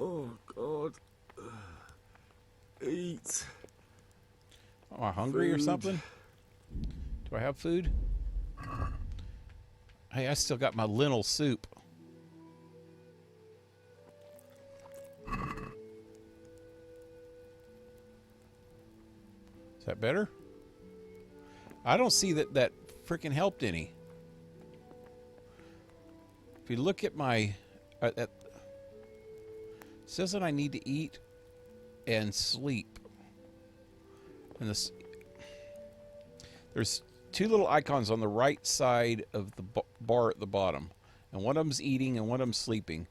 Oh God. Eat. Am I hungry or Food. something? Do I have food? Hey, I still got my lentil soup. Is that better? I don't see that freaking helped any. If you look at my... it says that I need to eat and sleep. And this, there's two little icons on the right side of the bar at the bottom. And one of them's eating and one of them's sleeping.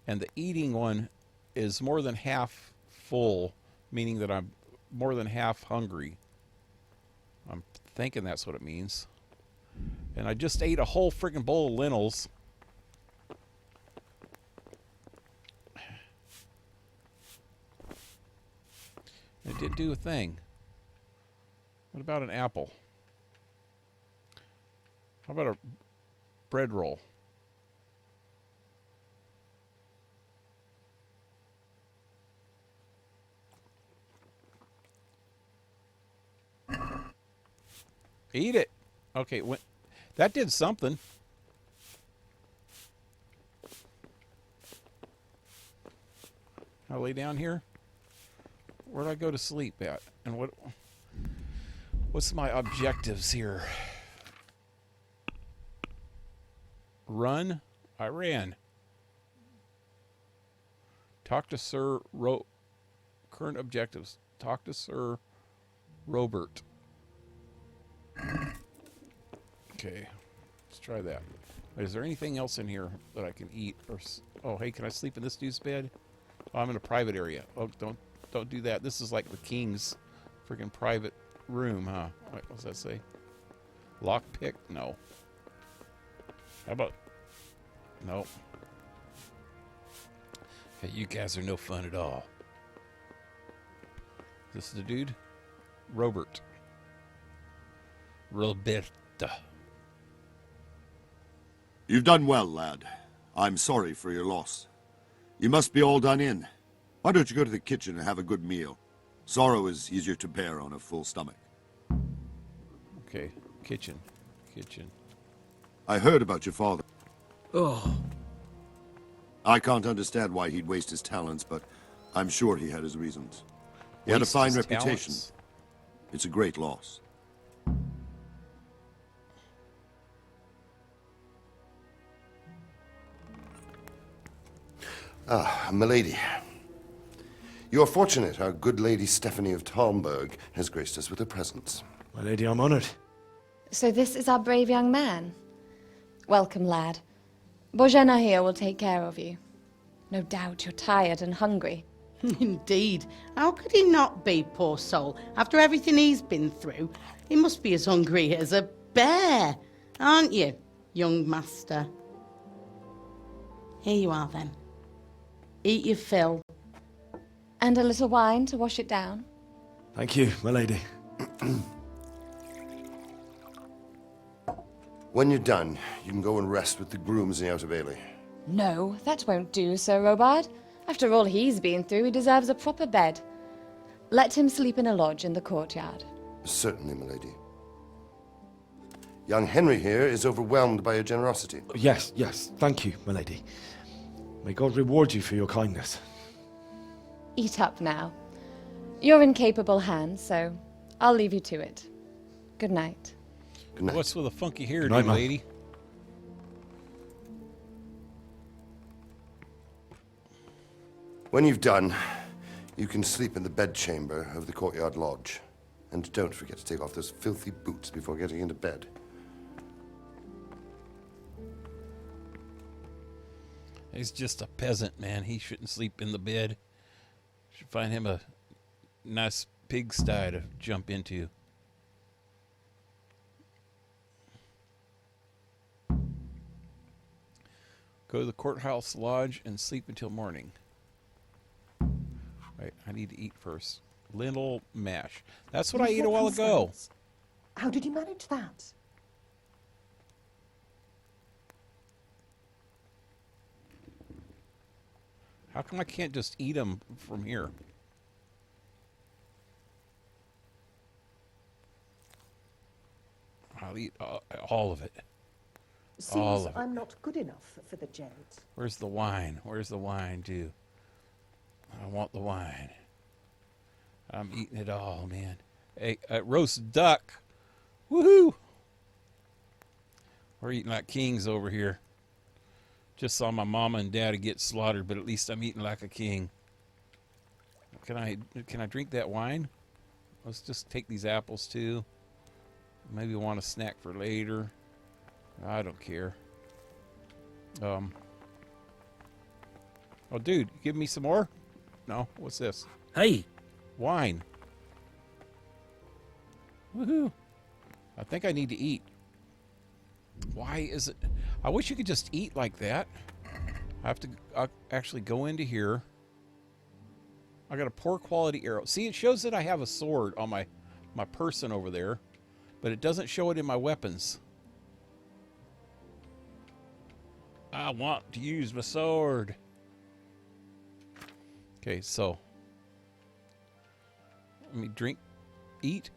And the eating one is more than half full, meaning that I'm more than half hungry. I'm thinking that's what it means. And I just ate a whole freaking bowl of lentils. It didn't do a thing. What about an apple? How about a bread roll? Eat it. Okay, that did something. I'll lay down here. Where do I go to sleep at? And what's my objectives here? Run. I ran. Talk to Sir Current objectives. Talk to Sir Robert. Okay, let's try that. Is there anything else in here that I can eat? Oh, hey, can I sleep in this dude's bed? Oh, I'm in a private area. Oh, don't do that. This is like the king's freaking private room, huh? Wait, what's that say? Lockpick? No. How about... Nope. Okay, you guys are no fun at all. This is the dude? Robert. Roberta. You've done well, lad. I'm sorry for your loss. You must be all done in. Why don't you go to the kitchen and have a good meal? Sorrow is easier to bear on a full stomach. Okay, kitchen. I heard about your father. Oh. I can't understand why he'd waste his talents, but I'm sure he had his reasons. He had a Waste fine his reputation. talents. It's a great loss. Ah, milady. You are fortunate our good lady Stephanie of Talmberg has graced us with her presence. My lady, I'm honored. So this is our brave young man. Welcome, lad. Bojana here will take care of you. No doubt you're tired and hungry. Indeed. How could he not be, poor soul? After everything he's been through, he must be as hungry as a bear, aren't you, young master? Here you are, then. Eat your fill. And a little wine to wash it down. Thank you, my lady. When you're done, you can go and rest with the grooms in the Outer Bailey. No, that won't do, Sir Robard. After all he's been through, he deserves a proper bed. Let him sleep in a lodge in the courtyard. Certainly, milady. Young Henry here is overwhelmed by your generosity. Yes, thank you, my lady. May God reward you for your kindness. Eat up now. You're in capable hands, so I'll leave you to it. Good night. Good night. What's with a funky hairdo, night, ma'am. lady? When you've done, you can sleep in the bedchamber of the courtyard lodge. And don't forget to take off those filthy boots before getting into bed. He's just a peasant, man. He shouldn't sleep in the bed. Should find him a nice pigsty to jump into. Go to the courthouse lodge and sleep until morning. Right, I need to eat first. Lentil mash. That's what I ate a while ago. How did you manage that? How come I can't just eat them from here? I'll eat all of it. Seems I'm not good enough for the gent. Where's the wine? Where's the wine, too? I want the wine. I'm eating it all, man. Hey, roast duck. Woohoo! We're eating like kings over here. Just saw my mama and daddy get slaughtered, but at least I'm eating like a king. Can I drink that wine? Let's just take these apples too. Maybe want a snack for later. I don't care. Oh, dude, give me some more? No? What's this? Hey! Wine. Woohoo! I think I need to eat. Why is it... I wish you could just eat like that. I have to actually go into here. I got a poor quality arrow. See, it shows that I have a sword on my person over there, but it doesn't show it in my weapons. I want to use my sword. Okay, so let me drink, eat,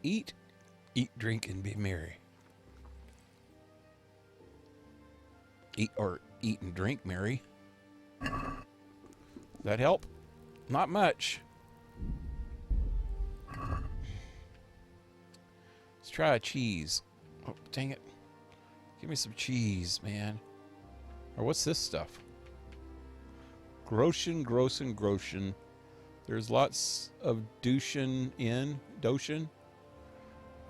drink, and be merry. Eat and drink, Mary. That help? Not much. Let's try a cheese. Oh, dang it. Give me some cheese, man. Or what's this stuff? Groschen. There's lots of Doshin in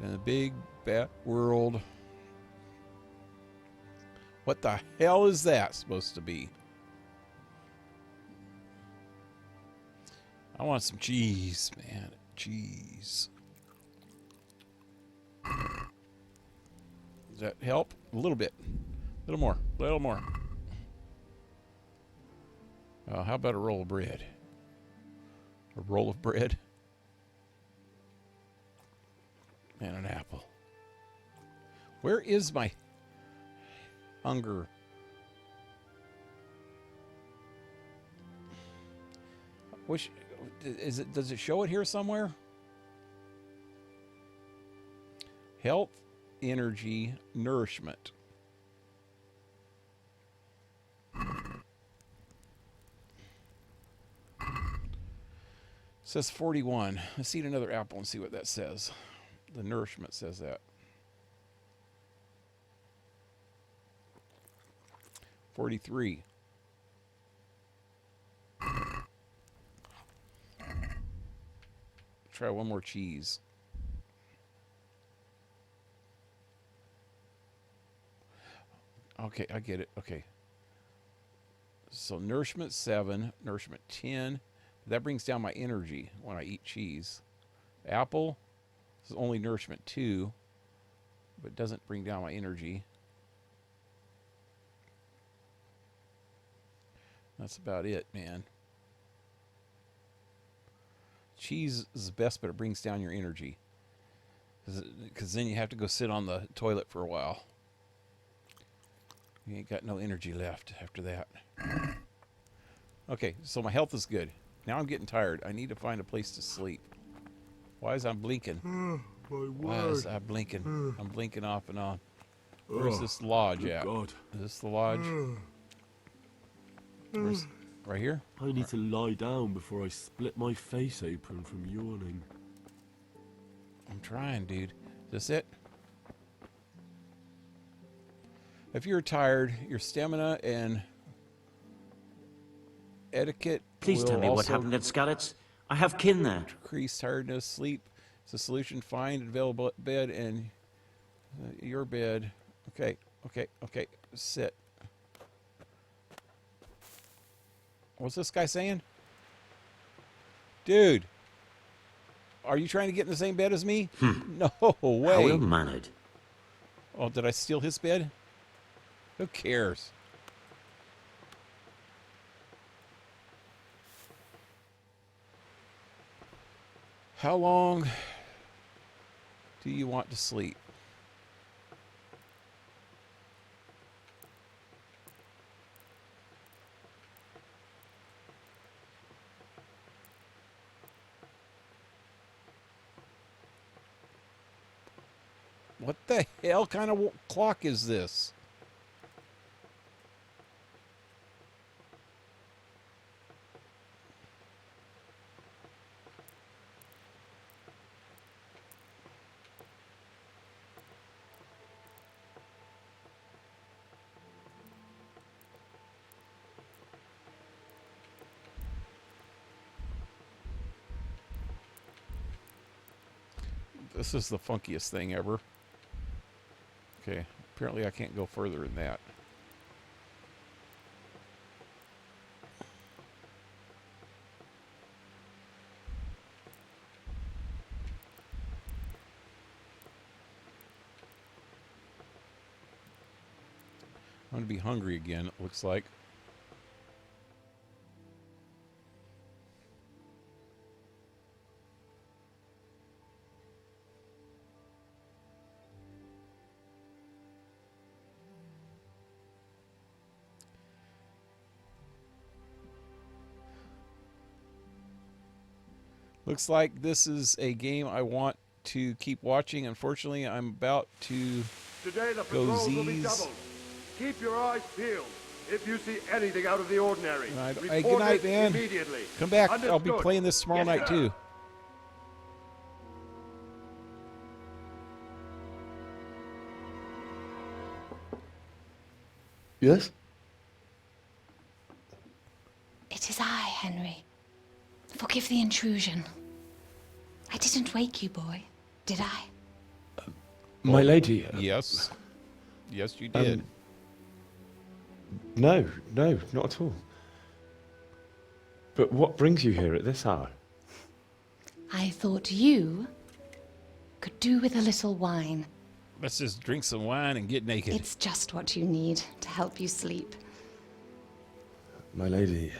the big bat world. What the hell is that supposed to be? I want some cheese, man. Cheese. Does that help? A little bit. A little more. How about a roll of bread? A roll of bread? And an apple. Where is my hunger? Which is it? Does it show it here somewhere? Health, energy, nourishment. Says 41. Let's eat another apple and see what that says. The nourishment says that. 43. Try one more cheese. Okay, I get it. Okay. So nourishment 7, nourishment 10. That brings down my energy when I eat cheese. Apple is only nourishment 2, but doesn't bring down my energy. That's about it, man. Cheese is the best, but it brings down your energy. Because then you have to go sit on the toilet for a while. You ain't got no energy left after that. Okay, so my health is good. Now I'm getting tired. I need to find a place to sleep. Why is I blinking? Why is I blinking? I'm blinking off and on. Where's this lodge at? God. Is this the lodge? Where's, right here? I need to lie down before I split my face open from yawning. I'm trying, dude. Is this it? If you're tired, your stamina and etiquette. Please tell me what happened at Scarlett's. I have kin there. Decrease tiredness, sleep. It's a solution. Find available bed and your bed. Okay, okay, okay. Sit. What's this guy saying? Dude, are you trying to get in the same bed as me? No way. How ill-mannered. Oh, did I steal his bed? Who cares? How long do you want to sleep? What the hell kind of clock is this? This is the funkiest thing ever. Okay, apparently I can't go further than that. I'm going to be hungry again, it looks like. Looks like this is a game I want to keep watching. Unfortunately, I'm about to Today the go patrols will be Z's. doubled. Keep your eyes peeled. If you see anything out of the ordinary, Hey, report good night, it man. immediately. Come back. I'll be Understood. playing this tomorrow Yes, night, sir. too. Yes? It is I, Henry. Forgive the intrusion. I didn't wake you, boy, did I? My lady. Yes. Yes, you did. No, no, not at all. But what brings you here at this hour? I thought you could do with a little wine. Let's just drink some wine and get naked. It's just what you need to help you sleep. My lady,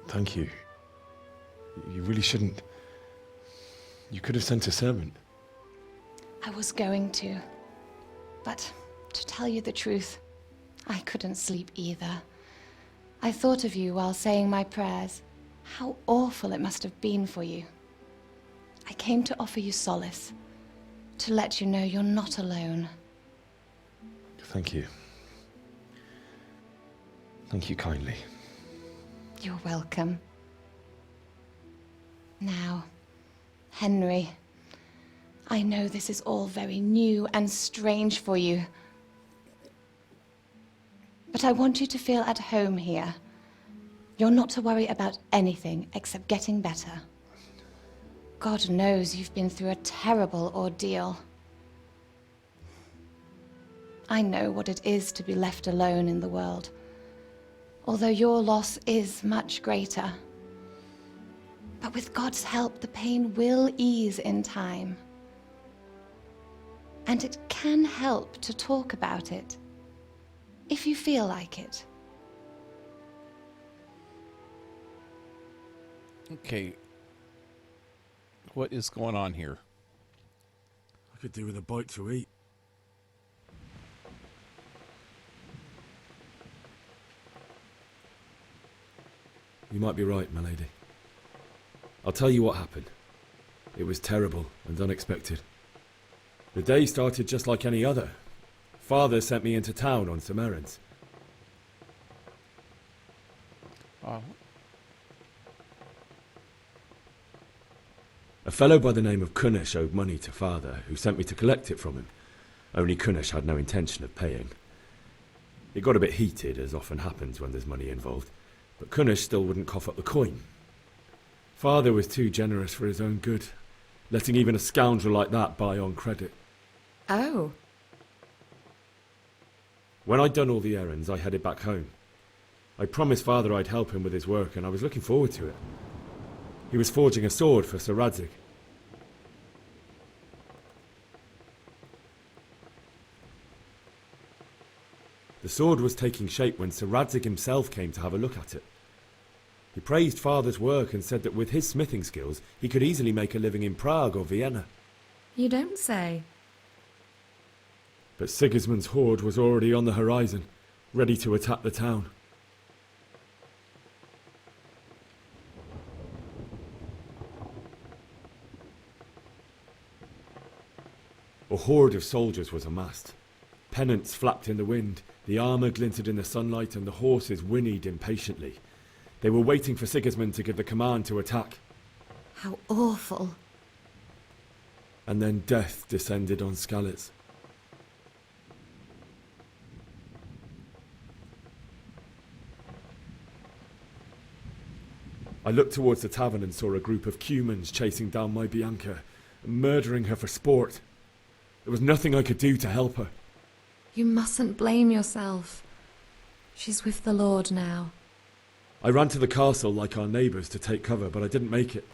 thank you. You really shouldn't. You could have sent a servant. I was going to. But to tell you the truth, I couldn't sleep either. I thought of you while saying my prayers. How awful it must have been for you. I came to offer you solace, to let you know you're not alone. Thank you. Thank you kindly. You're welcome. Now, Henry, I know this is all very new and strange for you. But I want you to feel at home here. You're not to worry about anything except getting better. God knows you've been through a terrible ordeal. I know what it is to be left alone in the world, although your loss is much greater. But with God's help, the pain will ease in time. And it can help to talk about it, if you feel like it. Okay. What is going on here? I could do with a bite to eat. You might be right, my lady. I'll tell you what happened. It was terrible and unexpected. The day started just like any other. Father sent me into town on some errands. A fellow by the name of Kunnish owed money to Father, who sent me to collect it from him. Only Kunnish had no intention of paying. It got a bit heated, as often happens when there's money involved, but Kunnish still wouldn't cough up the coin. Father was too generous for his own good, letting even a scoundrel like that buy on credit. Oh. When I'd done all the errands, I headed back home. I promised Father I'd help him with his work, and I was looking forward to it. He was forging a sword for Sir Radzig. The sword was taking shape when Sir Radzig himself came to have a look at it. He praised Father's work and said that with his smithing skills, he could easily make a living in Prague or Vienna. You don't say. But Sigismund's horde was already on the horizon, ready to attack the town. A horde of soldiers was amassed. Pennants flapped in the wind, the armour glinted in the sunlight, and the horses whinnied impatiently. They were waiting for Sigismund to give the command to attack. How awful. And then death descended on Skalitz. I looked towards the tavern and saw a group of Cumans chasing down my Bianca, murdering her for sport. There was nothing I could do to help her. You mustn't blame yourself. She's with the Lord now. I ran to the castle like our neighbours to take cover, but I didn't make it.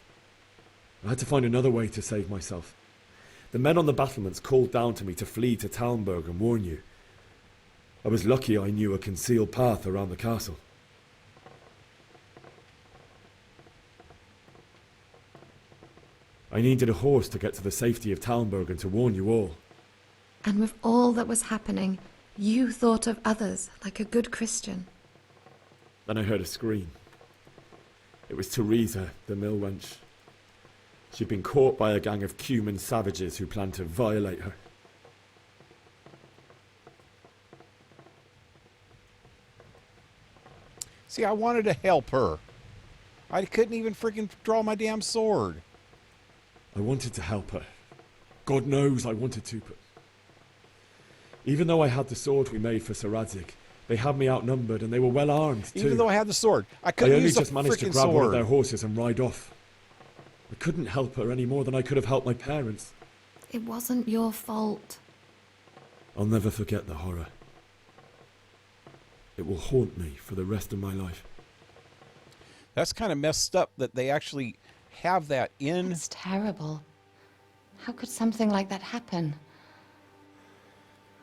I had to find another way to save myself. The men on the battlements called down to me to flee to Talmberg and warn you. I was lucky I knew a concealed path around the castle. I needed a horse to get to the safety of Talmberg and to warn you all. And with all that was happening, you thought of others like a good Christian. Then I heard a scream. It was Teresa, the mill wench. She'd been caught by a gang of Cuman savages who planned to violate her. See, I wanted to help her. I couldn't even freaking draw my damn sword. I wanted to help her. God knows I wanted to, but... Even though I had the sword we made for Sir Radzig, they had me outnumbered and they were well armed too. Even though I had the sword, I couldn't use the freaking sword. I only just managed to grab one of their horses and ride off. I couldn't help her any more than I could have helped my parents. It wasn't your fault. I'll never forget the horror. It will haunt me for the rest of my life. That's kind of messed up that they actually have that in... It's terrible. How could something like that happen?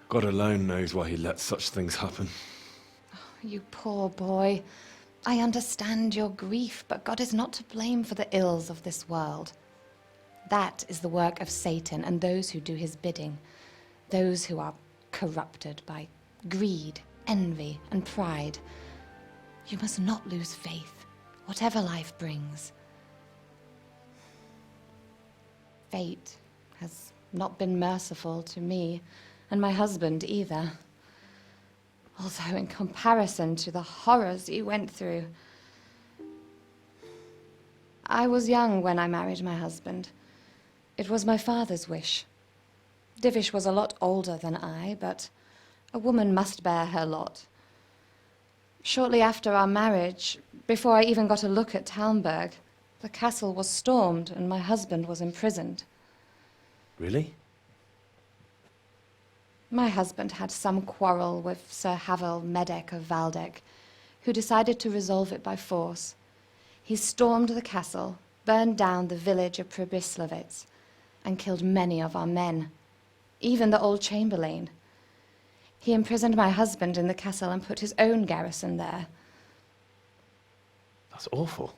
God alone knows why he lets such things happen. Oh, you poor boy. I understand your grief, but God is not to blame for the ills of this world. That is the work of Satan and those who do his bidding, those who are corrupted by greed, envy, and pride. You must not lose faith, whatever life brings. Fate has not been merciful to me, and my husband either. Although in comparison to the horrors you went through. I was young when I married my husband. It was my father's wish. Divish was a lot older than I, but a woman must bear her lot. Shortly after our marriage, before I even got a look at Talmberg, the castle was stormed and my husband was imprisoned. Really? My husband had some quarrel with Sir Havel Medek of Valdek, who decided to resolve it by force. He stormed the castle, burned down the village of Pribyslavitz, and killed many of our men, even the old chamberlain. He imprisoned my husband in the castle and put his own garrison there. That's awful.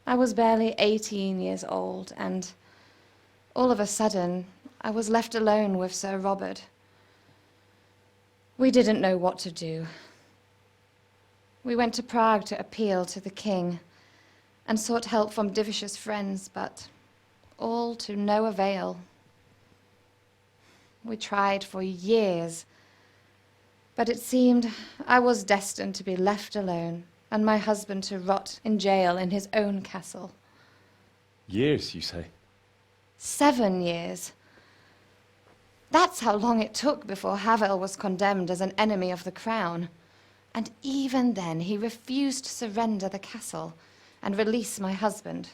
I was barely 18 years old, and all of a sudden, I was left alone with Sir Robert. We didn't know what to do. We went to Prague to appeal to the king and sought help from Divish's friends, but all to no avail. We tried for years, but it seemed I was destined to be left alone and my husband to rot in jail in his own castle. Years, you say? 7 years. That's how long it took before Havel was condemned as an enemy of the crown. And even then, he refused to surrender the castle and release my husband.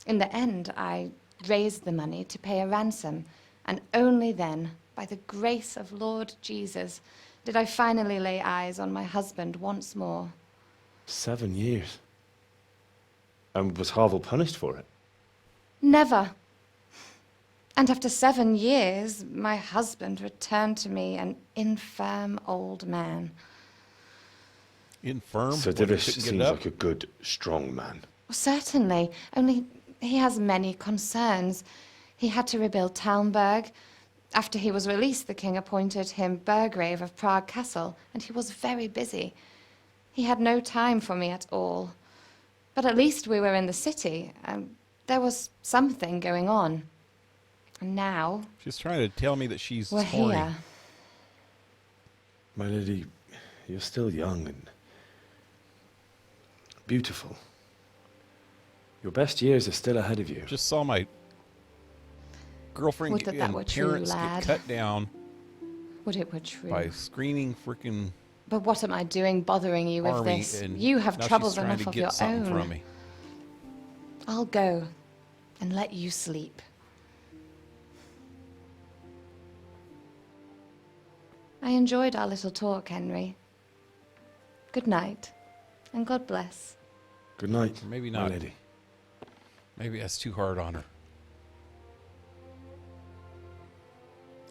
In the end, I raised the money to pay a ransom, and only then, by the grace of Lord Jesus, did I finally lay eyes on my husband once more. 7 years. And was Havel punished for it? Never. And after 7 years, my husband returned to me an infirm old man. Infirm? Sir Divish seems like a good, strong man. Certainly, only he has many concerns. He had to rebuild Talmberg. After he was released, the king appointed him Burgrave of Prague Castle, and he was very busy. He had no time for me at all. But at least we were in the city, and there was something going on. And now... She's trying to tell me that she's we're horny. here. My lady, you're still young and beautiful. Your best years are still ahead of you. Just saw my girlfriend Would that and were true, parents lad. get cut down Would it were true. by screaming freaking But what am I doing bothering you with army, this? and You have now troubles she's trying enough to of get your something own. from me. I'll go and let you sleep. I enjoyed our little talk, Henry. Good night, and God bless. Good night, Maybe my not. lady. Maybe that's too hard on her.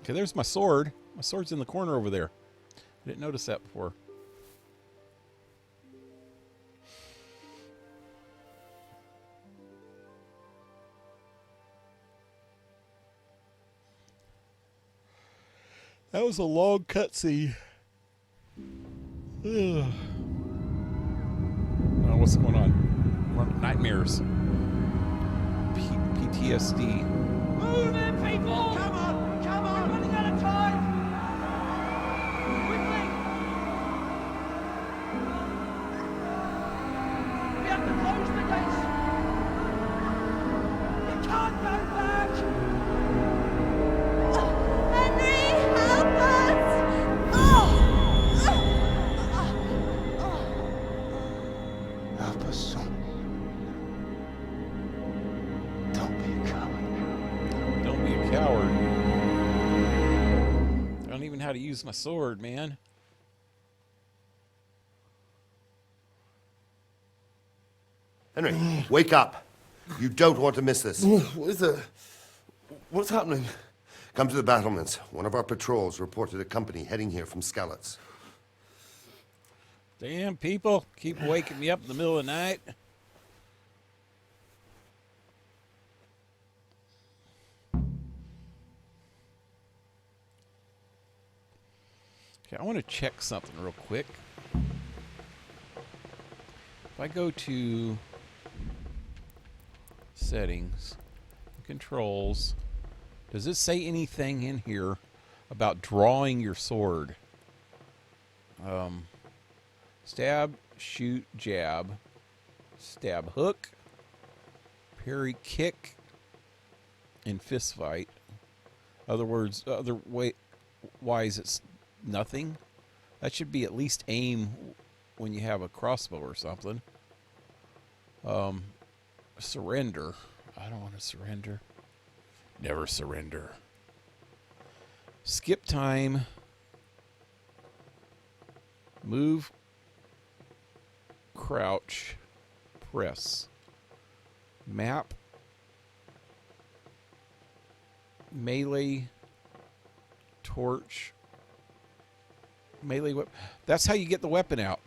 Okay, there's my sword. My sword's in the corner over there. I didn't notice that before. That was a long cutscene. Oh, what's going on? Nightmares. PTSD. Move in, people! Come on! Come on! We're running out of time! Quickly! We have to close the gates! You can't go back! Henry, help us! Help us, son. Don't be a coward. Don't be a coward. I don't even know how to use my sword, man. Henry, wake up. You don't want to miss this. What is it? What's happening? Come to the battlements. One of our patrols reported a company heading here from Skalitz. Damn people, keep waking me up in the middle of the night. Okay, I want to check something real quick. If I go to settings, controls, does it say anything in here about drawing your sword? Stab, shoot, jab, stab, hook, parry, kick, and fist fight. Otherwise, it's nothing. That should be at least aim when you have a crossbow or something. Surrender. I don't want to surrender. Never surrender. Skip time. Move. Crouch. Press. Map. Melee. Torch. Melee weapon. That's how you get the weapon out.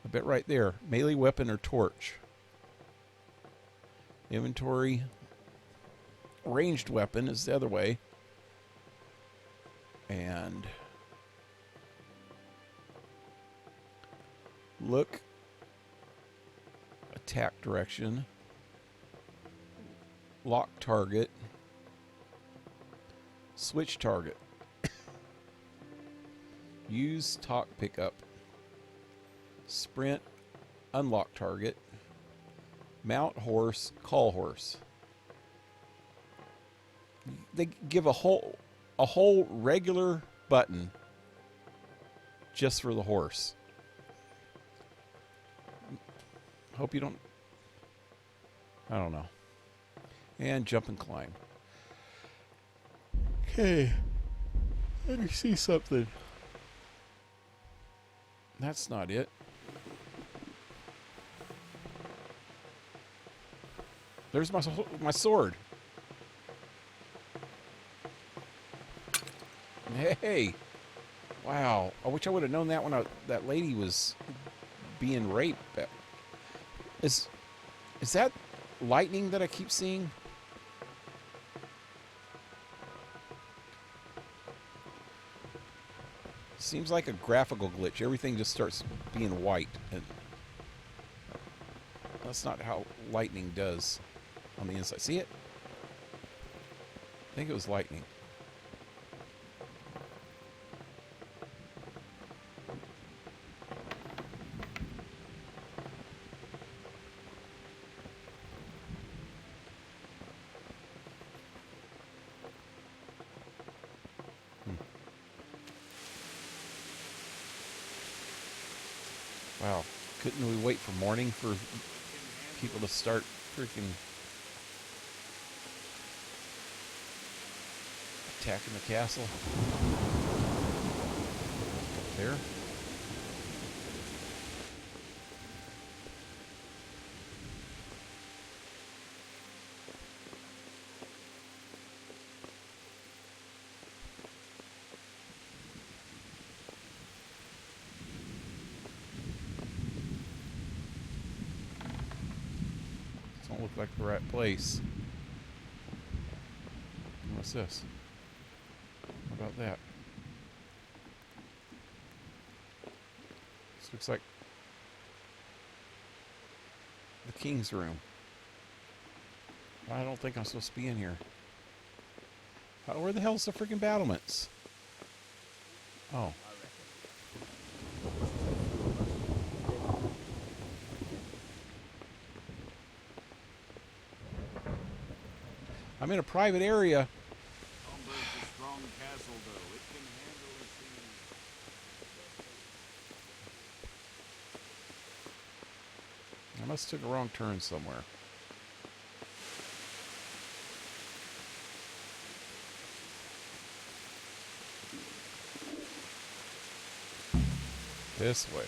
I bet right there. Melee weapon or torch. Inventory. Ranged weapon is the other way. And look. Attack direction. Lock target. Switch target. Use talk pickup. Sprint. Unlock target. Mount horse. Call horse. They give a whole regular button just for the horse. Hope you don't. I don't know. And jump and climb. Okay. Let me see something. That's not it. There's my sword. Hey. Wow. I wish I would have known that when that lady was being raped. Is that lightning that I keep seeing? Seems like a graphical glitch. Everything just starts being white, and that's not how lightning does on the inside. See it? I think it was lightning. Wow, couldn't we wait for morning for people to start freaking attacking the castle? There. Look like the right place. What's this? How about that? This looks like the king's room. I don't think I'm supposed to be in here. Where the hell's the freaking battlements? Oh. I'm in a private area. I must have took a wrong turn somewhere. This way.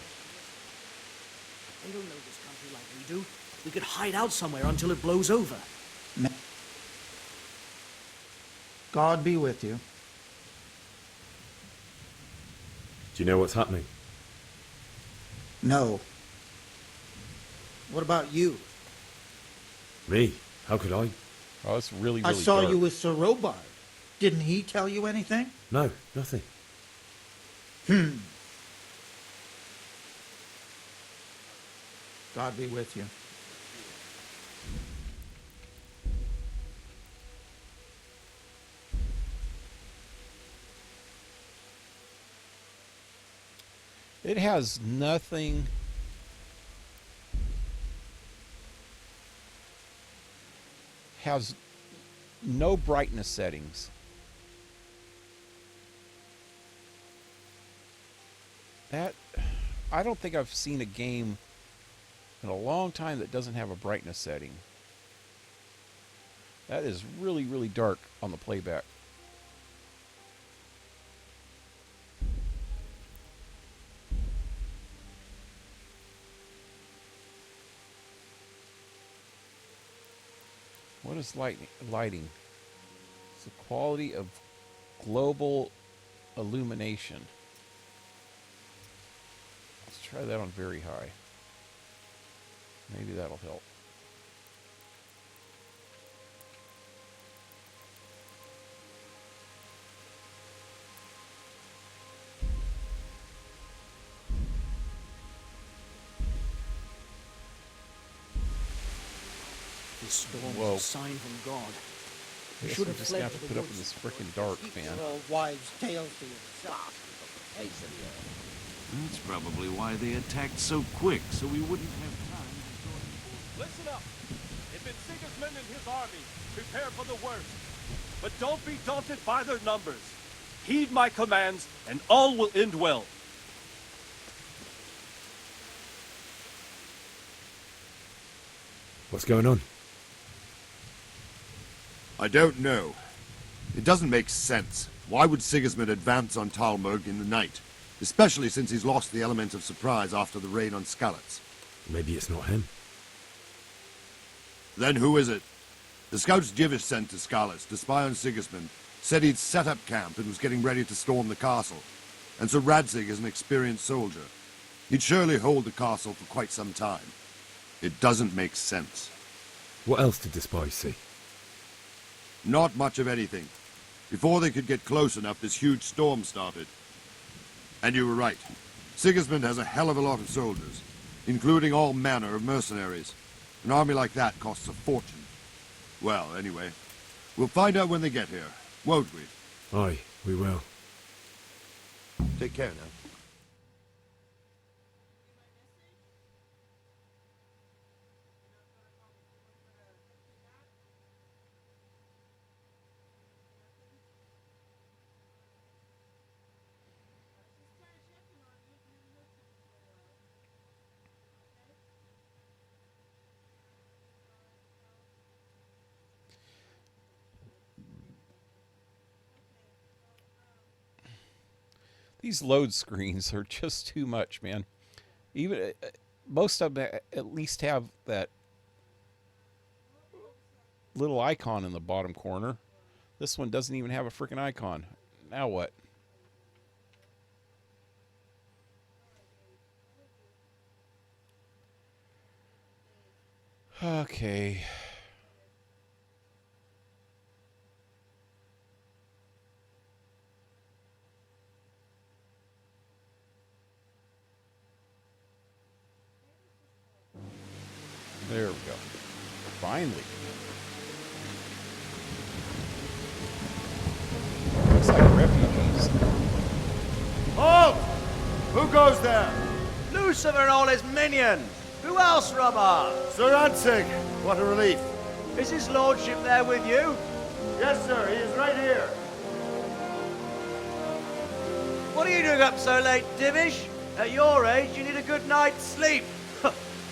They don't know this country like we do. We could hide out somewhere until it blows over. God be with you. Do you know what's happening? No. What about you? Me? How could I? Oh, it's really I saw dark. you with Sir Robard. Didn't he tell you anything? No, nothing. God be with you. It has nothing. Has no brightness settings. That, I don't think I've seen a game in a long time that doesn't have a brightness setting. That is really, really dark on the playback. What is lighting? It's the quality of global illumination. Let's try that on very high. Maybe that'll help. This storm Whoa. is a sign from God. I guess we just have to put up with this frickin' dark, man. Your wives' tales to yourself. That's probably why they attacked so quick, so we wouldn't have time to join. Listen up. If it's Sigismund and his army, prepare for the worst. But don't be daunted by their numbers. Heed my commands, and all will end well. What's going on? I don't know. It doesn't make sense. Why would Sigismund advance on Talmberg in the night? Especially since he's lost the element of surprise after the raid on Skalitz. Maybe it's not him. Then who is it? The scouts Jivish sent to Skalitz to spy on Sigismund said he'd set up camp and was getting ready to storm the castle. And so Radzig is an experienced soldier. He'd surely hold the castle for quite some time. It doesn't make sense. What else did the spies see? Not much of anything. Before they could get close enough, this huge storm started. And you were right. Sigismund has a hell of a lot of soldiers, including all manner of mercenaries. An army like that costs a fortune. Well, anyway, we'll find out when they get here, won't we? Aye, we will. Take care now. These load screens are just too much, man. Even most of them at least have that little icon in the bottom corner. This one doesn't even have a freaking icon. Now what? Okay. There we go. Finally. Looks like refugees. Halt! Who goes there? Lucifer and all his minions. Who else, Robber? Sir Radzig, what a relief. Is his lordship there with you? Yes, sir, he is right here. What are you doing up so late, Divish? At your age, you need a good night's sleep.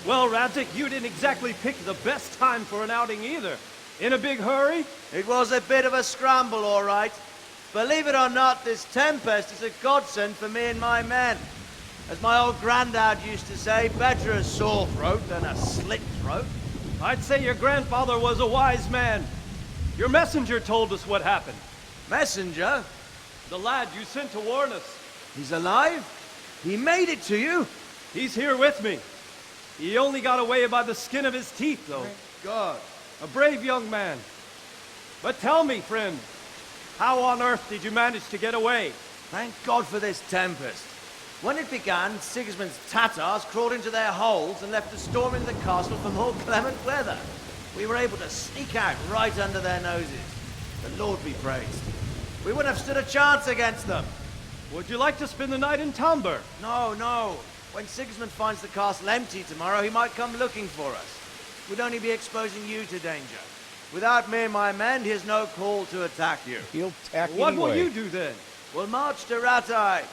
Well, Radzig, you didn't exactly pick the best time for an outing either. In a big hurry? It was a bit of a scramble, all right. Believe it or not, this tempest is a godsend for me and my men. As my old granddad used to say, better a sore throat than a slit throat. I'd say your grandfather was a wise man. Your messenger told us what happened. Messenger? The lad you sent to warn us. He's alive? He made it to you? He's here with me. He only got away by the skin of his teeth, though. Thank God. A brave young man. But tell me, friend, how on earth did you manage to get away? Thank God for this tempest. When it began, Sigismund's Tatars crawled into their holes and left us storming the castle for more clement weather. We were able to sneak out right under their noses. The Lord be praised. We wouldn't have stood a chance against them. Would you like to spend the night in Talmberg? No, no. When Sigismund finds the castle empty tomorrow, he might come looking for us. We'd only be exposing you to danger. Without me and my men, he has no call to attack you. He'll attack What will anyway. you do then? We'll march to Ratai.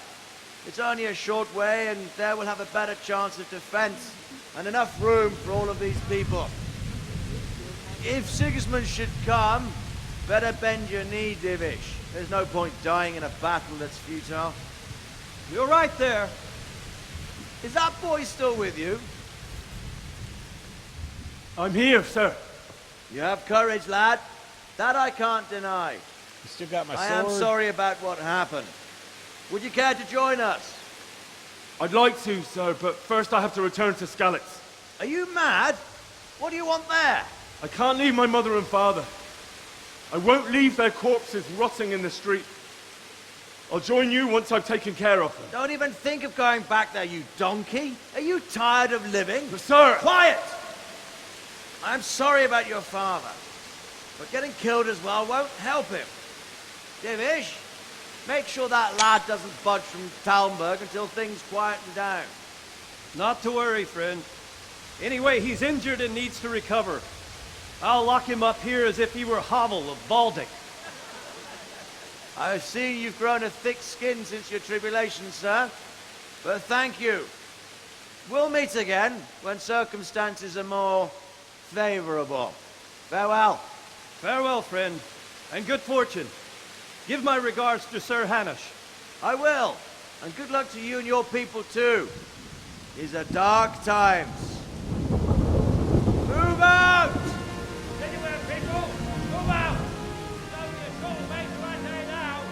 It's only a short way, and there we'll have a better chance of defense and enough room for all of these people. If Sigismund should come, better bend your knee, Divish. There's no point dying in a battle that's futile. You're right there. Is that boy still with you? I'm here, sir. You have courage, lad. That I can't deny. You still got my I sword? am sorry about what happened. Would you care to join us? I'd like to, sir, but first I have to return to Skalitz. Are you mad? What do you want there? I can't leave my mother and father. I won't leave their corpses rotting in the street. I'll join you once I've taken care of them. Don't even think of going back there, you donkey. Are you tired of living? But sir! Quiet! I'm sorry about your father, but getting killed as well won't help him. Divish, make sure that lad doesn't budge from Talmberg until things quieten down. Not to worry, friend. Anyway, he's injured and needs to recover. I'll lock him up here as if he were Havel of Baldic. I've seen you've grown a thick skin since your tribulation, sir. But thank you. We'll meet again when circumstances are more favorable. Farewell. Farewell, friend, and good fortune. Give my regards to Sir Hanush. I will. And good luck to you and your people, too. These are dark times. Move out! Anywhere, people! Move out! It's only a short way to Ratai now.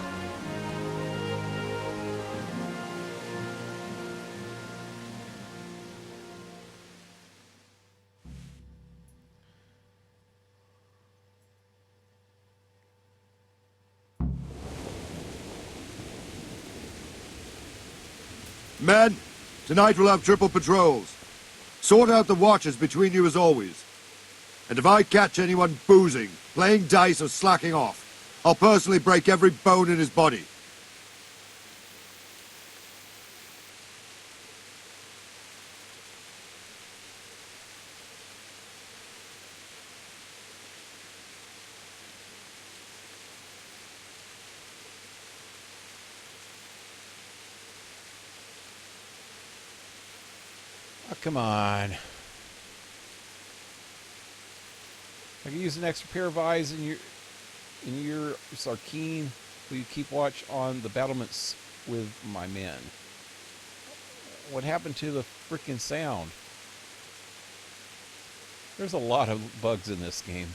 Men, tonight we'll have triple patrols. Sort out the watches between you as always. And if I catch anyone boozing, playing dice or slacking off, I'll personally break every bone in his body. Oh, come on. I can use an extra pair of eyes in your Sarkeen. Will you keep watch on the battlements with my men? What happened to the frickin' sound? There's a lot of bugs in this game.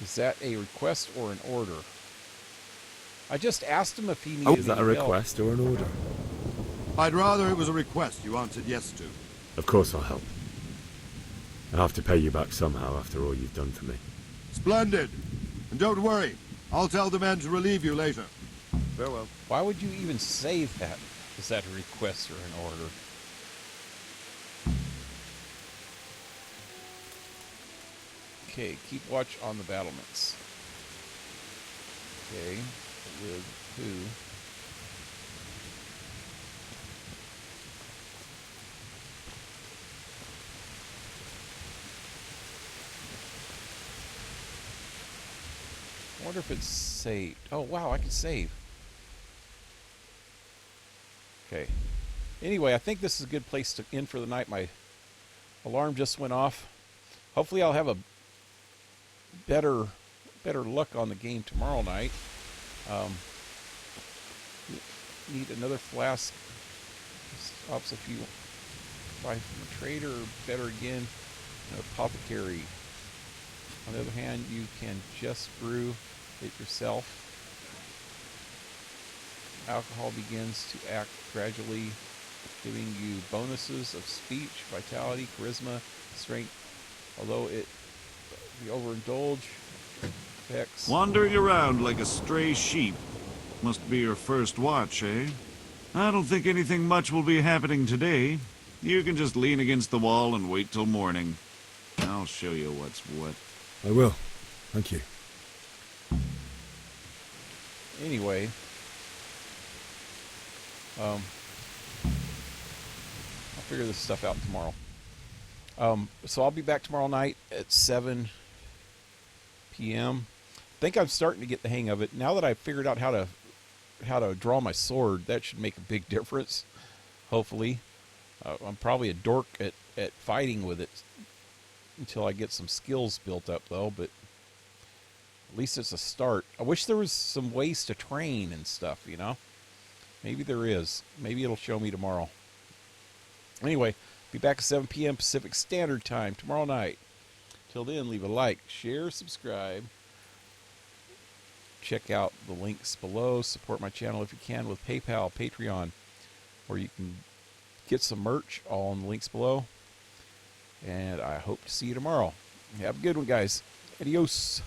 Is that a request or an order? I just asked him if he needed Is that a request or an order? I'd rather it was a request you answered yes to. Of course I'll help. I'll have to pay you back somehow after all you've done for me. Splendid. And don't worry, I'll tell the men to relieve you later. Farewell. Why would you even say that? Is that a request or an order? Okay, keep watch on the battlements. Okay, with who? I wonder if it's saved. Oh, wow, I can save. Okay. Anyway, I think this is a good place to end for the night. My alarm just went off. Hopefully I'll have a better luck on the game tomorrow night. Need another flask. Stops if you buy from a trader, or better again, an apothecary. On the other hand, you can just brew it yourself. Alcohol begins to act gradually, giving you bonuses of speech, vitality, charisma, strength. Although it We overindulge. Hex. Wandering around like a stray sheep. Must be your first watch, eh? I don't think anything much will be happening today. You can just lean against the wall and wait till morning. I'll show you what's what. I will. Thank you. Anyway, I'll figure this stuff out tomorrow. So I'll be back tomorrow night at 7 p.m. I think I'm starting to get the hang of it. Now that I've figured out how to draw my sword, that should make a big difference, hopefully. I'm probably a dork at fighting with it until I get some skills built up, though, but at least it's a start. I wish there was some ways to train and stuff, you know? Maybe there is. Maybe it'll show me tomorrow. Anyway, be back at 7 p.m. Pacific Standard Time tomorrow night. Till then, leave a like, share, subscribe. Check out the links below. Support my channel if you can with PayPal, Patreon, where you can get some merch, all in the links below. And I hope to see you tomorrow. Have a good one, guys. Adios.